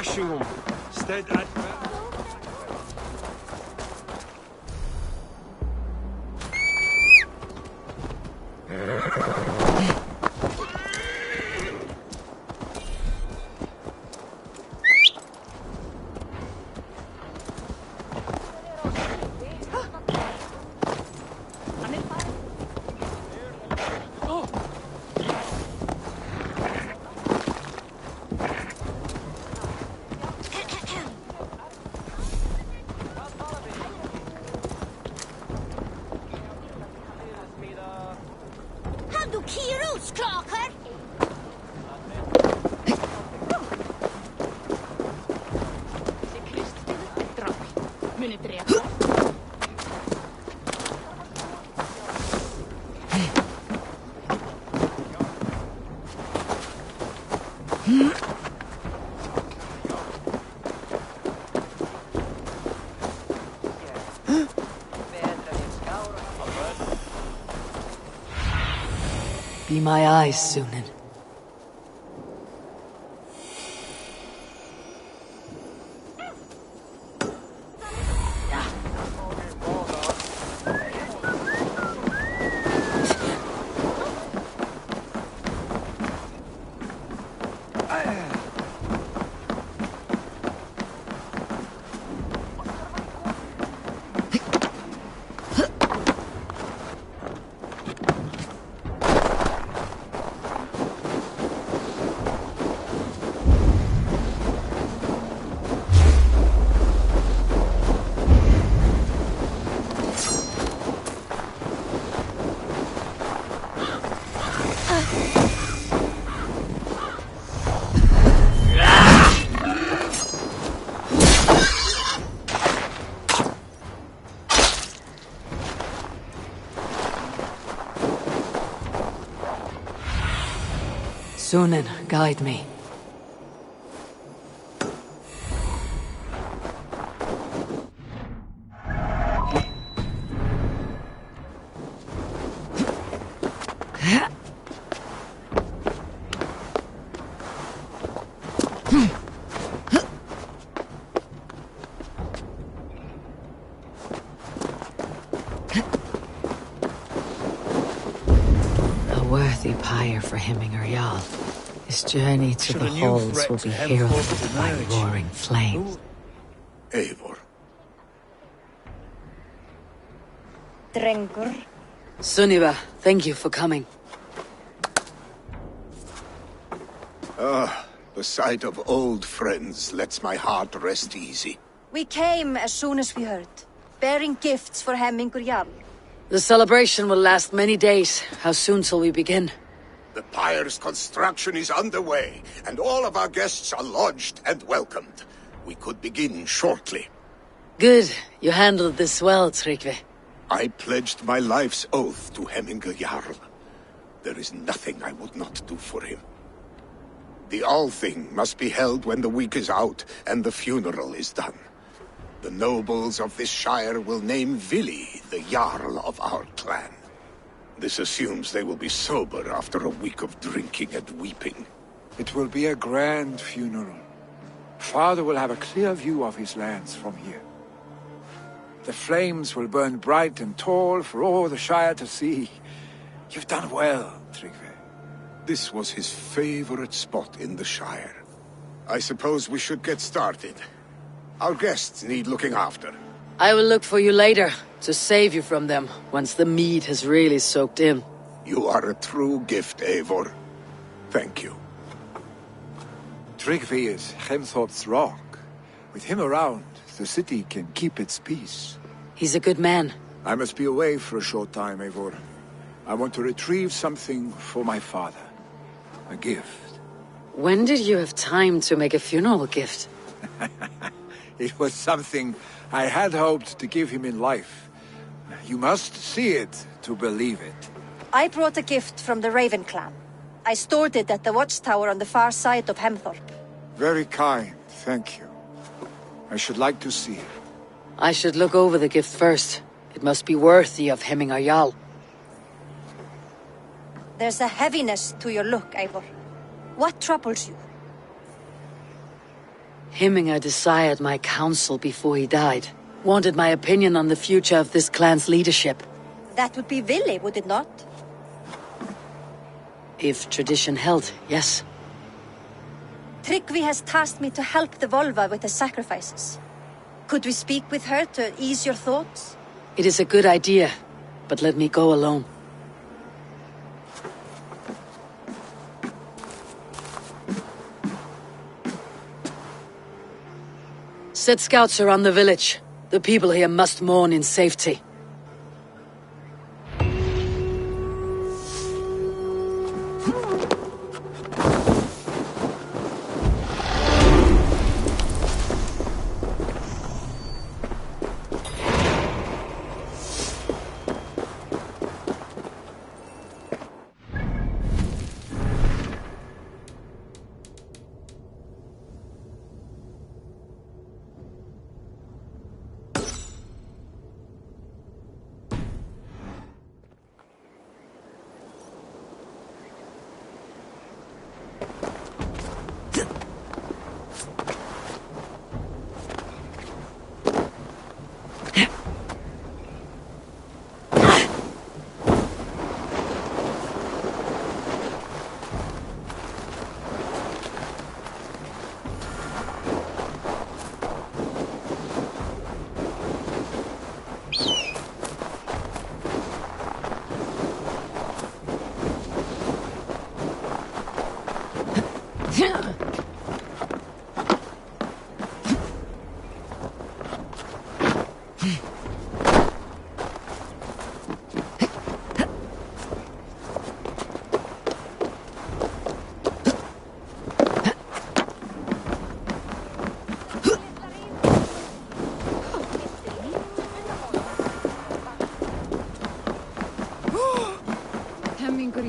Ashingum, stead at... Be my eyes, Sunan. Sunan, guide me. A worthy pyre for Hemminger Jarl. His journey to the halls will be heralded by roaring flames. Eivor. Drengur. Sunniva, thank you for coming. The sight of old friends lets my heart rest easy. We came as soon as we heard, bearing gifts for Hemmingur Jarl. The celebration will last many days. How soon shall we begin? The pyre's construction is underway, and all of our guests are lodged and welcomed. We could begin shortly. Good. You handled this well, Tryggvi. I pledged my life's oath to Hemmingur Jarl. There is nothing I would not do for him. The Althing must be held when the week is out and the funeral is done. The nobles of this shire will name Vili the Jarl of our clan. This assumes they will be sober after a week of drinking and weeping. It will be a grand funeral. father will have a clear view of his lands from here. The flames will burn bright and tall for all the Shire to see. You've done well, Tryggvi. This was his favorite spot in the Shire. I suppose we should get started. Our guests need looking after. I will look for you later, to save you from them, once the mead has really soaked in. You are a true gift, Eivor. Thank you. Tryggvi is Hemthorpe's rock. With him around, the city can keep its peace. He's a good man. I must be away for a short time, Eivor. I want to retrieve something for my father. A gift. When did you have time to make a funeral gift? It was something I had hoped to give him in life. You must see it to believe it. I brought a gift from the Raven clan. I stored it at the watchtower on the far side of Hemthorpe. Very kind, thank you. I should like to see it. I should look over the gift first. It must be worthy of Hemmingar Jarl. There's a heaviness to your look, Eivor. What troubles you? Hemmingar desired my counsel before he died. Wanted my opinion on the future of this clan's leadership. That would be Vili, would it not? If tradition held, yes. Tryggvi has tasked me to help the Volva with the sacrifices. Could we speak with her to ease your thoughts? It is a good idea, but let me go alone. Set scouts around the village. The people here must mourn in safety.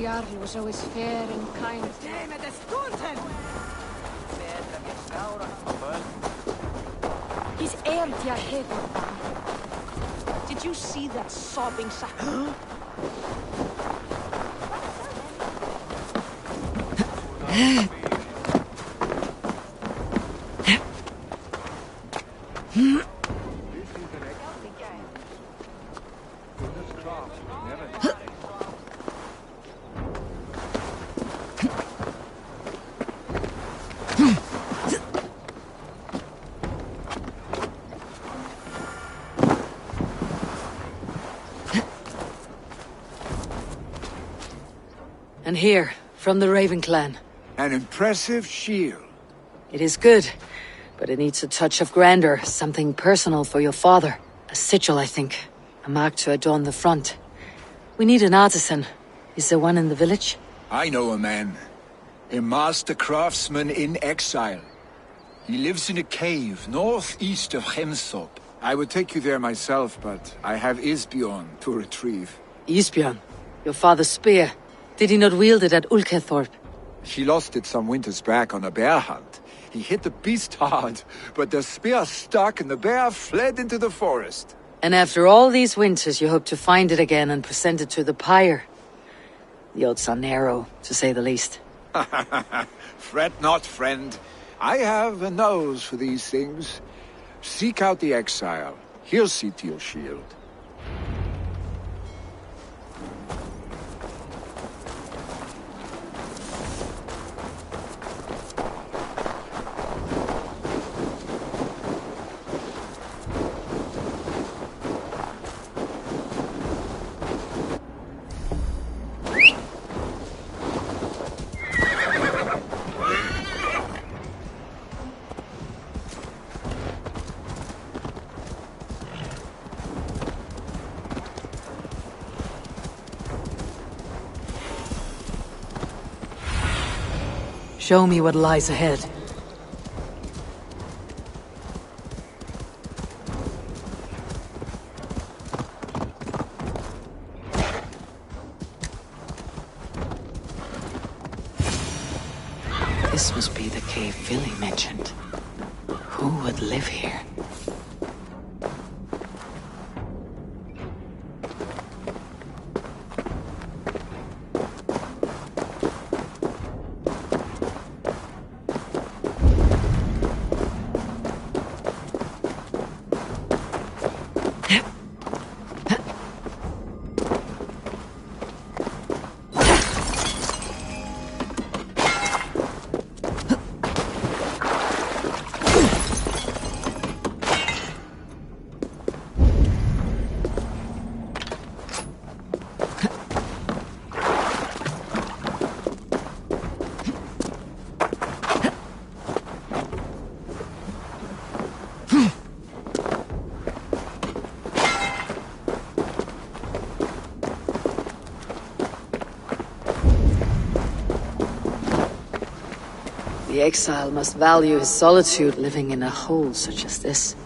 Jarl was always fair and kind. He's aired your head. Did you see that sobbing sack? And here, from the Raven clan. An impressive shield. It is good, but it needs a touch of grandeur, something personal for your father. A sigil, I think. A mark to adorn the front. We need an artisan. Is there one in the village? I know a man. A master craftsman in exile. He lives in a cave northeast of Hemthorpe. I would take you there myself, but I have Isbjorn to retrieve. Isbjorn? Your father's spear. Did he not wield it at Ulkethorpe? She lost it some winters back on a bear hunt. He hit the beast hard, but the spear stuck and the bear fled into the forest. And after all these winters, you hope to find it again and present it to the pyre. The odds are narrow, to say the least. Fret not, friend. I have a nose for these things. Seek out the exile. He'll see to your shield. Show me what lies ahead. This must be the cave Billy mentioned. Who would live here? The exile must value his solitude living in a hole such as this.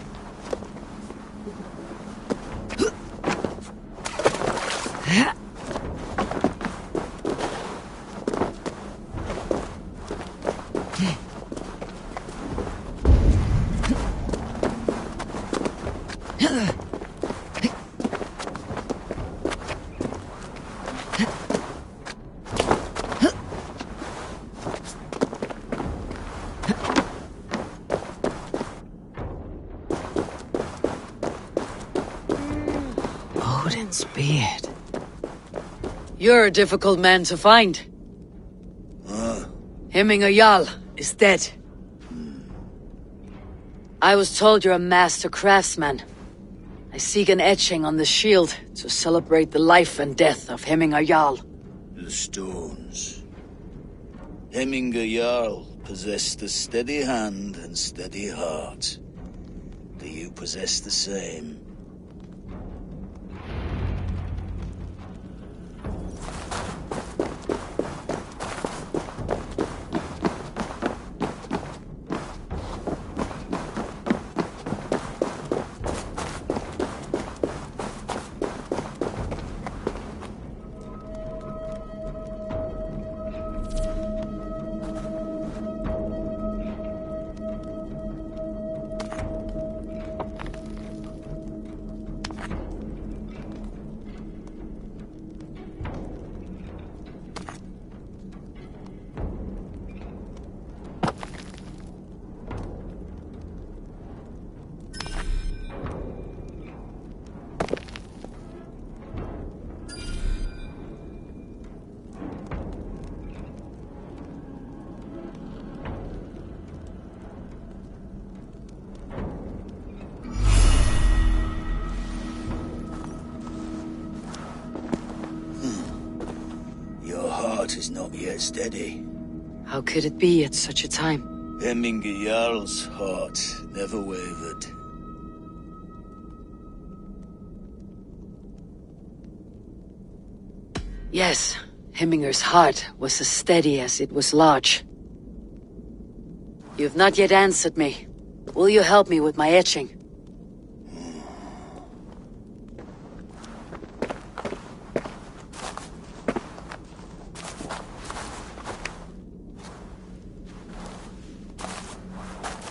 Odin's beard. You're a difficult man to find. Hemminger Jarl is dead. I was told you're a master craftsman. I seek an etching on the shield to celebrate the life and death of Hemminger Jarl. The stones. Hemminger Jarl possessed a steady hand and steady heart. Do you possess the same? Is not yet steady. How could it be at such a time? Hemminger Jarl's heart never wavered. Yes, Hemminger's heart was as steady as it was large. You've not yet answered me. Will you help me with my etching?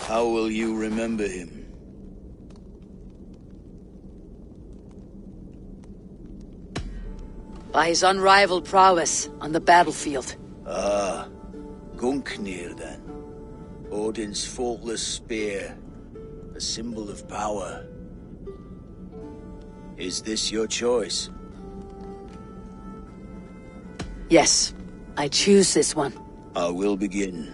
How will you remember him? By his unrivaled prowess on the battlefield. Ah, Gungnir then. Odin's faultless spear, a symbol of power. Is this your choice? Yes, I choose this one. I will begin.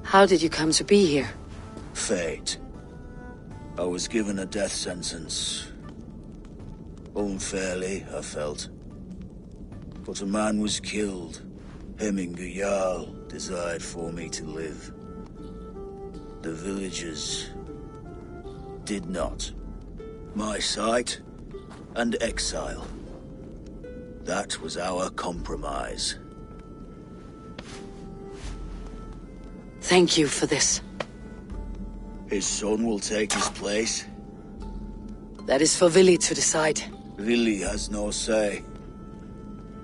How did you come to be here? Fate. I was given a death sentence. Unfairly, I felt. But a man was killed. Hemminger Jarl desired for me to live. The villagers did not. My sight and exile. That was our compromise. Thank you for this. His son will take his place. That is for Vili to decide. Vili has no say.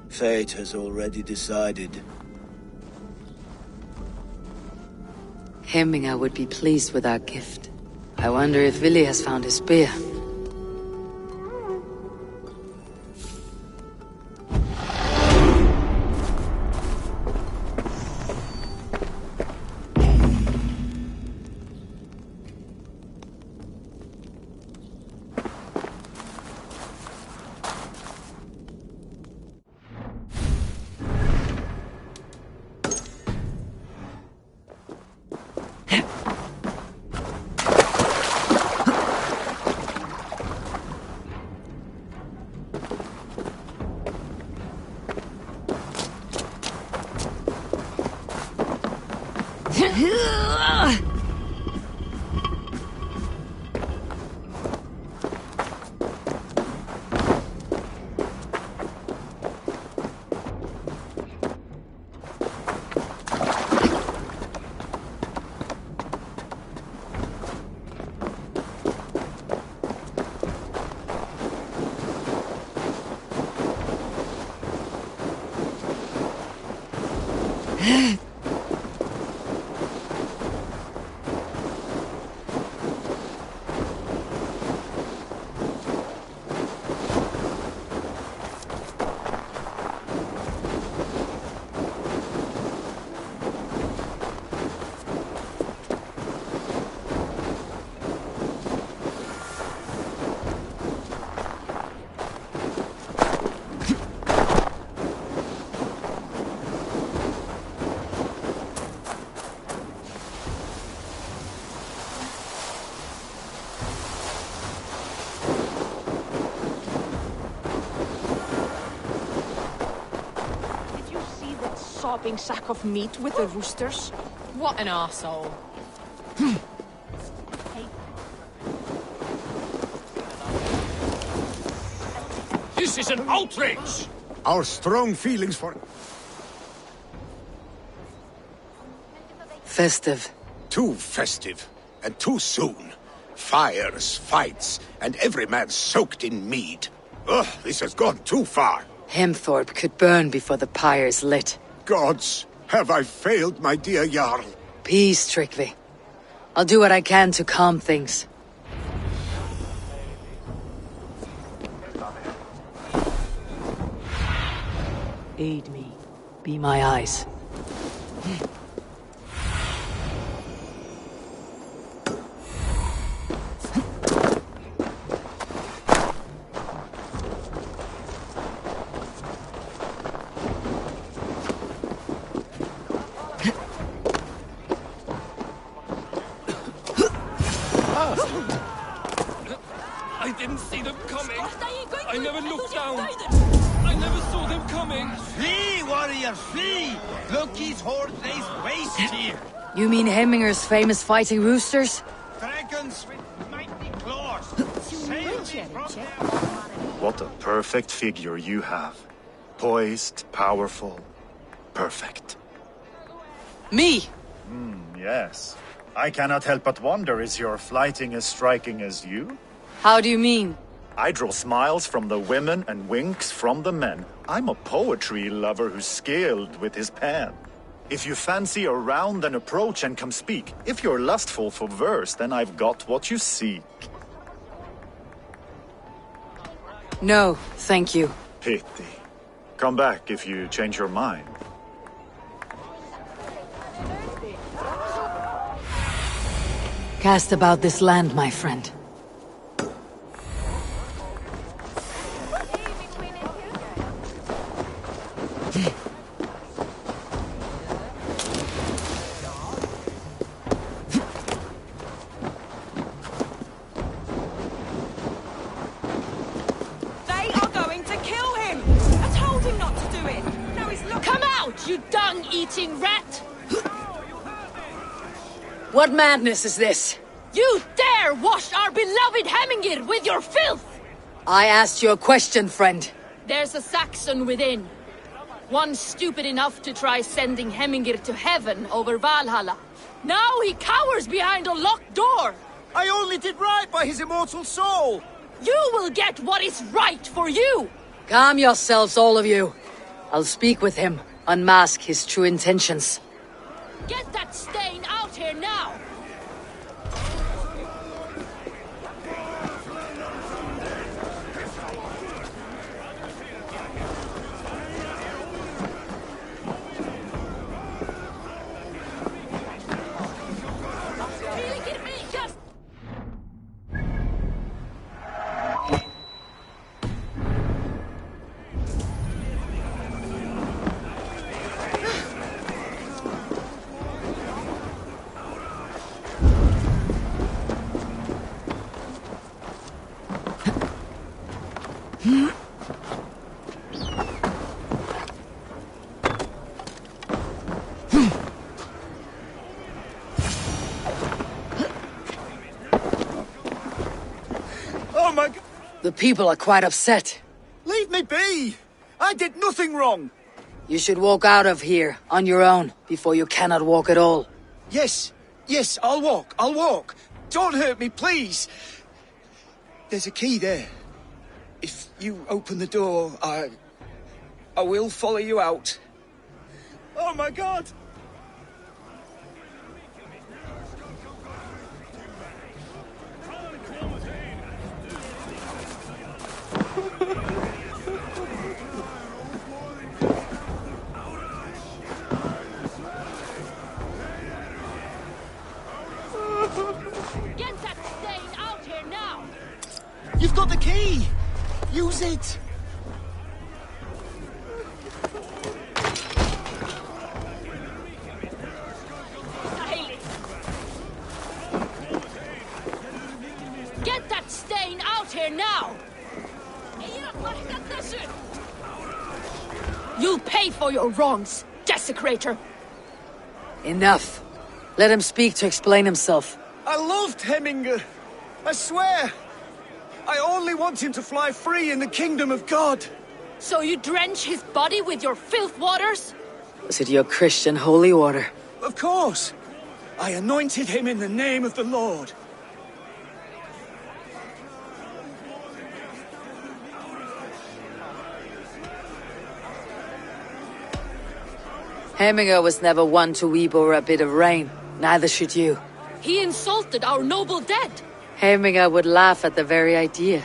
Fate has already decided. Hemminger would be pleased with our gift. I wonder if Vili has found his spear. Sopping sack of meat with the roosters. What an arsehole. This is an outrage! Our strong feelings for... Festive. Too festive, and too soon. Fires, fights, and every man soaked in mead. Ugh, this has gone too far. Hemthorpe could burn before the pyre's lit. Gods, have I failed my dear Jarl? Peace, Tryggvi. I'll do what I can to calm things. Aid me. Be my eyes. I didn't see them coming. I never looked down. I never saw them coming. Flee, warrior, flee! Loki's horde lays waste here. You mean Hemminger's famous fighting roosters? Dragons with mighty claws. Sail me from their... What a perfect figure you have. Poised, powerful, perfect. Me? Yes. I cannot help but wonder, is your flighting as striking as you? How do you mean? I draw smiles from the women and winks from the men. I'm a poetry lover who's skilled with his pen. If you fancy a round, then approach and come speak. If you're lustful for verse, then I've got what you seek. No, thank you. Pity. Come back if you change your mind. Cast about this land, my friend. They are going to kill him! I told him not to do it! Now he's looking— Come out, you dung-eating rat! What madness is this? You dare wash our beloved Hemingir with your filth! I asked you a question, friend. There's a Saxon within. One stupid enough to try sending Hemingir to heaven over Valhalla. Now he cowers behind a locked door! I only did right by his immortal soul! You will get what is right for you! Calm yourselves, all of you. I'll speak with him, unmask his true intentions. Get that stain out here now! Oh my God! The people are quite upset. Leave me be! I did nothing wrong! You should walk out of here on your own before you cannot walk at all. Yes, I'll walk. Don't hurt me, please. There's a key there. If you open the door, I will follow you out. Oh my God! Get that stain out here now! You've got the key! Use it! Get that stain out here now! You'll pay for your wrongs, desecrator! Enough. Let him speak to explain himself. I loved Hemingr. I swear. I only want him to fly free in the kingdom of God. So you drench his body with your filth waters? Was it your Christian holy water? Of course. I anointed him in the name of the Lord. Hemingr was never one to weep over a bit of rain. Neither should you. He insulted our noble dead. Hemingr would laugh at the very idea.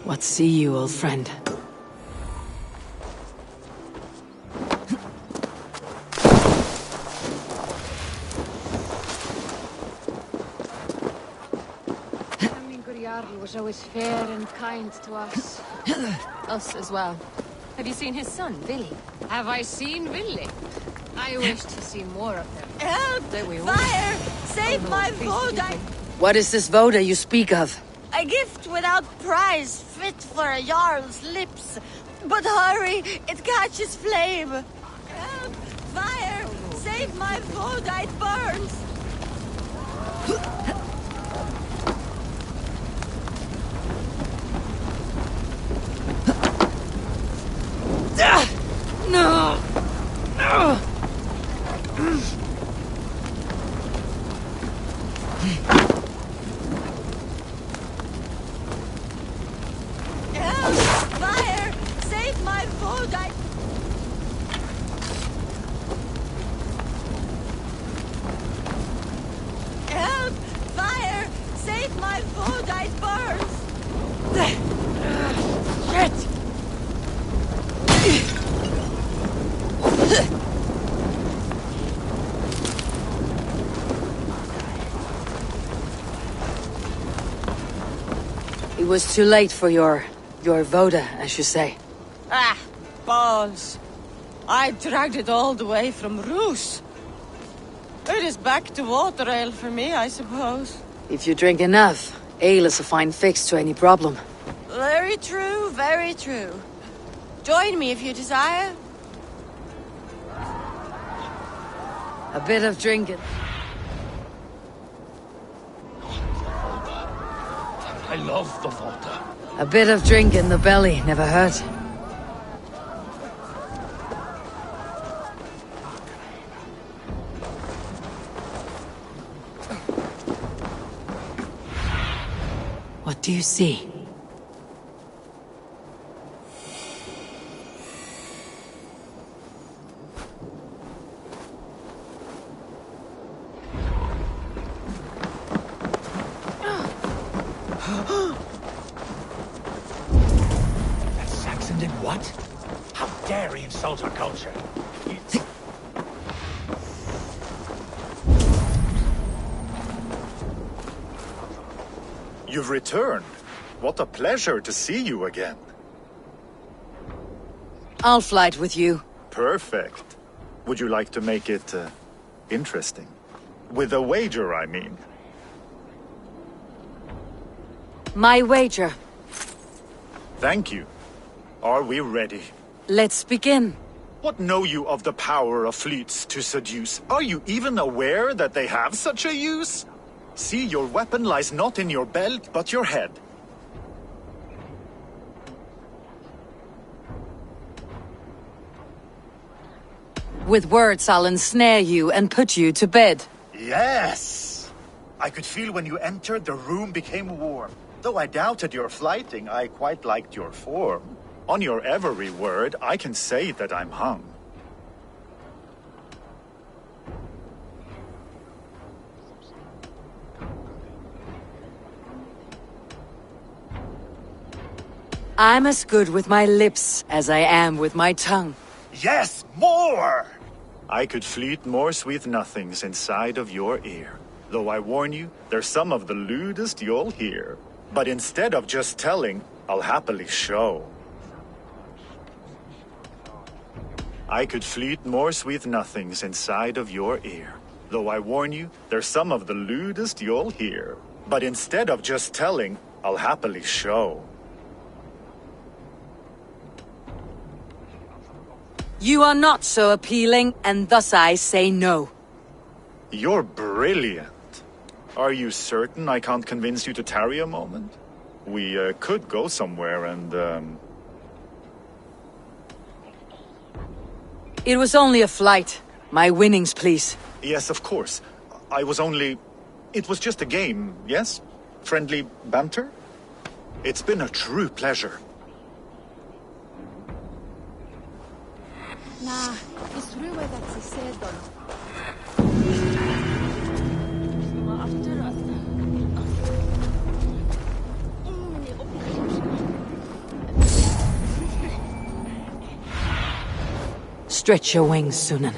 What see you, old friend? Hemingr was always fair and kind to us. Us as well. Have you seen his son, Willi? Have I seen Willi? I wish to see more of him. Help! Fire! Save my Voda! What is this Voda you speak of? A gift without price, fit for a Jarl's lips. But hurry, it catches flame. Help! Fire! Save my Voda, it burns! I... Help! Fire! Save my food! It burns! Shit! It was too late for your Voda, as you say. Ah, balls. I dragged it all the way from Roos. It is back to water ale for me, I suppose. If you drink enough, ale is a fine fix to any problem. Very true, very true. Join me if you desire. A bit of drinking. I love the water. A bit of drink in the belly never hurt. What do you see? That Saxon did what? How dare he insult our culture? You've returned. What a pleasure to see you again. I'll flight with you. Perfect. Would you like to make it, interesting? With a wager, I mean. My wager. Thank you. Are we ready? Let's begin. What know you of the power of fleets to seduce? Are you even aware that they have such a use? See, your weapon lies not in your belt, but your head. With words, I'll ensnare you and put you to bed. Yes! I could feel when you entered, the room became warm. Though I doubted your flighting, I quite liked your form. On your every word, I can say that I'm hung. I'm as good with my lips as I am with my tongue. Yes, more! I could fleet more sweet nothings inside of your ear. Though I warn you, they're some of the lewdest you'll hear. But instead of just telling, I'll happily show. I could fleet more sweet nothings inside of your ear. Though I warn you, they're some of the lewdest you'll hear. But instead of just telling, I'll happily show. You are not so appealing, and thus I say no. You're brilliant. Are you certain I can't convince you to tarry a moment? We could go somewhere and, It was only a flight. My winnings, please. Yes, of course. It was just a game, yes? Friendly banter? It's been a true pleasure. Nah, it's true that she said Stretch your wings, Sunan.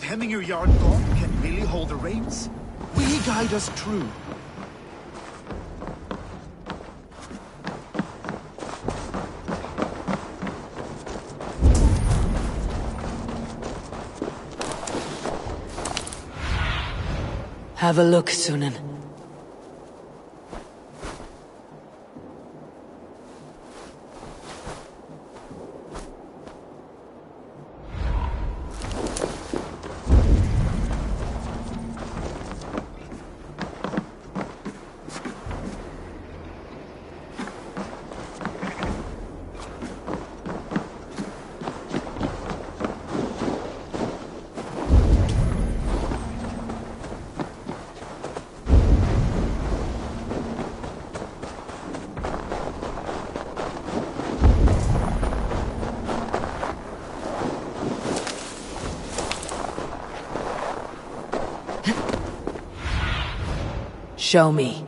Hemming Yard gone, can Billy hold the reins? Will he guide us true? Have a look, Sunan. Show me.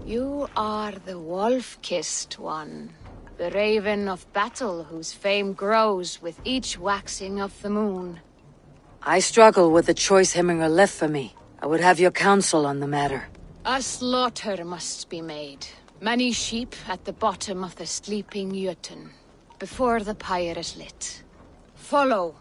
You are the wolf-kissed one. The raven of battle whose fame grows with each waxing of the moon. I struggle with the choice Hemminger left for me. I would have your counsel on the matter. A slaughter must be made. Many sheep at the bottom of the sleeping Jötun, before the pyre is lit. Follow.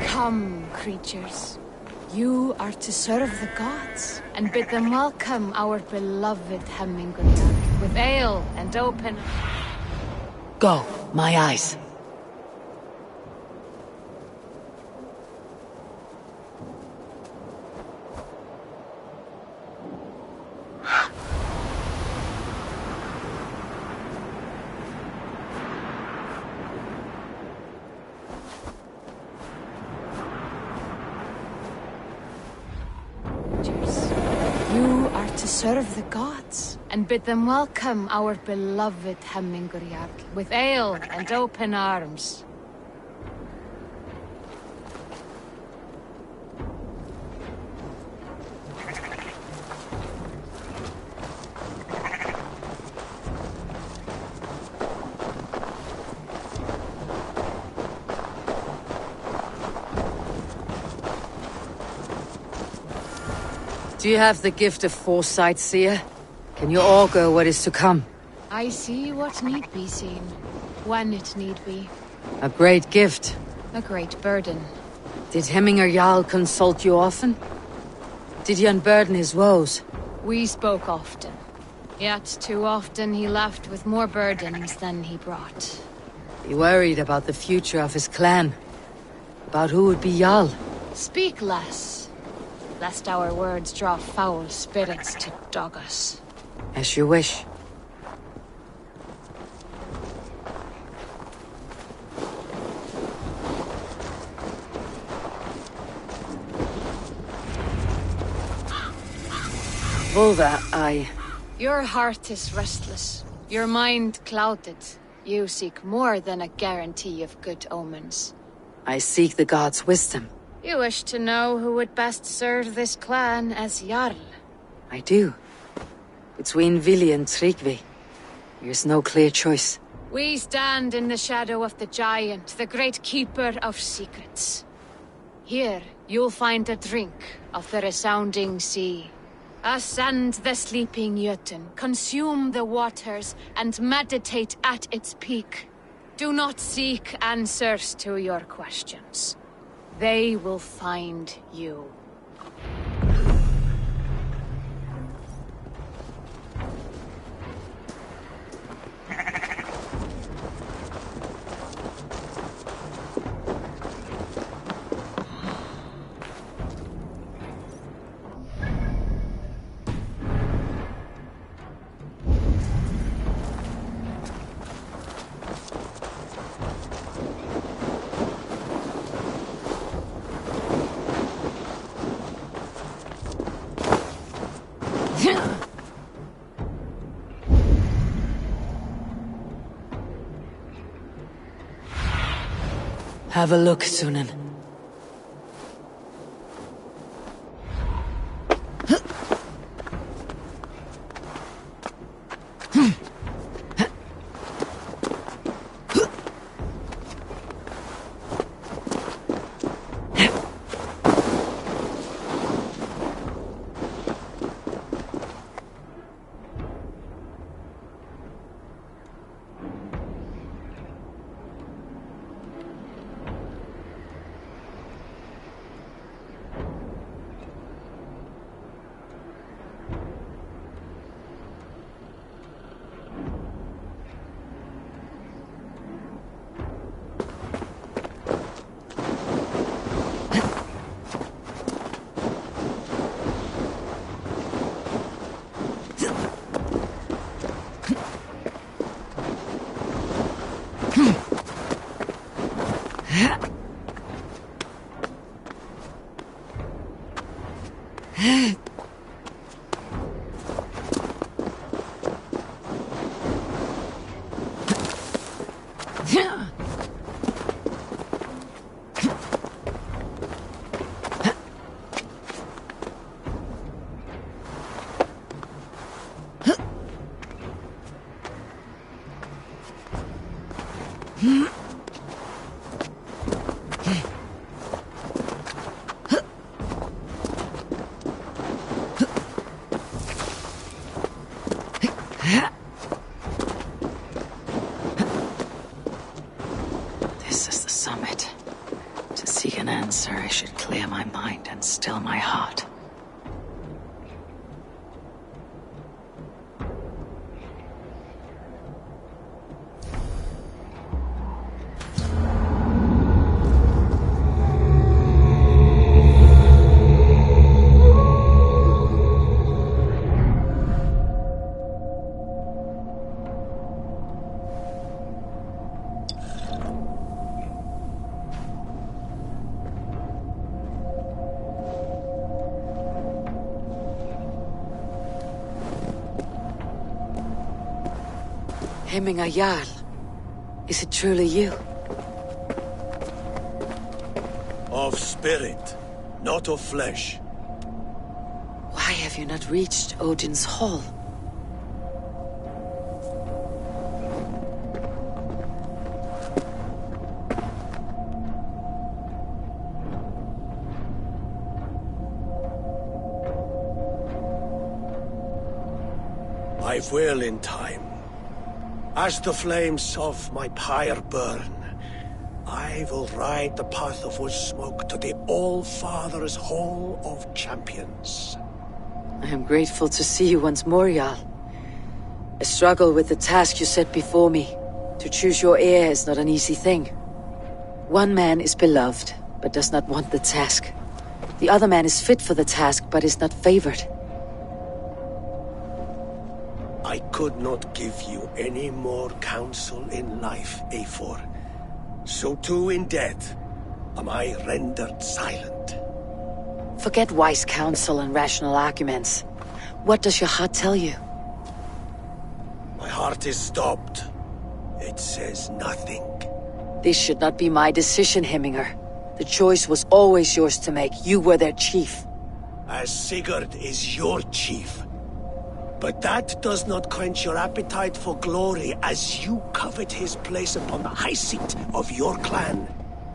Come, creatures. You are to serve the gods, and bid them welcome our beloved Hemingway with ale and open... Go, my eyes. You are to serve the gods, and bid them welcome our beloved Hemingway with ale and open arms. Do you have the gift of foresight, seer? Can you augur what is to come? I see what need be seen, when it need be. A great gift. A great burden. Did Hemminger Jarl consult you often? Did he unburden his woes? We spoke often. Yet too often he left with more burdens than he brought. He worried about the future of his clan. About who would be Jarl. Speak less, lest our words draw foul spirits to dog us. As you wish. Volva, Your heart is restless, your mind clouded. You seek more than a guarantee of good omens. I seek the gods' wisdom. You wish to know who would best serve this clan as Jarl. I do. Between Vili and Tryggvi, there's no clear choice. We stand in the shadow of the giant, the great keeper of secrets. Here, you'll find a drink of the resounding sea. Ascend the sleeping Jötun, consume the waters, and meditate at its peak. Do not seek answers to your questions. They will find you. Have a look, Sunan. This is the summit. To seek an answer, I should clear my mind and still my heart. Hemminger Jarl. Is it truly you? Of spirit, not of flesh. Why have you not reached Odin's Hall? I will in time. As the flames of my pyre burn, I will ride the path of wood smoke to the All-Father's Hall of Champions. I am grateful to see you once more, Jarl. I struggle with the task you set before me. To choose your heir is not an easy thing. One man is beloved, but does not want the task. The other man is fit for the task, but is not favored. I could not give you any more counsel in life, Eivor. So too in death am I rendered silent. Forget wise counsel and rational arguments. What does your heart tell you? My heart is stopped. It says nothing. This should not be my decision, Hemminger. The choice was always yours to make. You were their chief. As Sigurd is your chief. But that does not quench your appetite for glory as you covet his place upon the high seat of your clan.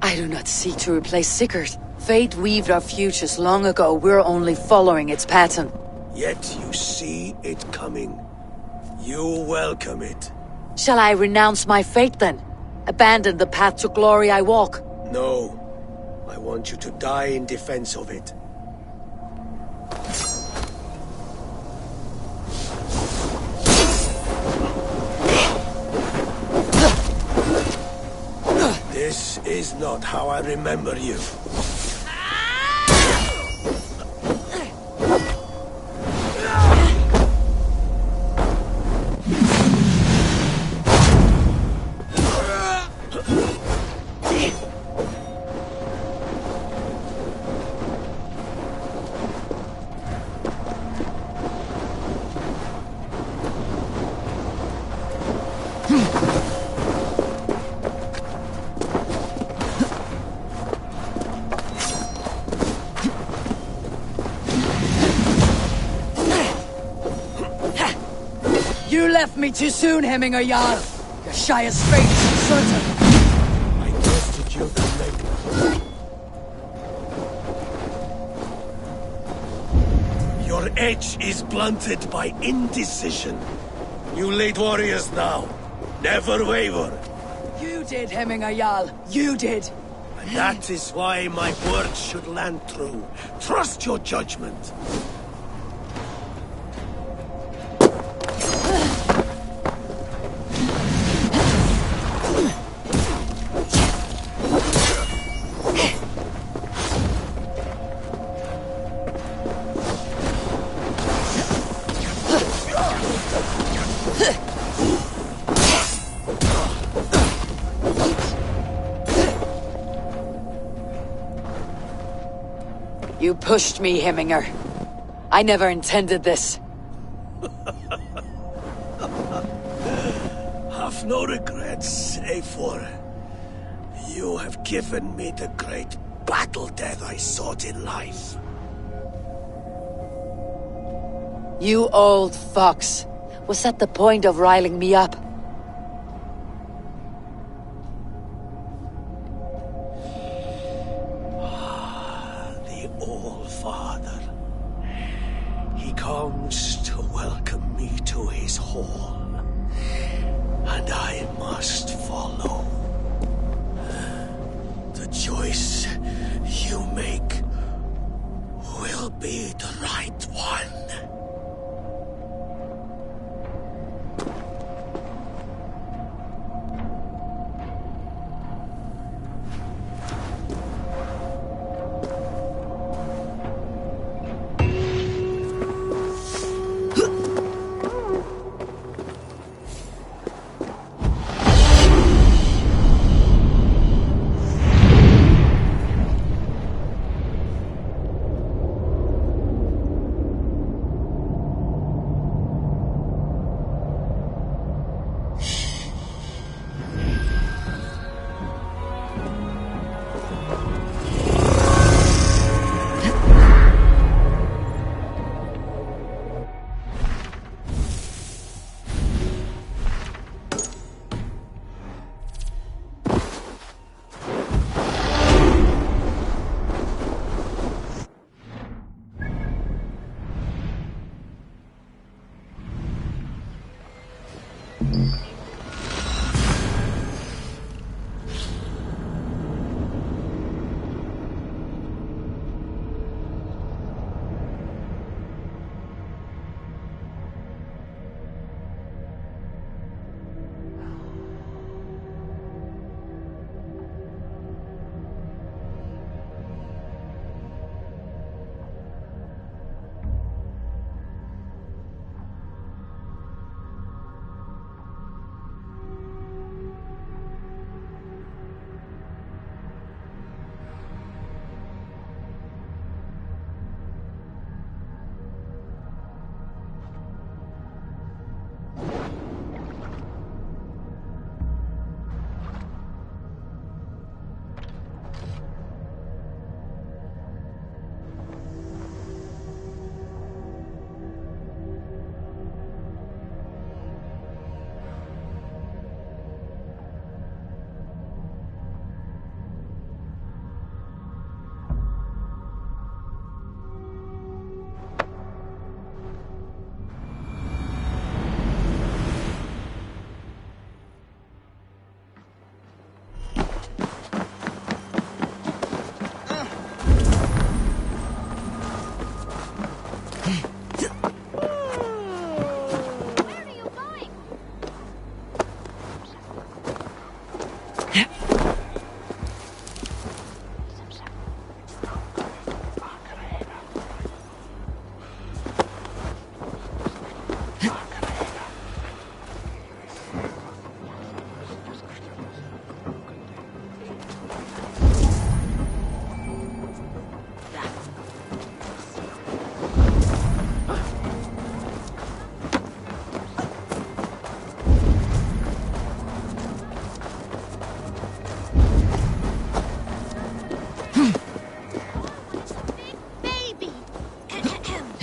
I do not seek to replace Sigurd. Fate weaved our futures long ago. We're only following its pattern. Yet you see it coming. You welcome it. Shall I renounce my fate then? Abandon the path to glory I walk? No. I want you to die in defense of it. This is not how I remember you. You left me too soon, Hemminger Jarl. Your Shire's fate is uncertain. I trusted you to make. Your edge is blunted by indecision. You late warriors now. Never waver. You did, Hemminger Jarl. You did. And that is why my words should land true. Trust your judgment. You pushed me, Hemminger. I never intended this. Have no regrets, save for... You have given me the great battle death I sought in life. You old fox. Was that the point of riling me up? The All-Father. He comes to welcome me to his hall. And I must follow. The choice you make will be the right one.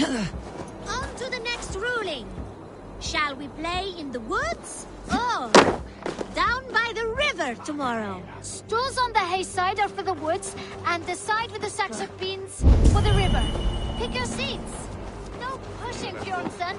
On to the next ruling. Shall we play in the woods or down by the river tomorrow? Stools on the hay side are for the woods, and the side with the sacks of beans for the river. Pick your seats. No pushing, Bjornsson.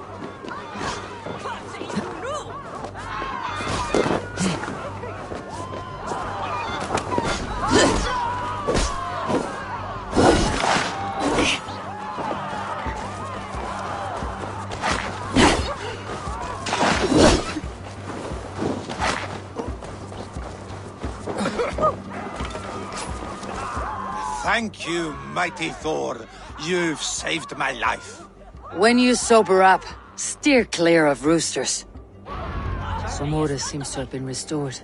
Thank you, mighty Thor. You've saved my life. When you sober up, steer clear of roosters. Some order seems to have been restored.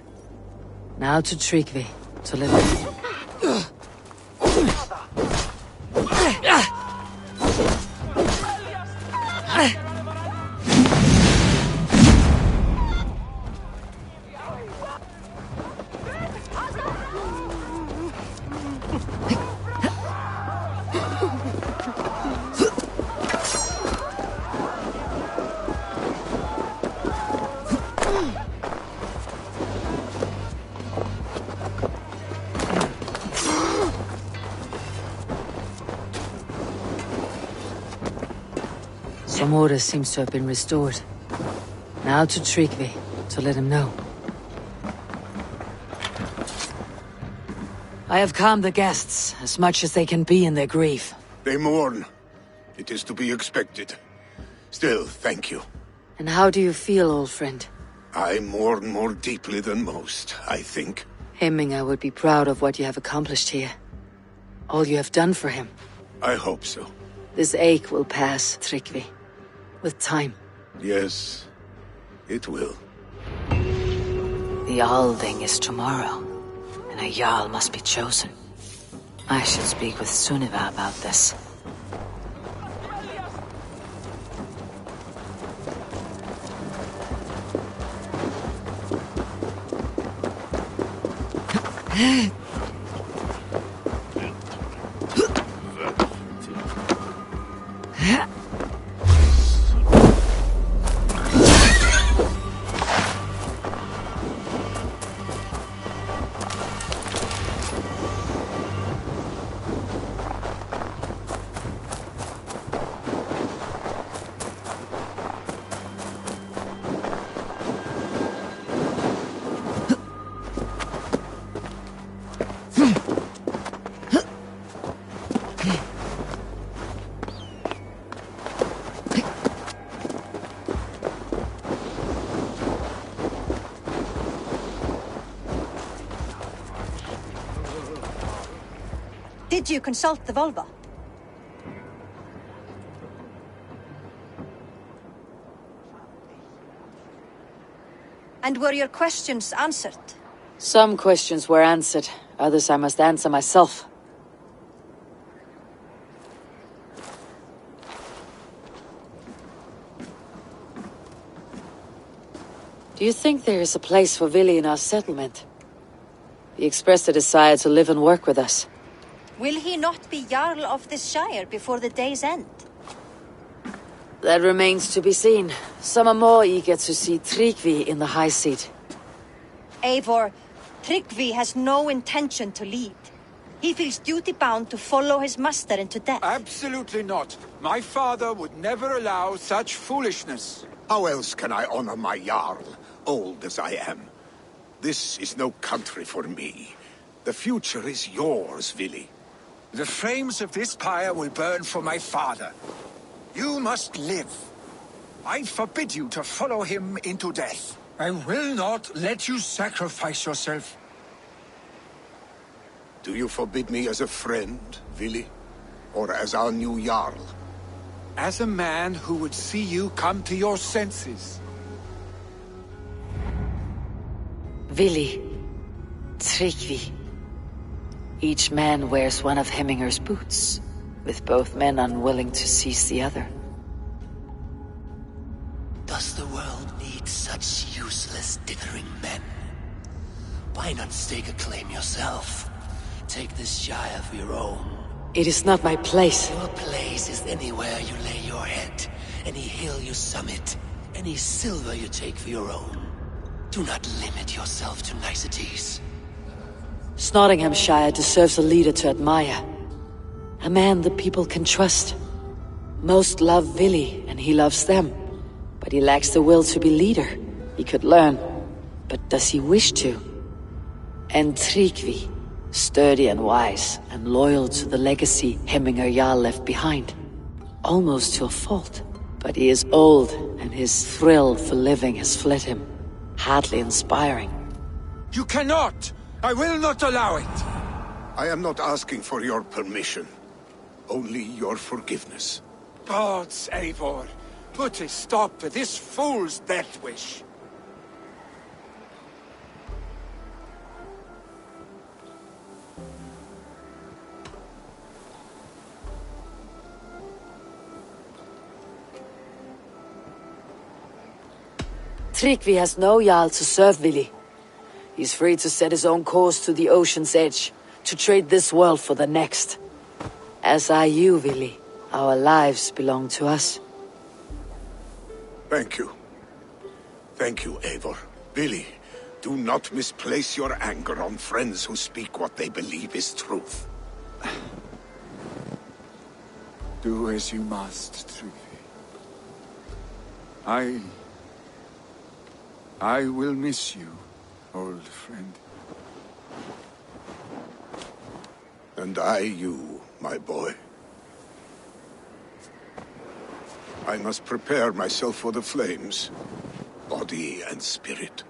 Now to Tryggvi, to live. Some order seems to have been restored. Now to Tryggvi, to let him know. I have calmed the guests, as much as they can be in their grief. They mourn. It is to be expected. Still, thank you. And how do you feel, old friend? I mourn more deeply than most, I think. Hemminger would be proud of what you have accomplished here. All you have done for him. I hope so. This ache will pass, Tryggvi. With time. Yes, it will. The Alding is tomorrow, and a Jarl must be chosen. I should speak with Sunniva about this. Did you consult the Volva? And were your questions answered? Some questions were answered, others I must answer myself. Do you think there is a place for Vili in our settlement? He expressed a desire to live and work with us. Will he not be Jarl of this shire before the day's end? That remains to be seen. Some are more eager to see Tryggvi in the high seat. Eivor, Tryggvi has no intention to lead. He feels duty-bound to follow his master into death. Absolutely not. My father would never allow such foolishness. How else can I honor my Jarl, old as I am? This is no country for me. The future is yours, Vili. The flames of this pyre will burn for my father. You must live. I forbid you to follow him into death. I will not let you sacrifice yourself. Do you forbid me as a friend, Vili? Or as our new Jarl? As a man who would see you come to your senses. Vili. Tryggvi. Each man wears one of Hemminger's boots, with both men unwilling to seize the other. Does the world need such useless, dithering men? Why not stake a claim yourself? Take this shire for your own. It is not my place. Your place is anywhere you lay your head, any hill you summit, any silver you take for your own. Do not limit yourself to niceties. Nottinghamshire deserves a leader to admire. A man the people can trust. Most love Vili, and he loves them. But he lacks the will to be leader. He could learn. But does he wish to? And Tryggvi, sturdy and wise, and loyal to the legacy Hemminger Jarl left behind. Almost to a fault. But he is old, and his thrill for living has fled him. Hardly inspiring. You cannot! I will not allow it! I am not asking for your permission. Only your forgiveness. Gods, Eivor, put a stop to this fool's death wish. Tryggvi has no Jarl to serve Vili. He's free to set his own course to the ocean's edge, to trade this world for the next. As are you, Vili. Our lives belong to us. Thank you. Thank you, Eivor. Vili, do not misplace your anger on friends who speak what they believe is truth. Do as you must, Tryggvi. I will miss you, old friend. And I you, my boy. I must prepare myself for the flames, body and spirit.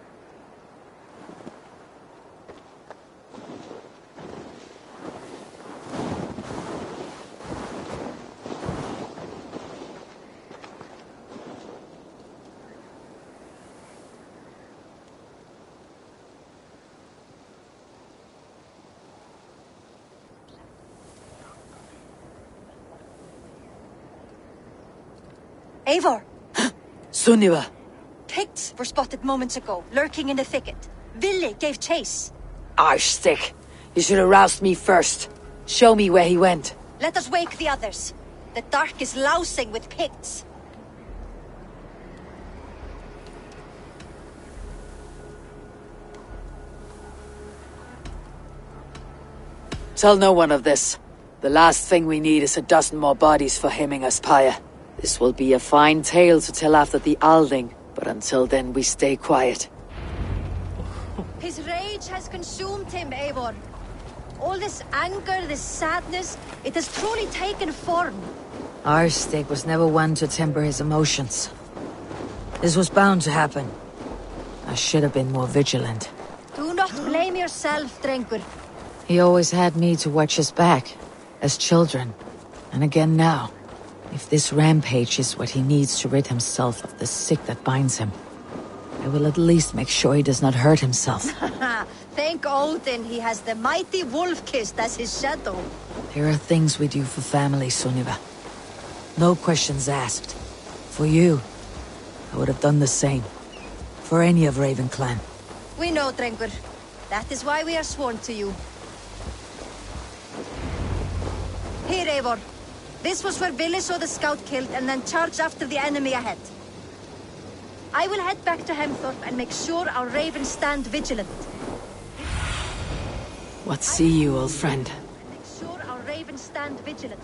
Eivor! Sunniva! Picts were spotted moments ago, lurking in the thicket. Vili gave chase. Arstick! You should have roused me first. Show me where he went. Let us wake the others. The dark is lousing with Picts. Tell no one of this. The last thing we need is a dozen more bodies for Hemminger's pyre. This will be a fine tale to tell after the Alding, but until then we stay quiet. His rage has consumed him, Eivor. All this anger, this sadness, it has truly taken form. Arstick was never one to temper his emotions. This was bound to happen. I should have been more vigilant. Do not blame yourself, Drengur. He always had me to watch his back, as children, and again now. If this rampage is what he needs to rid himself of the sick that binds him, I will at least make sure he does not hurt himself. Thank Odin he has the mighty Wolf-Kissed as his shadow. There are things we do for family, Sunniva. No questions asked. For you, I would have done the same. For any of Raven clan. We know, Drengur. That is why we are sworn to you. Here, Eivor. This was where Vili saw the scout killed and then charged after the enemy ahead. I will head back to Hemthorpe and make sure our ravens stand vigilant. What see you, old friend? Make sure our ravens stand vigilant.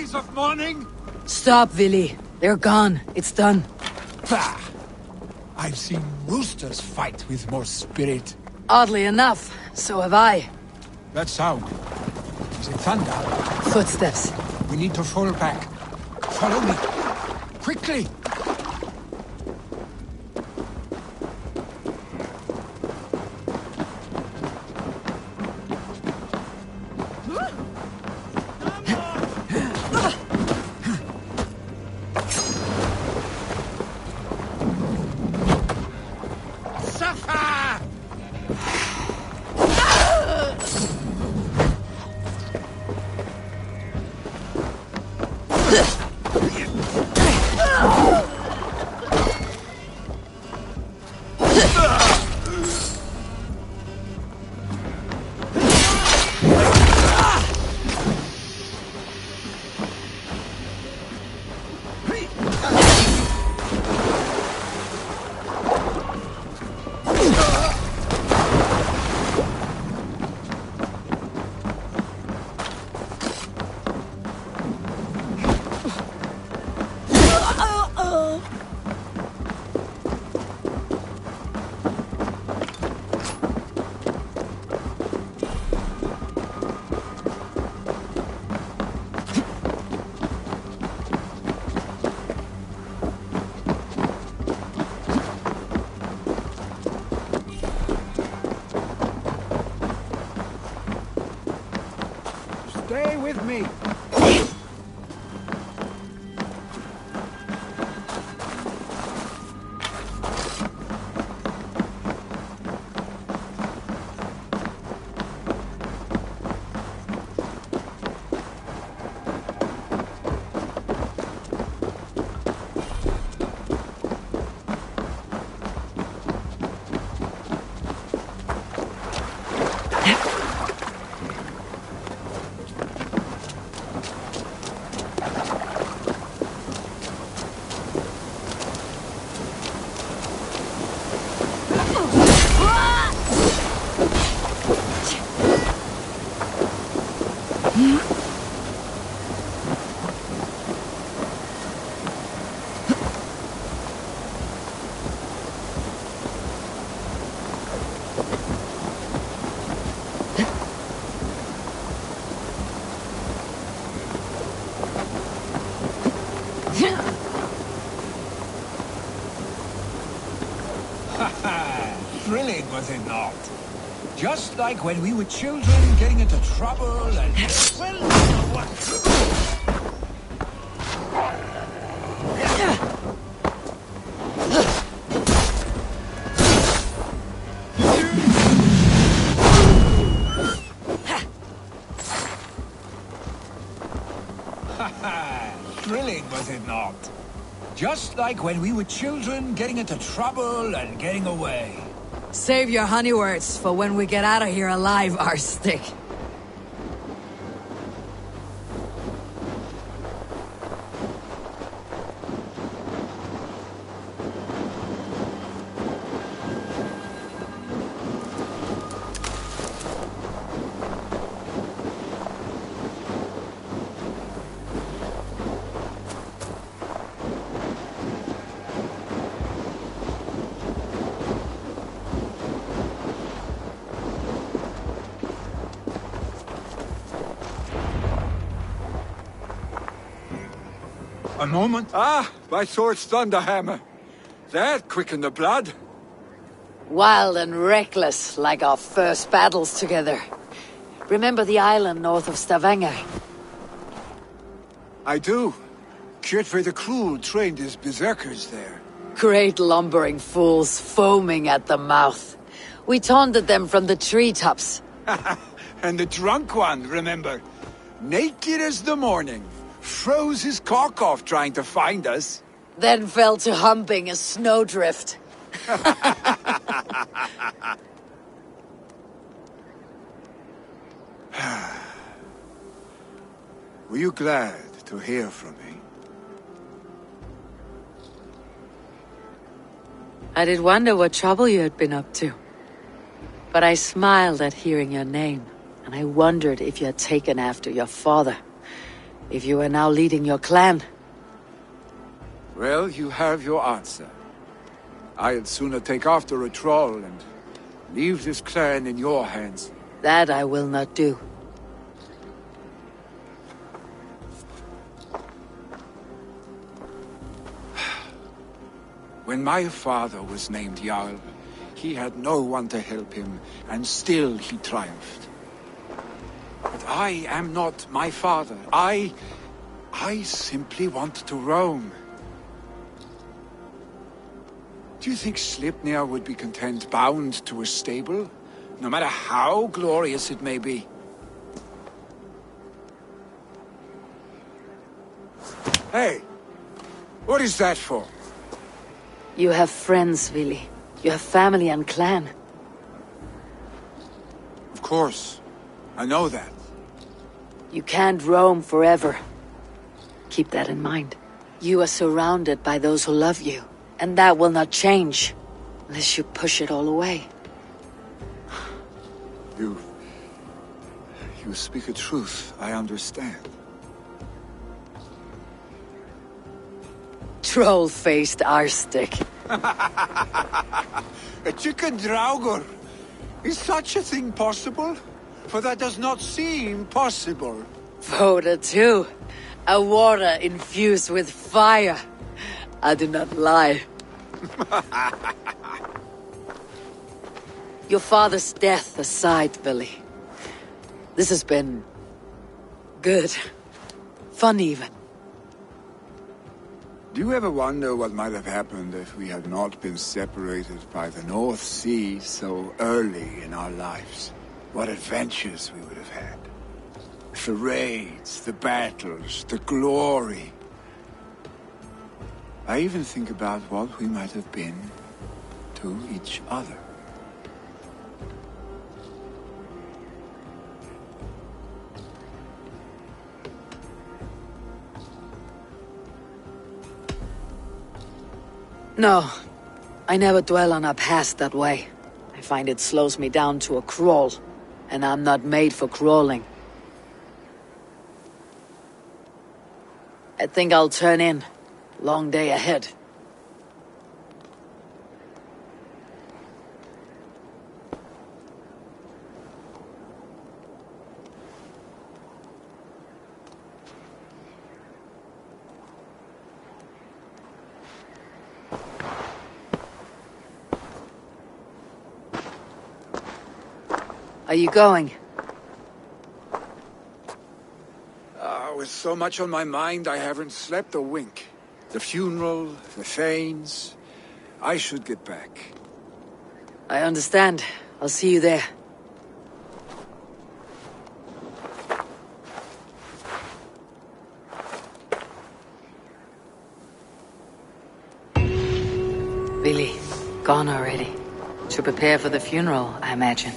days of mourning? Stop, Willy. They're gone. It's done. Bah! I've seen roosters fight with more spirit. Oddly enough, so have I. That sound. Is it thunder? Footsteps. We need to fall back. Follow me. Quickly! Stay with me. Thrilling, was it not? Just like when we were children getting into trouble and... Well, you know what? Thrilling, was it not? Just like when we were children getting into trouble and getting away. Save your honey words for when we get out of here alive, Arstick. A moment. Ah, my sword's thunderhammer. That quickened the blood. Wild and reckless, like our first battles together. Remember the island north of Stavanger? I do. Kjotve the Cruel trained his berserkers there. Great lumbering fools, foaming at the mouth. We taunted them from the treetops. And the drunk one, remember? Naked as the morning. Froze his cock off trying to find us. Then fell to humping a snowdrift. Were you glad to hear from me? I did wonder what trouble you had been up to. But I smiled at hearing your name, and I wondered if you had taken after your father. if you are now leading your clan. Well, you have your answer. I'd sooner take after a troll and leave this clan in your hands. That I will not do. When my father was named Jarl, he had no one to help him, and still he triumphed. But I am not my father. I simply want to roam. Do you think Sleipnir would be content bound to a stable, no matter how glorious it may be? Hey! What is that for? You have friends, Vili. You have family and clan. Of course. I know that. You can't roam forever. Keep that in mind. You are surrounded by those who love you, and that will not change unless you push it all away. You speak a truth, I understand. Troll-faced arstick. A chicken draugr! Is such a thing possible? For that does not seem possible. Voda too. A water infused with fire. I do not lie. Your father's death aside, Vili. This has been... good. Fun even. Do you ever wonder what might have happened if we had not been separated by the North Sea so early in our lives? What adventures we would have had. The raids, the battles, the glory. I even think about what we might have been to each other. No, I never dwell on our past that way. I find it slows me down to a crawl, and I'm not made for crawling. I think I'll turn in. Long day ahead. Are you going? With so much on my mind, I haven't slept a wink. The funeral, the Thanes... I should get back. I understand. I'll see you there. Vili, gone already. To prepare for the funeral, I imagine.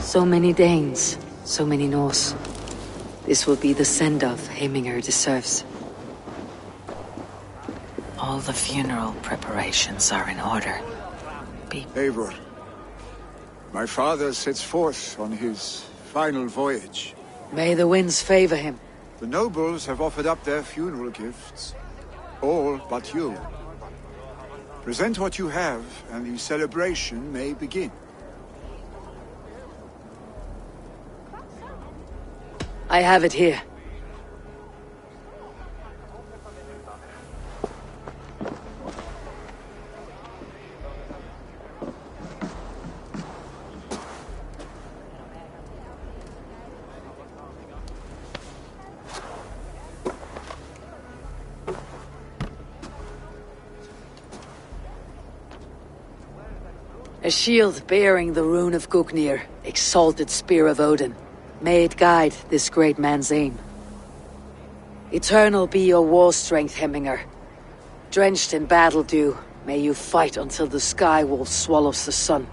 So many Danes, so many Norse. This will be the send-off Heiminger deserves. All the funeral preparations are in order. Eivor, my father sets forth on his final voyage. May the winds favor him. The nobles have offered up their funeral gifts. All but you. Present what you have, and the celebration may begin. I have it here. A shield bearing the rune of Gugnir, exalted spear of Odin. May it guide this great man's aim. Eternal be your war strength, Hemminger. Drenched in battle dew, may you fight until the sky wall swallows the sun.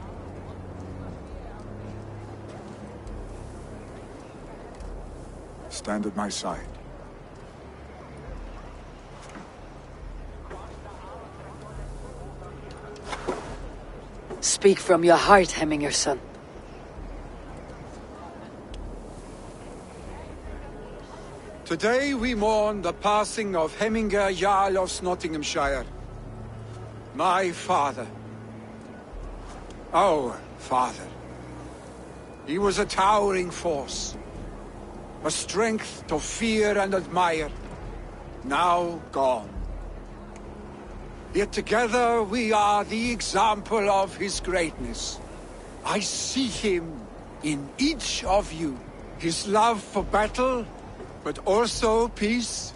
Stand at my side. Speak from your heart, Hemminger, son. Today we mourn the passing of Hemminger Jarl of Nottinghamshire. My father. Our father. He was a towering force. A strength to fear and admire. Now gone. Yet together we are the example of his greatness. I see him in each of you. His love for battle, but also peace.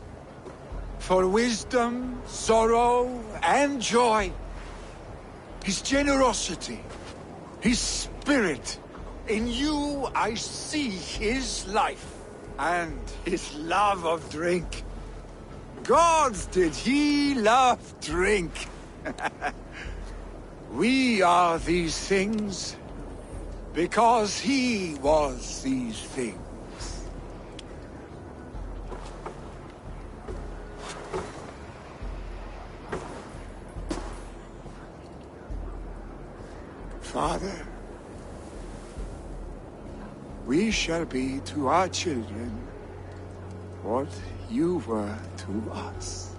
For wisdom, sorrow, and joy. His generosity. His spirit. In you I see his life. And his love of drink. Gods, did he love drink! We are these things because he was these things. Father, we shall be to our children what you were to us.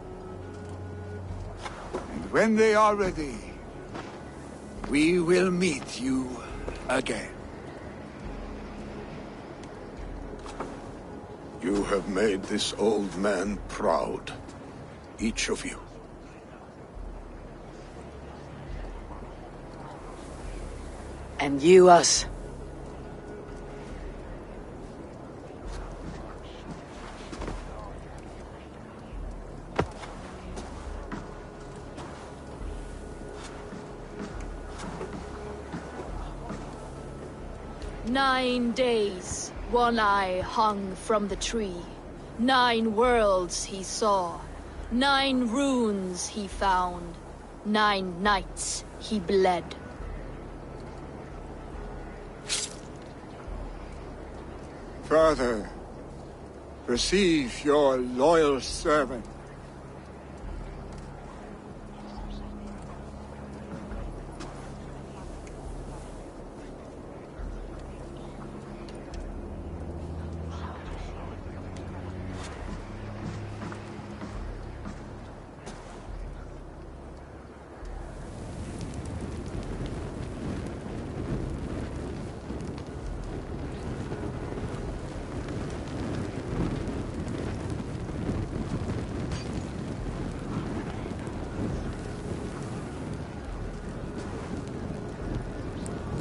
And when they are ready, we will meet you again. You have made this old man proud. Each of you. And you us. "9 days, One Eye hung from the tree. 9 worlds he saw. 9 runes he found. 9 nights he bled." Father, receive your loyal servant.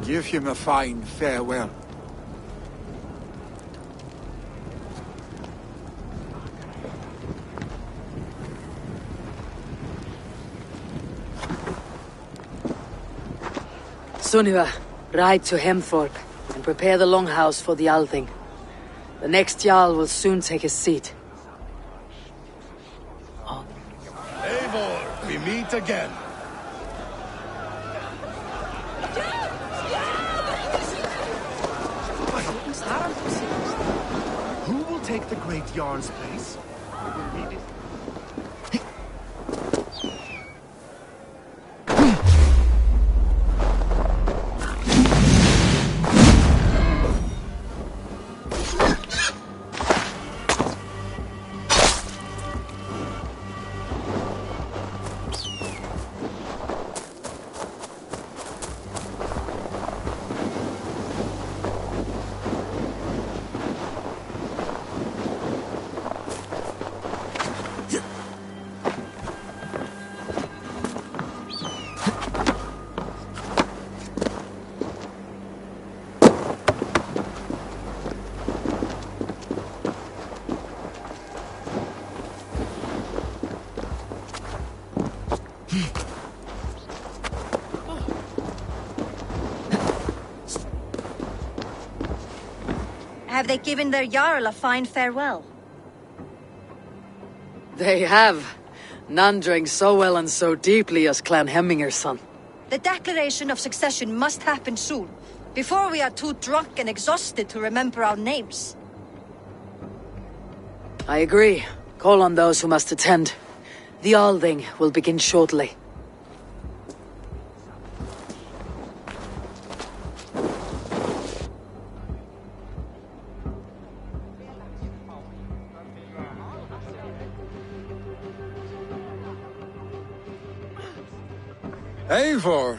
Give him a fine farewell. Sunniva, ride to Hemthorpe and prepare the longhouse for the Althing. The next Jarl will soon take his seat. Eivor, we meet again. Who will take the Great Jarl's place? We will read it. Have they given their Jarl a fine farewell? They have. None drank so well and so deeply as Clan Hemminger's son. The declaration of succession must happen soon, before we are too drunk and exhausted to remember our names. I agree. Call on those who must attend. The Althing will begin shortly. Eivor!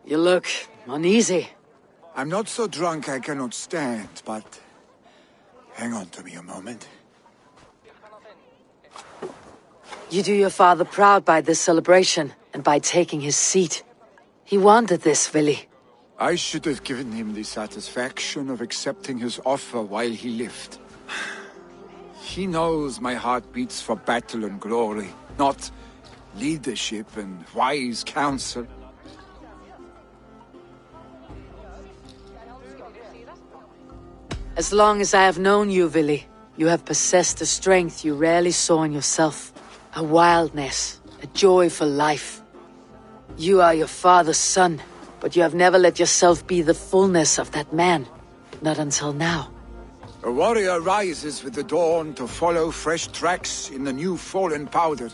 You look uneasy. I'm not so drunk I cannot stand, but... hang on to me a moment. You do your father proud by this celebration, and by taking his seat. He wanted this, Vili. I should have given him the satisfaction of accepting his offer while he lived. He knows my heart beats for battle and glory, not leadership and wise counsel. As long as I have known you, Vili, you have possessed a strength you rarely saw in yourself. A wildness, a joy for life. You are your father's son, but you have never let yourself be the fullness of that man. Not until now. A warrior rises with the dawn to follow fresh tracks in the new fallen powder.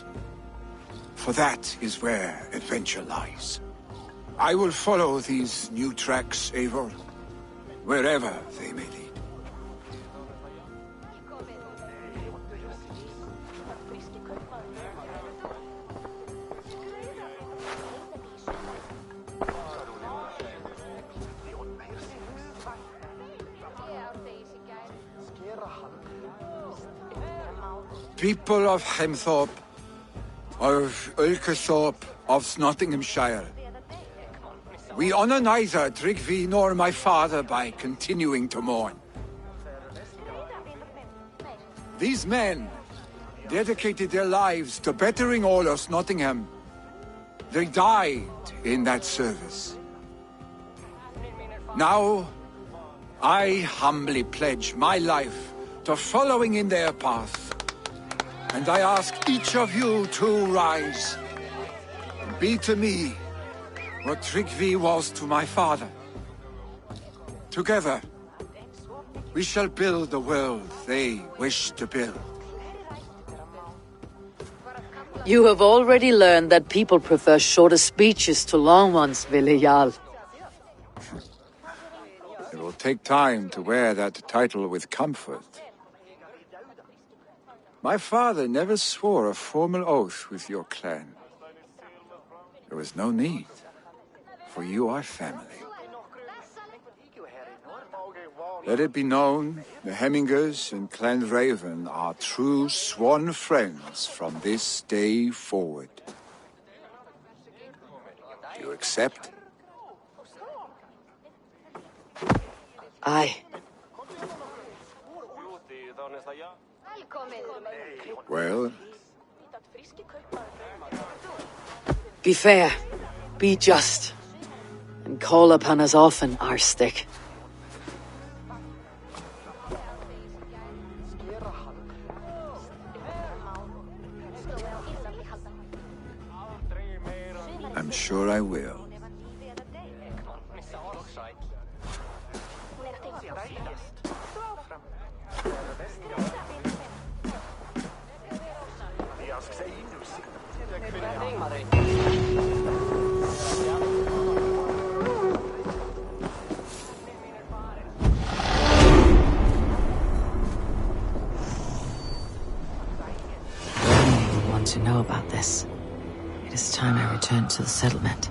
For that is where adventure lies. I will follow these new tracks, Eivor, wherever they may lead. People of Hemthorpe, of Ulkerthorpe, of Nottinghamshire. We honor neither Tryggvi nor my father by continuing to mourn. These men dedicated their lives to bettering all of Nottingham. They died in that service. Now, I humbly pledge my life to following in their path. And I ask each of you to rise. Be to me what Tryggvi was to my father. Together, we shall build the world they wish to build. You have already learned that people prefer shorter speeches to long ones, Vili Jarl. It will take time to wear that title with comfort. My father never swore a formal oath with your clan. There was no need, for you are family. Let it be known, the Hemmingers and Clan Raven are true sworn friends from this day forward. Do you accept? Aye. Well? Be fair, be just, and call upon us often, Arstick. I'm sure I will. To know about this. It is time I returned to the settlement.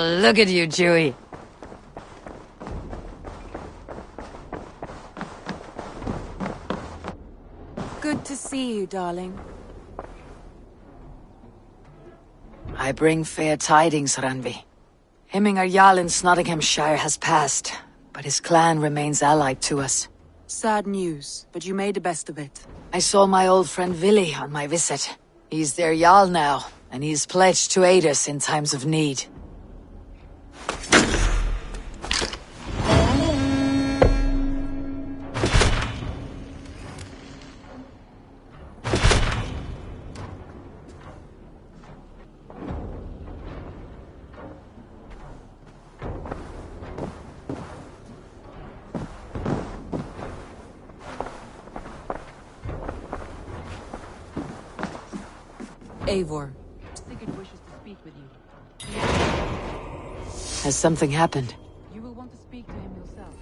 Oh, look at you, Chewie. Good to see you, darling. I bring fair tidings, Randvi. Hemminger Jarl in Nottinghamshire has passed, but his clan remains allied to us. Sad news, but you made the best of it. I saw my old friend Willi on my visit. He's their Jarl now, and he's pledged to aid us in times of need. Eivor. Sigurd wishes to speak with you. Has something happened? You will want to speak to him yourself.